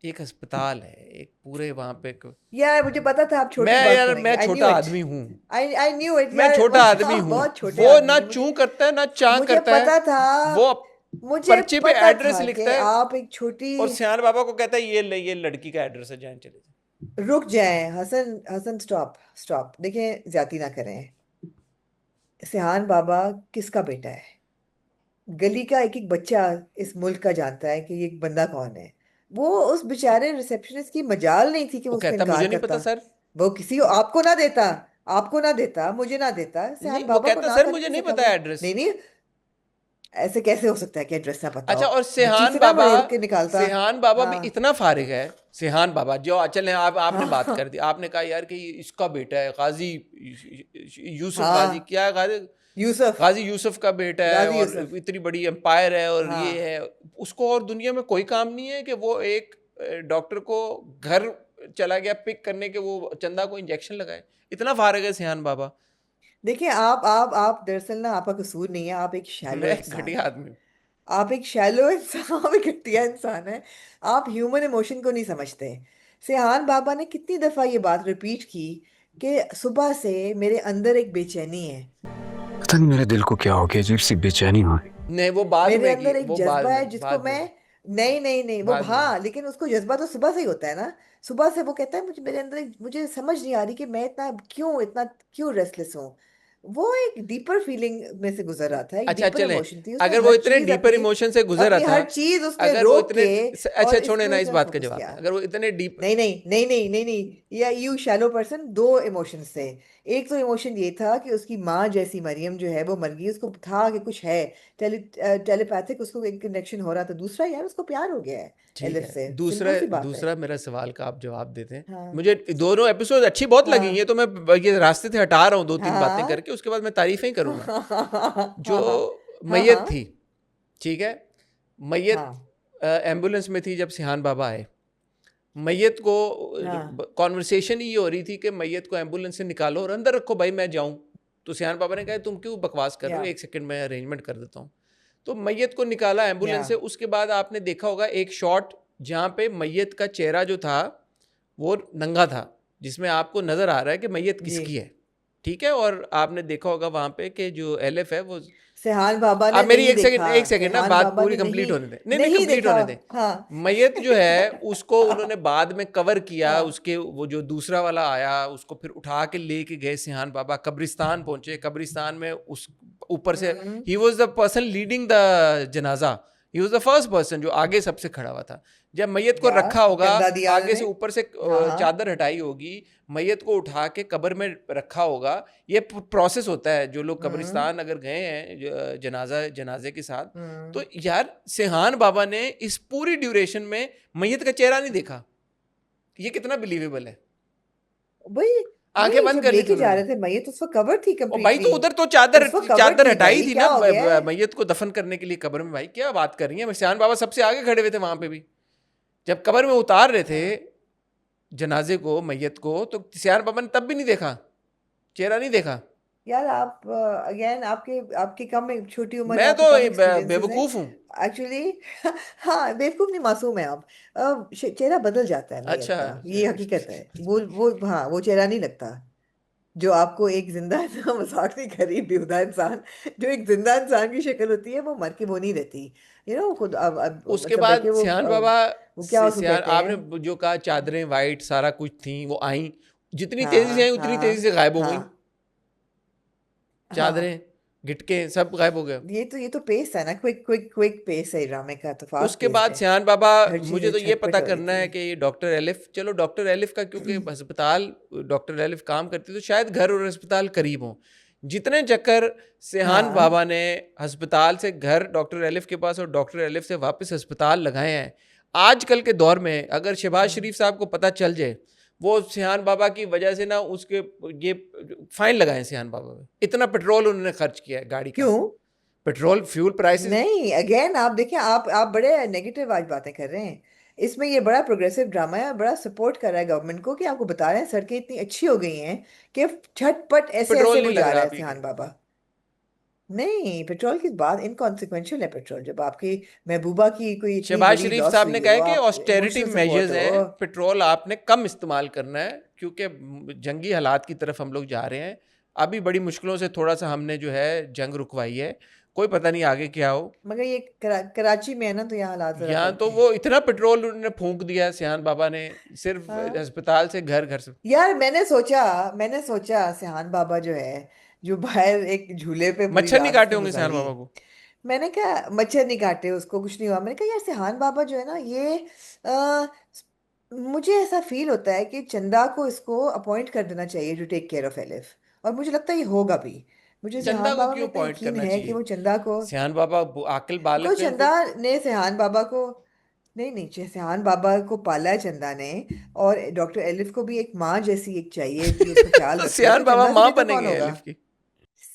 एक अस्पताल है, एक पूरे वहाँ पे यार मुझे पता था आप छोटी बात करेंगे। मैं छोटा आदमी हूँ। I knew it, मैं छोटा आदमी हूँ। वो ना चूं करता है ना चां करता है। मुझे पता था, वो मुझे पर्चे पे पता एड्रेस था लिखता कि है आप एक छोटी। और सियान बाबा को कहता है ये लड़की का एड्रेस है, जाएं चले जाएं। रुक जाएं हसन, स्टॉप। देखें, ज्यादती ना करें। सिहान बाबा किसका बेटा है? गली का एक एक बच्चा इस मुल्क का जानता है कि ये बंदा कौन है। वो उस बेचारे रिसेप्शनिस्ट की मजाल नहीं थी कि वो उसका कहता इनकार मुझे नहीं करता। पता सर। वो किसी आपको ना देता, मुझे ना देता, सिहान बाबा को कहता ना सर करके मुझे नहीं सकता पता वो। एड्रेस। नहीं, ऐसे कैसे हो सकता है कि एड्रेस ना पता अच्छा, हो? और बच्ची से ना मरोड़ के निकालता। सिहान बाबा भी हाँ इतना फारिग है। सिहान बाबा जो चले, आपने बात हाँ कर दी, आपने कहा यार कि इसका बेटा है गाजी यूसुफ, हाँ गाजी क्या है, गाजी यूसुफ का बेटा है गाजी और यूसुफ। इतनी बड़ी एम्पायर है और हाँ ये है उसको, और दुनिया में कोई काम नहीं है कि वो एक डॉक्टर को घर चला गया पिक करने के, वो चंदा को इंजेक्शन लगाए। इतना फारिग है सिहान बाबा। देखिए, आप दरअसल ना, आपका कसूर नहीं है, आप एक शैलो मैं इंसान घटिया हैं। आदमी हूँ। आप एक शैलो इंसान, आप एक घटिया इंसान है। आप ह्यूमन इमोशन को नहीं समझते। सिहान बाबा ने कितनी दफा ये बात रिपीट की कि सुबह से मेरे अंदर एक बेचैनी है, पता नहीं मेरे दिल को क्या हो गया, अजीब सी बेचैनी हुई। नहीं, वो बाद मेरे में अंदर की, एक वो जज्बा बाद है में, जिसको बाद मैं। में, नहीं वो बाद में। हाँ, लेकिन उसको जज्बा तो सुबह से ही होता है ना। सुबह से वो कहता है मेरे अंदर मुझे समझ नहीं आ रही कि मैं इतना क्यों रेस्टलेस हूँ। वो एक डीपर फीलिंग में से गुजर रहा था, एक अच्छा डीपर चले, इमोशन थी उसने। अगर वो हर इतने चीज डीपर इमोशन से गुजर रहा था, हर चीज उसने अगर वो रोक इतने के अच्छा और छोड़े ना, इस इसमें बात का फोकस जवाब किया। है। अगर वो इतने डीप, नहीं, या यू शैलो पर्सन। 2 इमोशंस थे। एक तो इमोशन ये था कि उसकी माँ जैसी मरियम जो है वो मर गई, उसको था कि कुछ है, टेलीपैथिक उसको एक कनेक्शन हो रहा था। दूसरा यार उसको प्यार हो गया है ठीक एलिफ है। से, सिंपल सी बात है। दूसरा मेरा सवाल का आप जवाब देते हैं। हाँ मुझे दोनों एपिसोड अच्छी बहुत लगी हाँ हैं, तो मैं ये रास्ते से हटा रहा हूँ 2-3 बातें हाँ करके, उसके बाद मैं तारीफें ही करूंगा। जो हाँ मैयत हाँ थी, ठीक है, मैयत हाँ एम्बुलेंस में थी जब सिहान बाबा आए। मैयत को हाँ कॉन्वर्सेशन ही हो रही थी कि मैयत को एम्बुलेंस से निकालो और अंदर रखो भाई, मैं जाऊं। तो सिहान बाबा ने कहा तुम क्यों बकवास कर रहे हो, या 1 सेकंड में अरेंजमेंट कर देता हूँ। तो मैयत को निकाला एम्बुलेंस या से। उसके बाद आपने देखा होगा एक शॉट जहाँ पे मैयत का चेहरा जो था वो नंगा था, जिसमें आपको नजर आ रहा है कि मैयत जी किसकी है, ठीक है। और आपने देखा होगा वहाँ पे कि जो एलिफ है वो सेहान बाबा ने अब मेरी नहीं एक सेकंड देखा, एक सेकंड ना सेहान बात बाबा पूरी ने कंप्लीट नहीं होने दे नहीं नहीं नहीं कंप्लीट देखा। होने दे हाँ मैयत जो है उसको उन्होंने बाद में कवर किया हाँ उसके वो जो दूसरा वाला आया उसको फिर उठा के लेके गए सिहान बाबा कब्रिस्तान पहुंचे कब्रिस्तान में उस ऊपर से ही was the person leading the जनाजा ही वाज द फर्स्ट पर्सन जो आगे सबसे खड़ा हुआ था जब मैयत को या रखा होगा गंदा दिया आगे से ने ऊपर से हाँ चादर हटाई होगी मैयत को उठा के कब्र में रखा होगा ये प्रोसेस होता है जो लोग कब्रिस्तान अगर गए हैं जनाजे के साथ तो यार सिहान बाबा ने इस पूरी ड्यूरेशन में मैयत का चेहरा नहीं देखा ये कितना बिलीवेबल है भाई आंखें नहीं बंद जब कर ली थी लेके जा उन्होंने रहे थे मैयत उस वक्त कवर थी और भाई तो कंप्लीटली उधर तो चादर उस वक्त कवर चादर थी हटाई भाई थी क्या ना हो गया है मैयत को दफन करने के लिए कब्र में भाई क्या बात कर रही है सिहान बाबा सबसे आगे खड़े हुए थे वहां पे भी जब कब्र में उतार रहे थे जनाजे को मैयत को तो सिहान बाबा ने तब भी नहीं देखा चेहरा नहीं देखा यार आप अगेन आपके आपकी कम छोटी उम्र है मैं आपके तो कम एक्सपीरियंसेस हैं बेवकूफ हूँ एक्चुअली हाँ बेवकूफ नहीं मासूम है आप चेहरा बदल जाता है मैयत अच्छा का ये हकीकत है वो हाँ वो चेहरा नहीं लगता जो आपको एक जिंदा मजाक नहीं करी बेहुदा इंसान जो एक जिंदा इंसान की शक्ल होती है वो मर के वो नहीं रहती खुद अब उसके मतलब बाद बैठे सियान बाबा वो क्या उसको सियान कहते हैं आपने जो कहा चादरें वाइट सारा कुछ थी वो आई जितनी हाँ तेजी से आई उतनी हाँ तेजी से गायब हो गई हाँ हाँ चादरें गिटके सब गायब हो गए ये तो पेस है ना क्विक क्विक क्विक पेस है ड्रामे का तो फास्ट उसके पेस्ड बाद है सियान बाबा हर चीज मुझे तो ये झटपट पता हो रही करना थी है कि ये डॉक्टर एलिफ चलो डॉक्टर एलिफ का क्योंकि अस्पताल डॉक्टर एलिफ काम करती तो शायद घर और अस्पताल करीब हों जितने चक्कर सिहान हाँ बाबा ने अस्पताल से घर डॉक्टर एलिफ के पास और डॉक्टर एलिफ से वापस अस्पताल लगाए हैं आजकल के दौर में अगर शहबाज शरीफ साहब को पता चल जाए वो सिहान बाबा की वजह से ना उसके ये फाइन लगाए सिहान बाबा में इतना पेट्रोल उन्होंने खर्च किया है गाड़ी का क्यों पेट्रोल फ्यूल प्राइसेस नहीं अगेन आप देखिए आप बड़े नेगेटिव आज बातें कर रहे हैं इसमें ये बड़ा प्रोग्रेसिव ड्रामा है बड़ा सपोर्ट कर रहा है गवर्नमेंट को कि आपको बता रहे हैं सड़कें इतनी अच्छी हो गई हैं कि झटपट ऐसे पेट्रोल ऐसे नहीं वो लग जा रहा रहा है अभी सिहान बाबा नहीं पेट्रोल की बात इनकॉन्सिक्वेंशियल है पेट्रोल जब आपकी महबूबा की कोई इतनी शहबाज बड़ी शरीफ लॉस साहब हुई ने कहा है हो कि आप ऑस्टेरिटी इमोशनल मेजर्स सपोर्ट हैं हो पेट्रोल आपने कम इस्तेमाल करना है क्योंकि जंगी हालात की तरफ हम लोग जा रहे हैं अभी बड़ी मुश्किलों से थोड़ा सा हमने जो है जंग रुकवाई है कोई पता नहीं आगे क्या हो मगर ये कराची में है ना तो यहाँ हालात जरा यहाँ फर्क तो है वो इतना पेट्रोल उन्होंने फूंक दिया सियान बाबा ने सिर्फ हाँ अस्पताल से घर से यार मैंने सोचा सिहान बाबा जो है जो बाहर एक झूले पे पूरी मच्छर नहीं रात काटे उसने होंगे सियान गुजारी बाबा को मैंने कहा मच्छर नहीं काटे उसको कुछ नहीं हुआ मैंने कहा यार सिहान बाबा जो है ना ये आ, मुझे ऐसा फील होता है कि चंदा को इसको अपॉइंट कर देना चाहिए to take care of Elif और मुझे लगता है ये होगा भी मुझे चंदा सिहान को बाबा में क्यों इतना पॉइंट यकीन करना है कि चाहिए वो चंदा को सियान बाबा आकिल तो बालिग हैं चंदा खुद ने सिहान बाबा को नहीं सिहान बाबा को पाला है चंदा ने और डॉक्टर एलिफ को भी एक माँ जैसी एक चाहिए कि उसका ख्याल तो रखे सियान तो बाबा चंदा से माँ बेहतर कौन बनेंगे होगा एलिफ की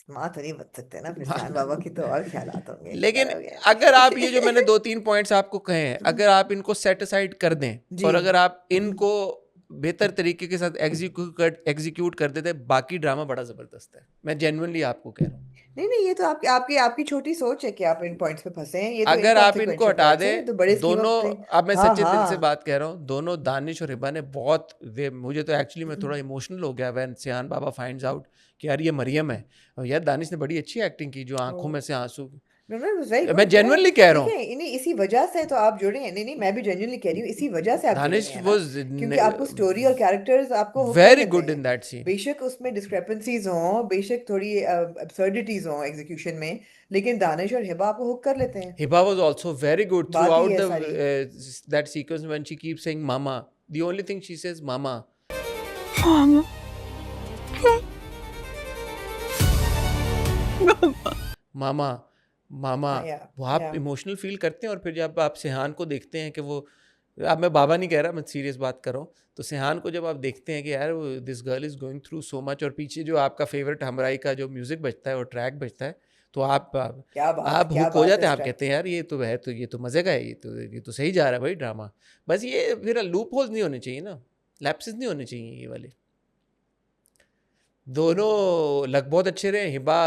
माँ तो नहीं बन सकते ना फिर सिहान बाबा की तो और ख्यालात होंगे लेकिन क्या हो गया अगर आप ये जो मैंने 2-3 पॉइंट्स आपको कहे हैं अगर आप इनको सेट असाइड कर दें जी और अगर आप इनको बेहतर तरीके के साथ एग्जीक्यूट कर देते बाकी ड्रामा बड़ा जबरदस्त है मैं जेन्युइनली आपको कह रहा हूँ नहीं ये तो आपकी आपकी आपकी छोटी सोच है कि आप इन पॉइंट्स पे फंसे हैं ये तो अगर आप इनको इनकॉन्सिक्वेंशियल हटा पॉइंट्स दें हैं तो बड़े स्कीम दोनों ऑफ थिंग अब मैं हाँ सच्चे दिल से हाँ बात कह रहा हूँ दोनों दानिश और हिबा ने बहुत मुझे तो एक्चुअली मैं थोड़ा इमोशनल हो गया वैन सियान बाबा फाइंड्स आउट कि यार ये मरियम है और यार दानिश ने बड़ी अच्छी एक्टिंग की जो आंखों में से आंसू नो नो वेरी मैं गुड जेन्युइनली कह रहा हूँ देखिए इन्हीं इसी वजह से तो आप जुड़े हैं नहीं मैं भी जेन्युइनली कह रही हूँ इसी वजह से आप जुड़े दानिश हैं ना वाज क्योंकि आपको स्टोरी और कैरेक्टर्स आपको हुक कर वेरी लेते गुड हैं इन दैट सीन बेशक उसमें डिस्क्रेपेंसीज हों बेशक थोड़ी absurdities हों एग्जीक्यूशन में लेकिन दानिश और हिबा आपको हुक कर लेते हैं Hiba was also very good बात throughout ही है the सारी that sequence when she keeps saying "mama." The only thing she says "mama." मामा मामा या वो आप इमोशनल फील करते हैं और फिर जब आप सिहान को देखते हैं कि वो अब मैं बाबा नहीं कह रहा मैं सीरियस बात कर रहा हूँ तो सिहान को जब आप देखते हैं कि यार this girl is going through so much और पीछे जो आपका फेवरेट हमराई का जो म्यूज़िक बजता है और ट्रैक बजता है तो आप क्या हुक हो बात जाते है हैं इस आप कहते हैं यार ये तो मज़े का है ये तो सही जा रहा है भाई ड्रामा बस ये फिर लूप होल्स नहीं होने चाहिए ना लैप्सेस नहीं होने चाहिए ये वाले दोनों लग बहुत अच्छे रहे हिबा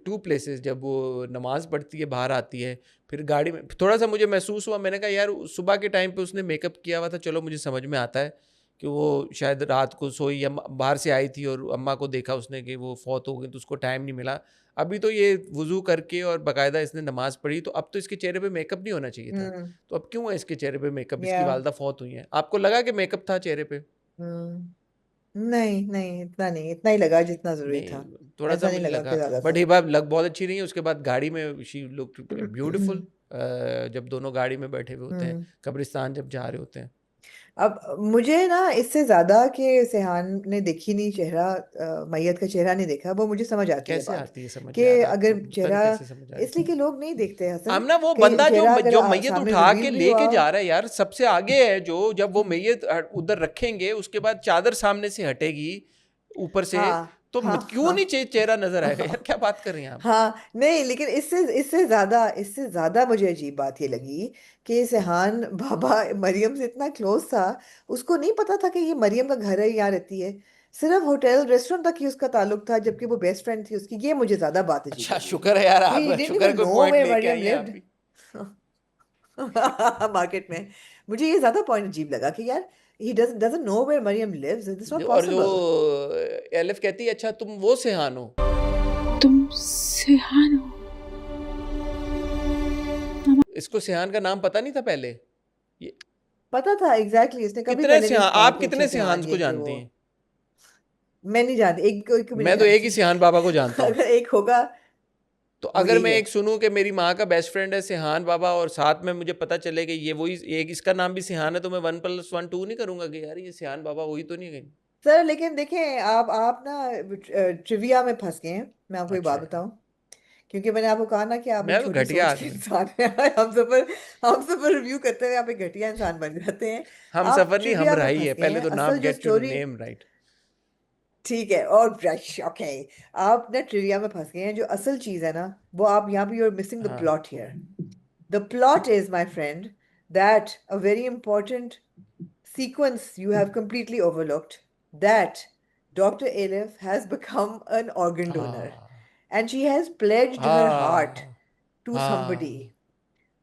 2 प्लेसेस जब वो नमाज पढ़ती है बाहर आती है फिर गाड़ी में थोड़ा सा मुझे महसूस हुआ मैंने कहा यार सुबह के टाइम पे उसने मेकअप किया हुआ था चलो मुझे समझ में आता है कि वो शायद रात को सोई या बाहर से आई थी और अम्मा को देखा उसने कि वो फौत हो गई, तो उसको टाइम नहीं मिला। अभी तो ये वुजू करके और बाकायदा इसने नमाज पढ़ी, तो अब तो इसके चेहरे पे मेकअप नहीं होना चाहिए था, तो अब क्यों है इसके चेहरे पे मेकअप? इसकी वालदा फौत हुई है, आपको लगा कि मेकअप था चेहरे पे? नहीं नहीं, इतना नहीं, इतना ही लगा जितना जरूरी नहीं, था, थोड़ा ऐसा सा नहीं मुझे लगा लगा, कि ज्यादा बट था। ये बात लग बहुत अच्छी नहीं है। उसके बाद गाड़ी में शी लुक ब्यूटीफुल, जब दोनों गाड़ी में बैठे हुए होते हैं, कब्रिस्तान जब जा रहे होते हैं। अब मुझे ना इससे ज्यादा कि सेहान ने देखी नहीं चेहरा, मैयत का चेहरा नहीं देखा, वो मुझे समझ आती है कैसे बात आती है समझ कि यार? आपको अगर पता नहीं चेहरा, कैसे समझ आती इसलिए कि लोग नहीं देखते हसन आमना, वो कि बंदा जो चेहरा अगर जो मैयत सामने उठा रिवील के भी लेके हुआ। जा रहा है यार, सबसे आगे है जो, जब वो मैयत उधर रखेंगे उसके बाद चादर सामने से हटेगी ऊपर से, हाँ तो हाँ क्यों नहीं हाँ चेहरा नजर आएगा यार? क्या बात कर रही हैं आप? हाँ, नहीं, लेकिन इससे ज्यादा मुझे अजीब बात ये लगी कि सेहान बाबा मरियम से इतना क्लोज था, उसको नहीं पता था कि ये मरियम का घर है, यहाँ रहती है, सिर्फ होटल रेस्टोरेंट तक ही उसका ताल्लुक था, जबकि वो बेस्ट फ्रेंड थी उसकी। ये मुझे ज्यादा बात अजीब अच्छा, लगी शुक्र है यार, कि he आप didn't शुक्र है even कोई know पॉइंट where लेके Maryam आई हैं आप lived भी। मार्केट में। मुझे ये ज्यादा पॉइंट अजीब लगा कि यार he doesn't know where Maryam lives, it's not और जो possible। एलिफ कहती है, अच्छा तुम वो सेहान हो? तुम सेहान हो? इसको सेहान का नाम पता नहीं था पहले? ये पता था एग्जैक्टली, इसने कभी कितने पहले नहीं सेहान, कहा आप कि कितने अच्छा सेहान सेहान को ये कि जानती वो। हैं? मैं नहीं जानती, एक को भी नहीं मैं तो एक ही जानती। सेहान बाबा को जानता हूँ। अगर एक होगा तो वो अगर यही मैं है। एक सुनूं कि मेरी माँ का बेस्ट फ्रेंड है सेहान बाबा, और साथ में मुझे पता चले कि ये वही, एक इसका नाम भी सेहान है, तो मैं 1+1 2 नहीं करूंगा कि यार ये सेहान बाबा वही तो नहीं गई? सर लेकिन देखें, आप ना ट्रिविया में फंस गए हैं। मैं आपको एक अच्छा बात बताऊं, क्योंकि मैंने आपको कहा ना कि आप मैं एक तो छोटी घटिया सोच के आदमी हूँ। इंसान हैं। हम सब पर रिव्यू करते हुए आप एक घटिया इंसान बन जाते हैं। हम आप सफर नहीं, हम ट्रिविया में राही फंस है, गए पहले हैं। तो असल नाम जो get your story, name right. ठीक है, और ओके, आप ना ट्रिविया में फंस गए हैं। जो असल चीज है ना, वो आप यहाँ पे, यू आर मिसिंग द हाँ plot here. The plot is, my friend, that a very important sequence you have completely overlooked, that Dr. Elif has become an organ donor हाँ and she has pledged her heart हाँ to somebody. हाँ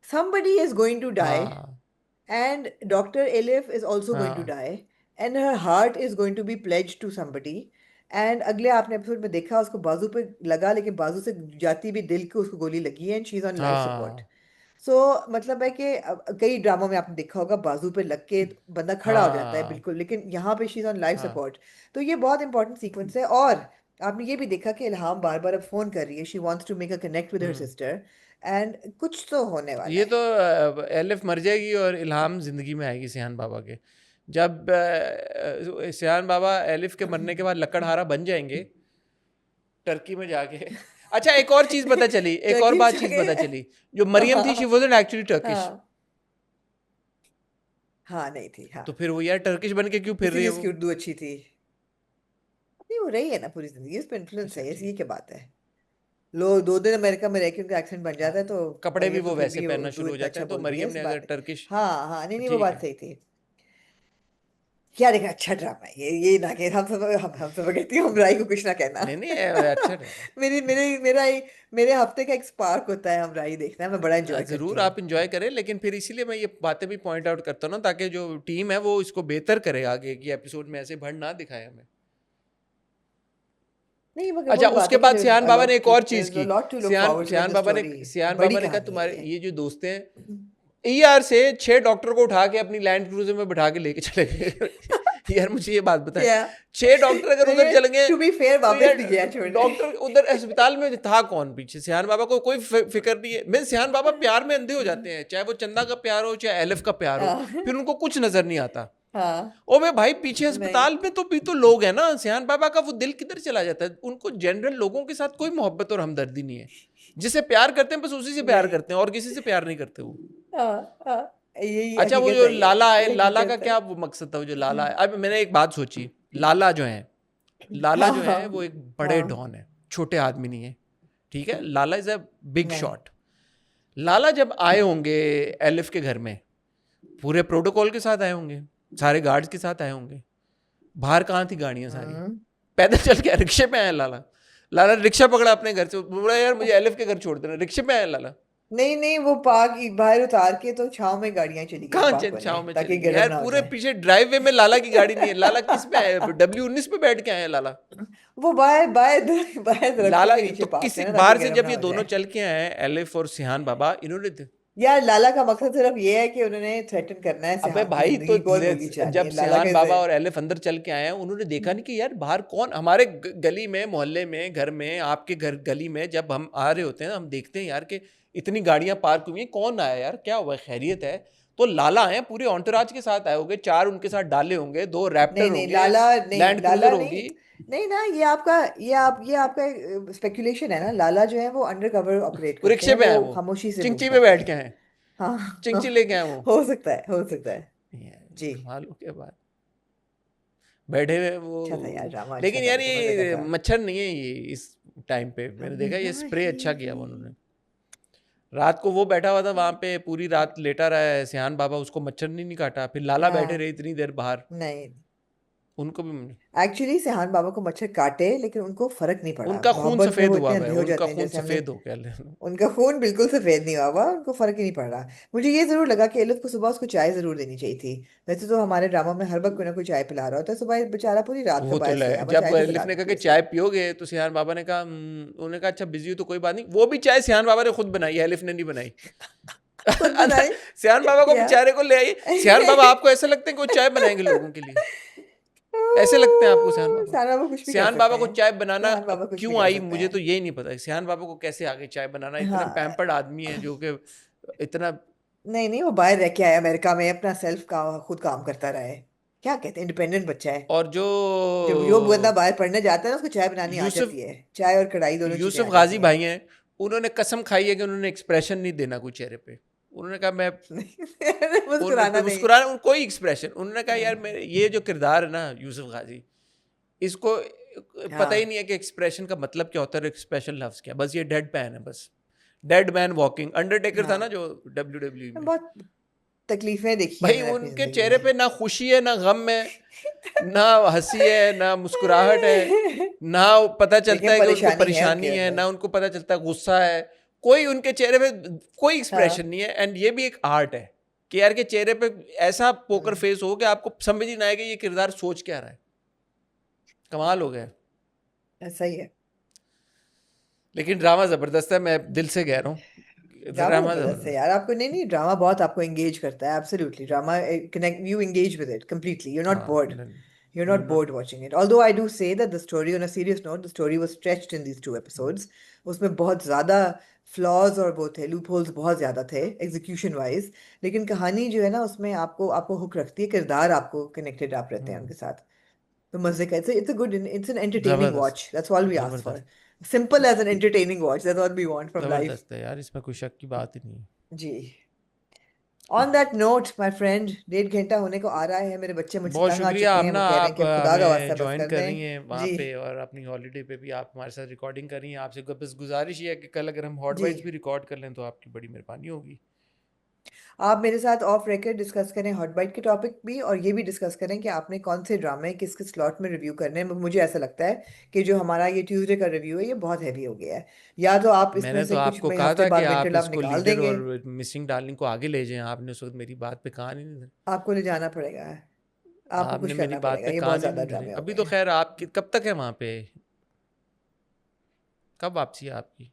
Somebody is going to die, हाँ and Dr. Elif is also going to हाँ die, and her heart is going to be pledged to somebody. And अगले आपने episode में देखा, उसको बाजू पे लगा, लेकिन बाजू से जाती भी दिल को उसको गोली लगी है, and she is on life support. हाँ सो मतलब है कि कई ड्रामों में आपने देखा होगा, बाजू पे लग के बंदा खड़ा हो जाता है हाँ बिल्कुल, लेकिन यहाँ पे शी इज ऑन लाइफ हाँ सपोर्ट। तो ये बहुत इंपॉर्टेंट सीक्वेंस है। और आपने ये भी देखा कि इल्हाम बार बार अब फोन कर रही है, she wants to make a connect with her sister, and कुछ तो होने वाला ये है। तो एलिफ मर जाएगी और इल्हाम जिंदगी में आएगी सेहान बाबा के। जब सेहान बाबा एलिफ के मरने के बाद लकड़हारा बन जाएंगे टर्की में जाके। अच्छा, एक और चीज पता चली, एक और टर्की बात में चीज जाके पता चली, जो मरियम थी शी वाजंट एक्चुअली टर्किश। हाँ हाँ, नहीं थी, हाँ, तो फिर वो यार टर्किश बन के क्यों फिर रही इसीलिए है उसकी वो? उर्दू अच्छी थी। नहीं, वो रही है ना पूरी जिंदगी, उस पर इन्फ्लुएंस अच्छा है, ऐसी ठीक, ये क्या बात है। लो 2 दिन अमेरिका में रह के उनका एक्सेंट बन जाता है, तो कपड़े भी मरियम तो वो फिर वैसे भी पहनना उर्दू शुरू हो इतना जाते अच्छा हैं, तो बोलती है, मरियम इस ने अगर बात। टर्किश, हाँ हाँ, नहीं नहीं, वो ठीक बात है। सही थी। क्या देखा, अच्छा ड्रामा है ये ना कि हम सब कहती हूँ हमराई को कुछ ना कहना। नहीं नहीं अच्छा रहेगा। मेरी मेरी मेरा मेरे हफ्ते का एक स्पार्क होता है हमराई देखना, मैं बड़ा एंजॉय करती ज़रूर हूँ। आप इंजॉय करें, लेकिन फिर इसीलिए मैं ये बातें भी पॉइंट आउट करता हूँ ना, ताकि जो टीम है वो इसको बेहतर करे, आगे की एपिसोड में ऐसे भंड ना दिखाए हमें। नहीं, मगर अच्छा, वही बात उसके है कि बाद सियान बाबा ने एक और चीज़ there's a की। lot to look सियान forward to in सियान the बाबा ने story। सियान बड़ी बाबा ने कहा, कहानी है तुम्हारे ये। ये जो दोस्त हैं ईआर से 6 डॉक्टर को उठा के अपनी लैंड क्रूजर में बिठा के लेके चले गए। यार मुझे ये बात बताएं, क्या 6 डॉक्टर अगर उधर चले गए, टू बी फेयर तो वापस यार भी गया छोड़ने। डॉक्टर उधर अस्पताल में था कौन पीछे? सियान बाबा को कोई फिक्र नहीं है। मैं सियान बाबा प्यार में अंधे हो जाते हैं, चाहे वो चंदा का प्यार हो चाहे एलिफ का प्यार हो, हाँ फिर उनको कुछ नजर नहीं आता। हाँ, ओ वे भाई, पीछे नहीं अस्पताल में तो भी तो लोग हैं ना। सियान बाबा का वो दिल किधर चला जाता है? उनको जनरल लोगों के साथ कोई मोहब्बत और हमदर्दी नहीं है। जिसे प्यार करते हैं बस उसी से प्यार नहीं, करते हैं, और किसी से प्यार नहीं करते वो। हाँ, यही अच्छा, वो हकीकत जो है, ये लाला है, ये लाला का हकीकत है। क्या वो मकसद था? वो जो लाला है, अब मैंने एक बात सोची, लाला जो है, लाला हाँ जो हाँ है वो एक बड़े हाँ, डॉन है, छोटे आदमी नहीं है, ठीक है? लाला इज अ बिग नहीं, शॉट। लाला जब आए होंगे एलिफ के घर में, पूरे प्रोटोकॉल के साथ आए होंगे, सारे गार्ड्स के साथ आए होंगे। बाहर कहाँ थी गाड़ियाँ सारी? पैदल चल के रिक्शे पे आए लाला। लाला रिक्शा पकड़ा अपने घर से, बोला यार मुझे एलिफ के घर छोड़ देना। रिक्शे पे आए लाला, नहीं नहीं, वो पार्क बाहर उतार के तो छांव में गाड़ियां चली गई कहाँ पार्क होने, छाव में ताकि चली गई गर्म यार? ना हो पूरे जाए। पीछे ड्राइववे में लाला की गाड़ी नहीं है। लाला किस पे आया? W19 पे बैठ के आए हैं लाला। वो बाहर बाहर बाहर दरख्तों लाला के नीचे तो पार्क किसी है ना, बाहर ताकि से गर्म जब ना ये हो दोनों जाए। चल के आए हैं, एलिफ और सिहान बाबा, इन्होंने यार लाला का मकसद सिर्फ ये है कि उन्होंने थ्रेटन करना है अबे सिहान की भाई तो जिंदगी को और मुर्गी जब चलानी है। लाला सिहान के बाबा और एलिफ अंदर चल के आए हैं, उन्होंने देखा नहीं कि यार बाहर कौन हमारे गली में, मोहल्ले में, घर में, आपके घर गली में जब हम आ रहे होते हैं, हम देखते हैं यार कि इतनी गाड़ियां पार्क हुई हैं, कौन आया यार, क्या हुआ, खैरियत है? तो लाला आए हैं, पूरे ऑन्टोराज के साथ आए होंगे, 4 उनके साथ डाले होंगे, 2 नहीं रैप्टर नहीं होंगे, लाला नहीं, लैंड लाला क्रूजर नहीं, होगी। नहीं ना, ये आपका स्पेकुलेशन है ना। लाला जो है वो अंडरकवर ऑपरेट वो करते रिक्शे हैं, पे आए, वो वो खामोशी से मूव चिंची पे करते बैठ हैं। के आए, हाँ चिंची लेके आए वो। हो सकता है, हो सकता है। जी, कमाल हो गया बात। बैठे हुए अच्छा था यार वो, ड्रामा, अच्छा लेकिन था, यार मुझे मजा ये था। मच्छर नहीं है ये इस टाइम पे, मैंने देखा ये स्प्रे अच्छा किया हुआ उन्होंने। रात को वो बैठा हुआ था वहां पे, पूरी रात लेटा रहा है सिहान बाबा, उसको मच्छर नहीं काटा। फिर लाला बैठे हाँ रहे इतनी देर बाहर, नहीं, उनको भी एक्चुअली सेहान बाबा को मच्छर काटे लेकिन उनको फर्क नहीं पड़ा। उनका खून मोहब्बत में सफेद वो हुआ इतने है, अंधे हो उनका जाते हैं, खून जैसे हमने, सफेद हो गया। उनका खून बिल्कुल सफेद नहीं हुआ हुआ, उनको फर्क ही नहीं पड़ रहा। मुझे ये जरूर लगा कि एलिफ को सुबह उसको चाय जरूर देनी चाहिए थी। वैसे तो हमारे ड्रामा में हर वक्त कोई ना कोई चाय पिला रहा होता है, सुबह बेचारा पूरी रात का वो तो बायस गया, अब जब चाय तो एलिफ पिला ने कहा दी कि उसे। चाय पियोगे, तो सिहान बाबा ने कहा उन्होंने कहा अच्छा बिजी हो तो कोई बात नहीं। वो भी चाय सिहान बाबा ने खुद बनाई है, एलिफ ने नहीं बनाई। खुद बनाई सिहान बाबा को या बेचारे को ले आई। सिहान बाबा आपको ऐसा लगता है कि वो चाय बनाएंगे लोगों के लिए? ऐसे लगते हैं आपको सिहान बाबा? सिहान बाबा कुछ भी कर सिहान सकते बाबा को हैं, चाय बनाना सिहान बाबा कुछ भी क्यों कर आई, सकते मुझे हैं। तो यही नहीं पता। सिहान बाबा को कैसे आ गई चाय बनाना? इतना हाँ पैम्पर्ड आदमी है जो कि इतना। नहीं नहीं, वो बाहर रह के आया अमेरिका में, अपना सेल्फ का खुद काम करता रहा है, क्या कहते हैं, इंडिपेंडेंट बच्चा है। और जो जब जो बंदा बाहर पढ़ने जाता है ना, उसको चाय बनानी आ यूसुफ जाती है, चाय और कढ़ाई दोनों चीजें यूसुफ आ गाजी जाती भाई हैं, उन्होंने कसम खाई है कि उन्होंने एक्सप्रेशन नहीं देना कोई चेहरे पे। उन्होंने कहा मैं हैं। मुस्कुराना नहीं। मुस्कुराना, कोई एक्सप्रेशन। उन्होंने कहा यार मेरे ये जो किरदार है ना यूसुफ गाजी, इसको पता ही हाँ नहीं है कि एक्सप्रेशन का मतलब क्या होता है, एक्सप्रेशन लफ्ज क्या। बस ये डेड पैन है, बस डेड मैन वॉकिंग। अंडरटेकर था ना हाँ, जो WWE में, बहुत तकलीफें देखी हैं भाई मैंने अपनी उनके जिंदगी चेहरे पे में। ना खुशी है, ना गम है, ना हंसी है, ना मुस्कुराहट है, ना पता चलता लेकिन है कि उनको परेशानी है परेशानी उनके है, अंदर। ना उनको पता चलता है गुस्सा है। कोई उनके चेहरे पे कोई एक्सप्रेशन हाँ नहीं है। एंड ये भी एक आर्ट है कि यार के चेहरे पे ऐसा पोकर फेस हो कि आपको समझ ही ना आए कि ये किरदार सोच क्या रहा है। कमाल हो गया। ऐसा ही है। लेकिन ड्रामा जबरदस्त है, मैं दिल से कह रहा हूँ, ड्रामा ड्रामा जबरदस्त है जबरदस्त। यार। आपको नहीं नहीं, ड्रामा बहुत आपको एंगेज करता है, absolutely. Drama connect, you engage with it completely, you not हाँ board, you're you're not not- bored watching it. Although I do say that the story, on a serious note, the story was stretched in these 2 episodes. उसमें बहुत ज़्यादा flaws और वो थे, loopholes बहुत ज़्यादा थे execution wise. लेकिन कहानी जो है ना, उसमें आपको आपको हुक रखती है, किरदार आपको connected आप रहते हैं उनके साथ, तो मज़े का, it's a good, it's an entertaining जबरदस्त watch. That's all we ask for. जबरदस्त Simple as an entertaining watch. That's all we want from life. जबरदस्त है यार, इसमें कोई शक की बात ही नहीं है। जी। On that note, my friend, 1.5 घंटा होने को आ रहा है, मेरे बच्चे मुझसे बहुत तंग आ शुक्रिया चुके हैं, आमना, वो कह रहे हैं आप कि अब खुदा का हमें वास्ता बस ज्वाइन कर कर दें। रही हैं वहाँ जी पे, और अपनी हॉलीडे पे भी आप हमारे साथ रिकॉर्डिंग कर रही हैं। आपसे बस गुजारिश ये है कि कल अगर हम हॉट जी, वाइट्स भी रिकॉर्ड कर लें तो आपकी बड़ी मेहरबानी होगी। आप मेरे साथ ऑफ रिकॉर्ड डिस्कस करें हॉट बाइट के टॉपिक भी, और ये भी डिस्कस करें कि आपने कौन से ड्रामे किस किस स्लॉट में रिव्यू करने हैं। मुझे ऐसा लगता है कि जो हमारा ये ट्यूसडे का रिव्यू है, ये बहुत हैवी हो गया है। या तो आप इसमें मैंने से तो कुछ आपको में कहा हफ्ते था कि बाद विंटर आप लव इसको निकाल लीडर देंगे। और मिसिंग डार्लिंग को आगे ले जाएं। आपने उस वक्त मेरी बात पे कान ही नहीं धरे। आपको ले जाना पड़ेगा, आपको कुछ आपने मेरी करना बात पड़ेगा, पे ये बहुत कान ही ज़्यादा नहीं धरे। ड्रामे हो अभी गए तो हैं। खैर आपकी कब तक है वहाँ पे, कब वापसी है आपकी?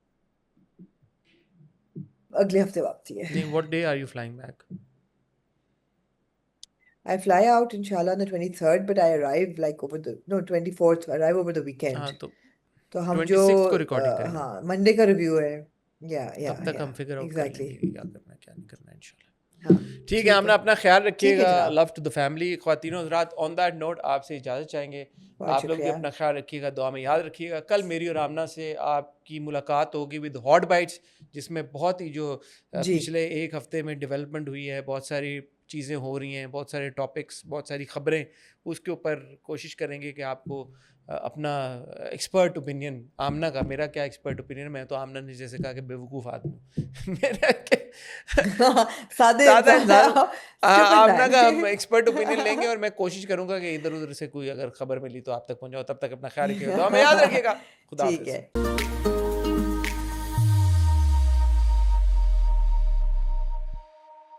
अगले हफ्ते वापसी है। नहीं, what day are you flying back? I fly out inshallah on the 23rd, but I arrive like over the, no, 24th, arrive over the weekend. हाँ तो तो हम जो 26 को रिकॉर्डिंग करेंगे। हाँ, मंडे का रिव्यू है। या तब तक हम फिगर आउट कर एग्जैक्टली। लेंगे कि क्या करना है क्या नहीं करना है इंशाल्लाह। हाँ ठीक ठीक है, हमने है, अपना ख्याल ठीक है रखिएगा। जनाब, लव टू द फैमिली। ख्वातीनो हज़रात, ऑन दैट नोट आपसे इजाज़त चाहेंगे। बहुत आप लोग भी शुक्रिया। अपना ख्याल रखिएगा, दुआ में याद रखिएगा। कल मेरी और आमना से आपकी मुलाकात होगी विद हॉट बाइट्स, जिसमें बहुत ही जो जी पिछले 1 हफ्ते में डेवलपमेंट हुई है, बहुत सारी चीज़ें हो रही हैं, बहुत सारे टॉपिक्स, बहुत सारी ख़बरें, उसके ऊपर कोशिश करेंगे कि आपको अपना एक्सपर्ट ओपिनियन, आमना का, मेरा क्या एक्सपर्ट ओपिनियन, मैं तो आमना ने जैसे कहा कि बेवकूफ़ आदमी मेरा सादे सादा इंसान। stupid आमना man। का हम एक्सपर्ट ओपिनियन लेंगे, और मैं कोशिश करूंगा कि इधर उधर से कोई अगर खबर मिली तो आप तक पहुंचाओ। तब तक अपना ख्याल रखिएगा, तो हमें याद रखिएगा। खुदा ठीक हाफिज़। है।